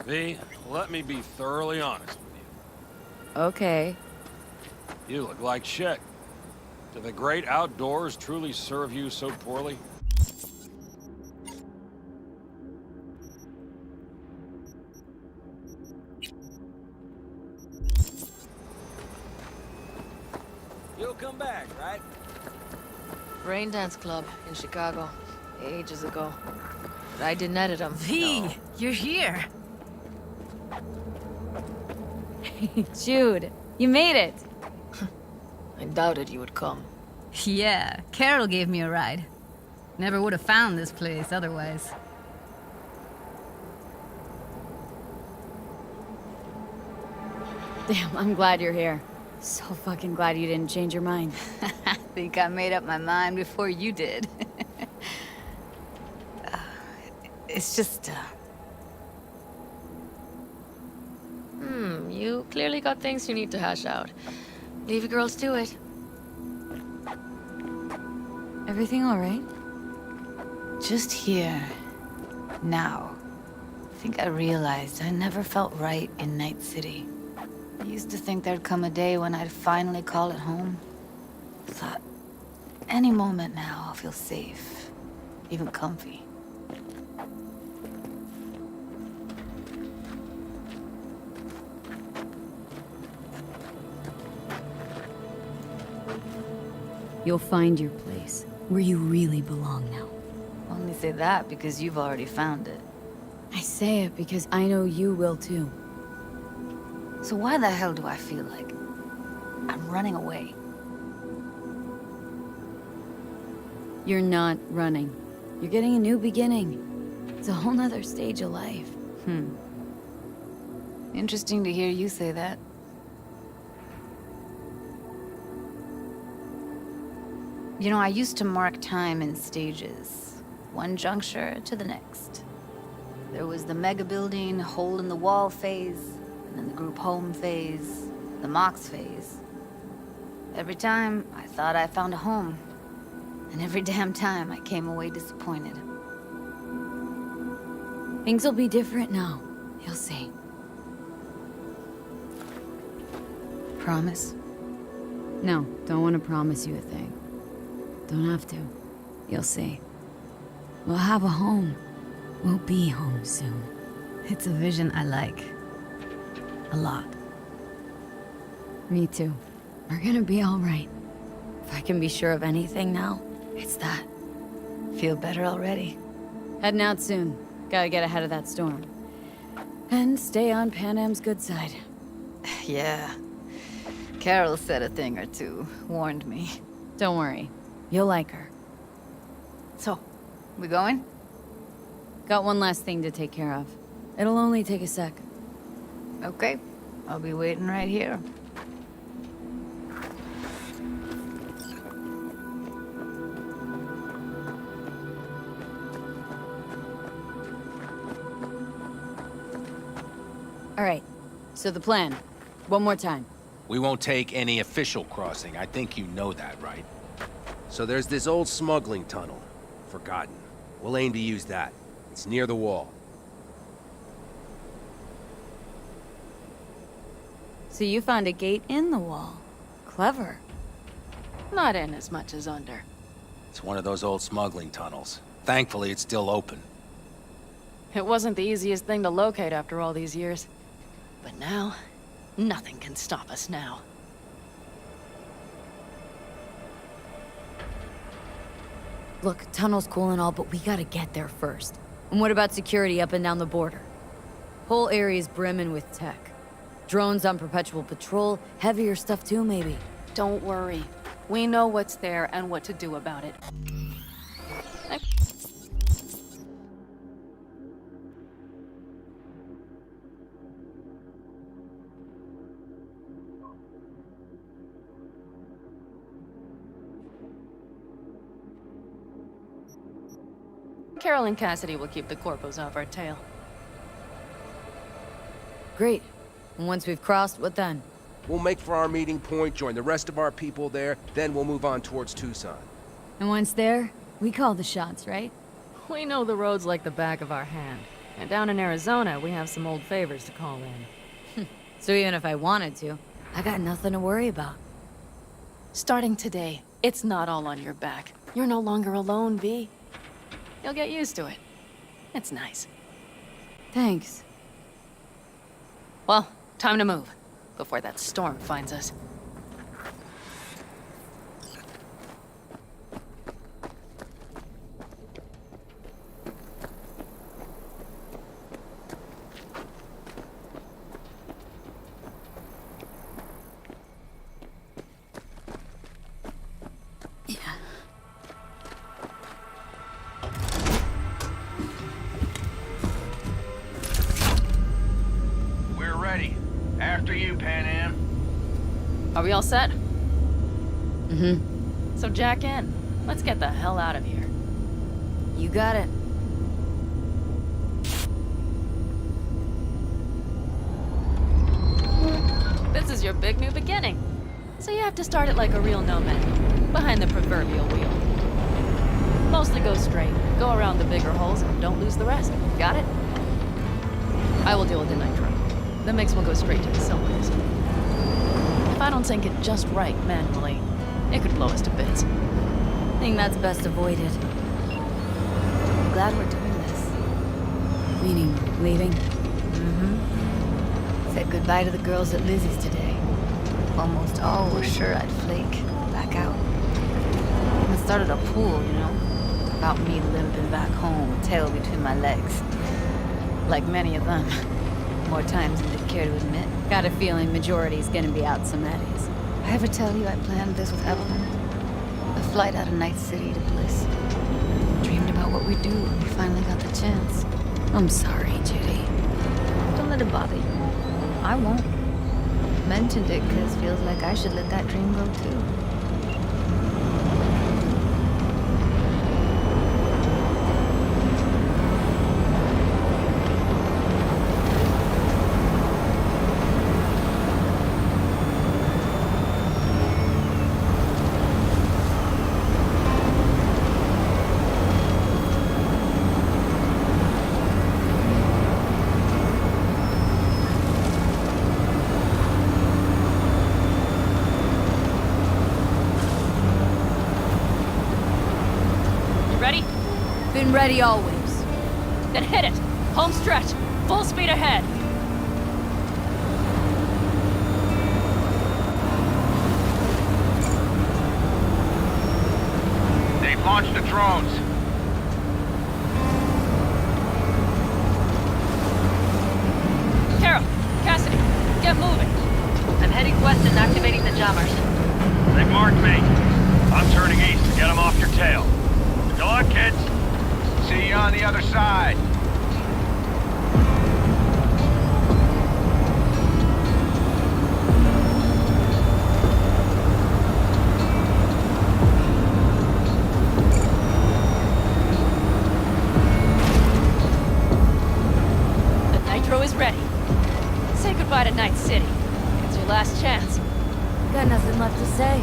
S17: V, let me be thoroughly honest with you.
S1: Okay.
S17: You look like shit. Do the great outdoors truly serve you so poorly?
S2: You'll come back, right?
S19: Rain Dance Club in Chicago, ages ago. But I didn't edit them.
S18: V, you're here.
S1: Jude, you made it.
S19: I doubted you would come.
S18: Yeah, Carol gave me a ride. Never would have found this place otherwise.
S1: Damn, I'm glad you're here. So fucking glad you didn't change your mind.
S18: I think I made up my mind before you did. It's just,
S19: You clearly got things you need to hash out. Leave you girls to it.
S1: Everything all right?
S18: Just here. Now. I think I realized I never felt right in Night City. I used to think there'd come a day when I'd finally call it home. Thought, any moment now I'll feel safe. Even comfy.
S1: You'll find your place, where you really belong now.
S18: Only say that because you've already found it.
S1: I say it because I know you will too.
S18: So why the hell do I feel like I'm running away?
S1: You're not running. You're getting a new beginning. It's a whole nother stage of life.
S18: Interesting to hear you say that. You know, I used to mark time in stages, one juncture to the next. There was the mega building, hole in the wall phase, and then the group home phase, the Mox phase. Every time, I thought I found a home. And every damn time, I came away disappointed.
S1: Things will be different now. You'll see.
S18: Promise?
S1: No, don't want to promise you a thing. Don't have to. You'll see. We'll have a home. We'll be home soon.
S18: It's a vision I like. A lot.
S1: Me too. We're gonna be all right. If I can be sure of anything now, it's that.
S18: Feel better already.
S1: Heading out soon. Gotta get ahead of that storm. And stay on Pan Am's good side.
S18: Yeah. Carol said a thing or two. Warned me.
S1: Don't worry. You'll like her.
S18: So, we going?
S1: Got one last thing to take care of. It'll only take a sec.
S18: Okay. I'll be waiting right here.
S1: All right. So the plan. One more time.
S8: We won't take any official crossing. I think you know that, right? So there's this old smuggling tunnel. Forgotten. We'll aim to use that. It's near the wall.
S1: So you found a gate in the wall. Clever.
S15: Not in as much as under.
S8: It's one of those old smuggling tunnels. Thankfully, it's still open.
S15: It wasn't the easiest thing to locate after all these years.
S19: But now, nothing can stop us now.
S1: Look, tunnel's cool and all, but we gotta get there first. And what about security up and down the border? Whole area's brimming with tech. Drones on perpetual patrol, heavier stuff too, maybe.
S15: Don't worry. We know what's there and what to do about it. Carol and Cassidy will keep the corpos off our tail.
S1: Great. And once we've crossed, what then?
S8: We'll make for our meeting point, join the rest of our people there, then we'll move on towards Tucson.
S1: And once there, we call the shots, right?
S15: We know the roads like the back of our hand. And down in Arizona, we have some old favors to call in.
S1: So even if I wanted to, I got nothing to worry about.
S15: Starting today, it's not all on your back. You're no longer alone, V. You'll get used to it. It's nice.
S1: Thanks.
S15: Well, time to move, before that storm finds us.
S6: After you, Pan Am.
S15: Are we all set?
S1: Mm-hmm.
S15: So jack in. Let's get the hell out of here.
S1: You got it.
S15: This is your big new beginning. So you have to start it like a real nomad, behind the proverbial wheel. Mostly go straight, go around the bigger holes, and don't lose the rest. Got it? I will deal with the nitro. The mix will go straight to the cylinders. If I don't sync it just right manually, it could blow us to bits.
S1: I think that's best avoided.
S18: I'm glad we're doing this.
S1: Meaning, leaving?
S18: Mm-hmm. Said goodbye to the girls at Lizzie's today. Almost all were sure I'd flake, back out. Even started a pool, you know? About me limping back home, tail between my legs. Like many of them. More times than they'd care to admit.
S1: Got a feeling majority's gonna be out some eddies.
S18: I ever tell you I planned this with Evelyn? A flight out of Night City to Bliss. Dreamed about what we'd do when we finally got the chance.
S1: I'm sorry, Judy.
S18: Don't let it bother you. I won't. Mentioned it because feels like I should let that dream go too.
S1: Ready always.
S15: Then hit it! Home stretch! Full speed ahead!
S6: They've launched the drones.
S15: Carol! Cassidy! Get moving!
S23: I'm heading west and activating the jammers.
S6: They've marked me. I'm turning east to get them off your tail. Good luck, kids. See you on the other side.
S15: The nitro is ready. Say goodbye to Night City. It's your last chance.
S1: Got nothing left to say.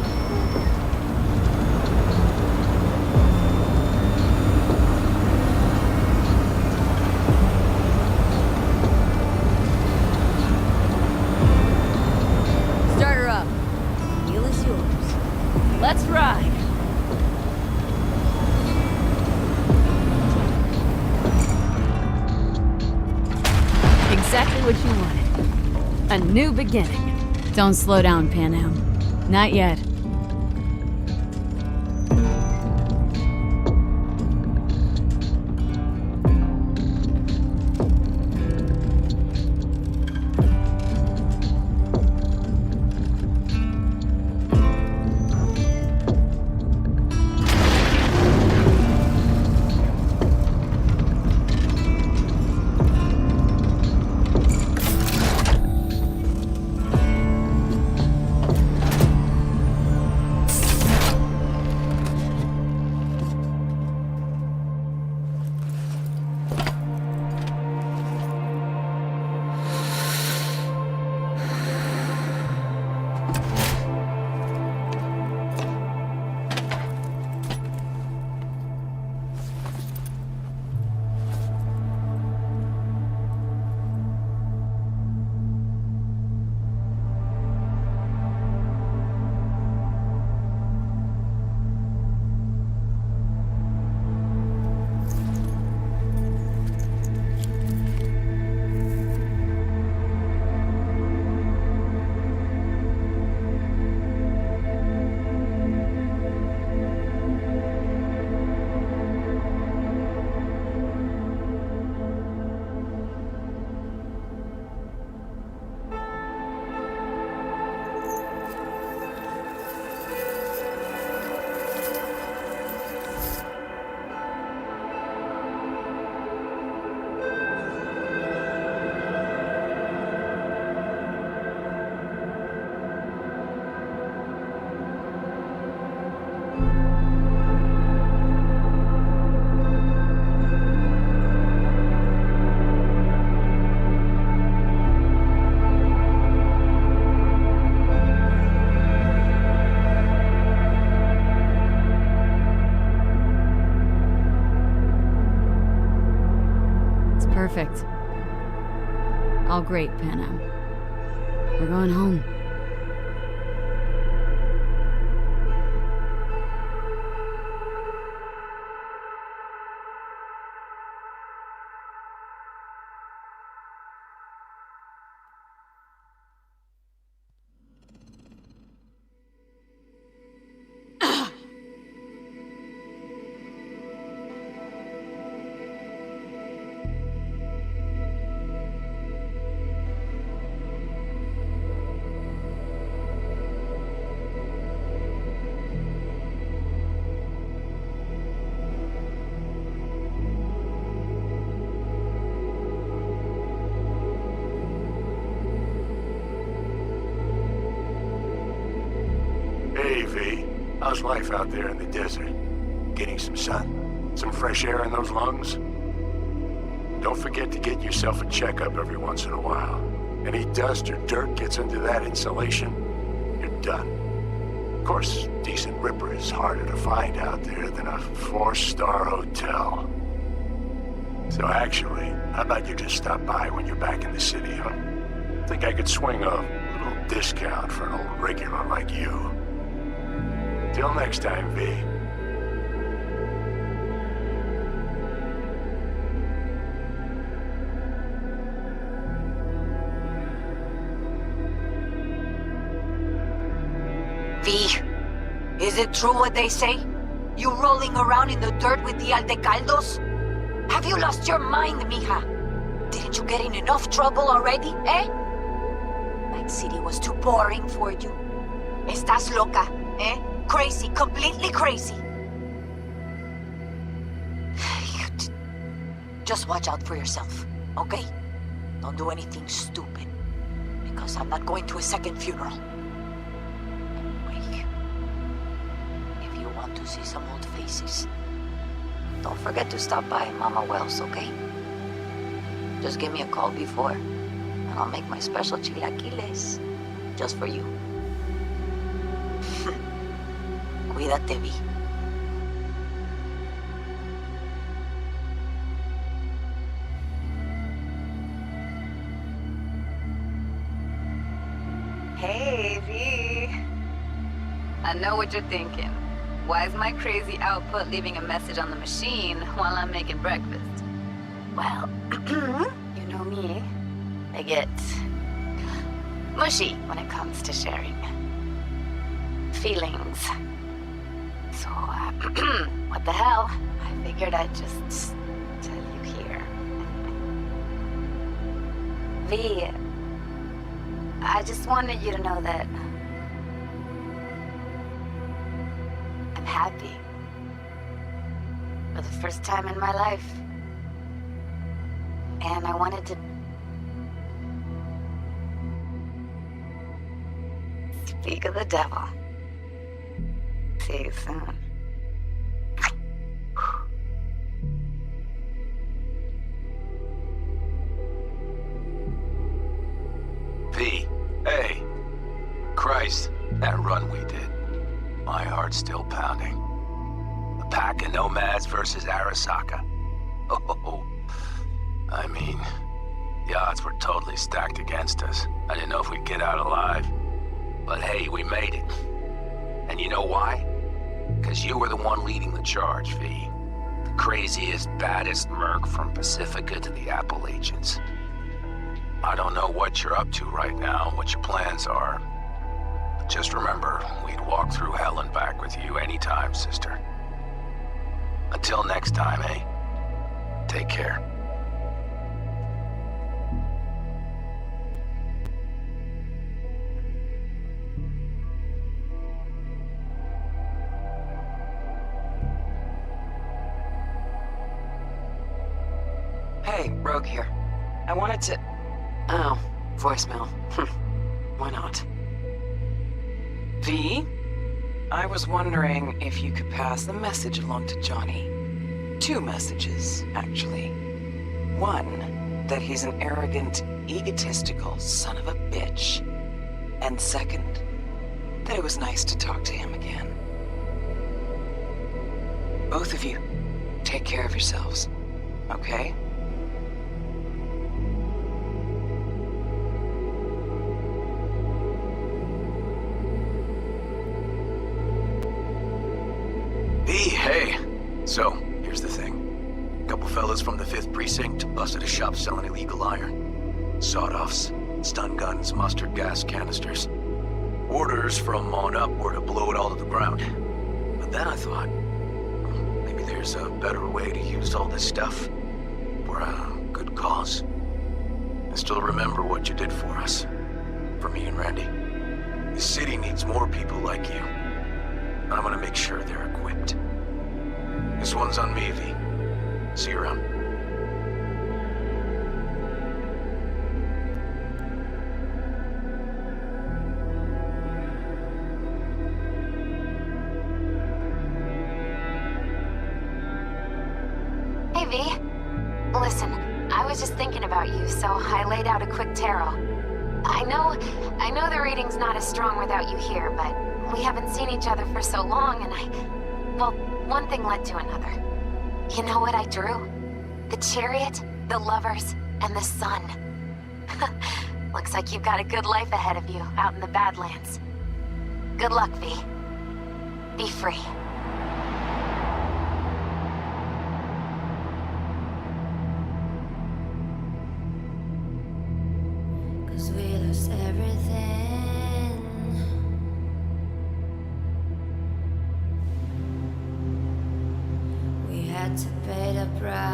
S15: Let's ride! Exactly what you wanted. A new beginning.
S1: Don't slow down, Pan Am. Not yet. Perfect. All great, Pan Am. We're going home.
S11: Hey, V. How's life out there in the desert? Getting some sun? Some fresh air in those lungs? Don't forget to get yourself a checkup every once in a while. Any dust or dirt gets into that insulation, you're done. Of course, decent ripper is harder to find out there than a 4-star hotel. So actually, how about you just stop by when you're back in the city, huh? Think I could swing a little discount for an old regular like you. Till next time, V.
S4: V, is it true what they say? You rolling around in the dirt with the Aldecaldos? Have you lost your mind, mija? Didn't you get in enough trouble already, eh? Night City was too boring for you. Estás loca, eh? Crazy, completely crazy. Just watch out for yourself, okay? Don't do anything stupid, because I'm not going to a second funeral. Anyway, if you want to see some old faces, don't forget to stop by Mama Wells, okay? Just give me a call before, and I'll make my special chilaquiles just for you. Cuídate, Vi.
S18: Hey, V. I know what you're thinking. Why is my crazy output leaving a message on the machine while I'm making breakfast? Well, you know me. I get mushy when it comes to sharing feelings. So, what the hell? I figured I'd just tell you here. V, I just wanted you to know that I'm happy. For the first time in my life. And I wanted to speak of the devil. See you soon.
S11: V, hey. Christ, that run we did. My heart's still pounding. A pack of nomads versus Arasaka. Oh, I mean, the odds were totally stacked against us. I didn't know if we'd get out alive. But hey, we made it. And you know why? Because you were the one leading the charge, V. The craziest, baddest merc from Pacifica to the Appalachians. I don't know what you're up to right now, what your plans are. But just remember, we'd walk through hell and back with you anytime, sister. Until next time, eh? Take care.
S9: Hey, Rogue here. I wanted to... Oh, voicemail. Why not? V? I was wondering if you could pass the message along to Johnny. 2 messages, actually. One, that he's an arrogant, egotistical son of a bitch. And second, that it was nice to talk to him again. Both of you, take care of yourselves, okay?
S11: Hey, so, here's the thing. A couple fellas from the 5th Precinct busted a shop selling illegal iron. Sawed-offs, stun guns, mustard gas canisters. Orders from on up were to blow it all to the ground. But then I thought, maybe there's a better way to use all this stuff for a good cause. I still remember what you did for us. For me and Randy. The city needs more people like you. And I'm gonna make sure they're equipped. This one's on me, V. See you around.
S18: Hey, V. Listen, I was just thinking about you, so I laid out a quick tarot. I know the reading's not as strong without you here, but we haven't seen each other for so long, and well, one thing led to another. You know what I drew? The chariot, the lovers, and the sun. Looks like you've got a good life ahead of you out in the Badlands. Good luck, V. Be free.
S20: Cause we lost everything. We had to pay the price.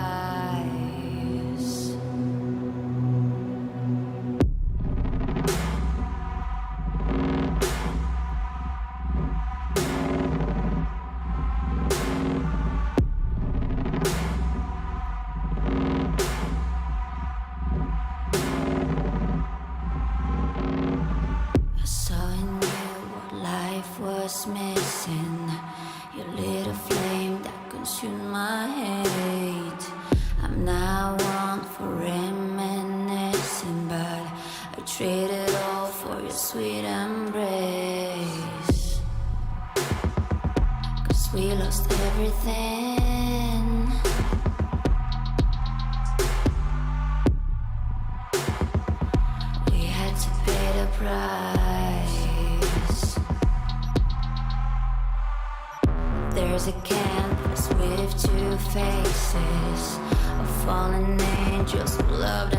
S20: I saw in you what life was missing. You lit a flame that consumed my hate. I'm now one for reminiscing, but I traded all for your sweet embrace. Cause we lost everything. We had to pay the price. There's a canvas with 2 faces of fallen angels who loved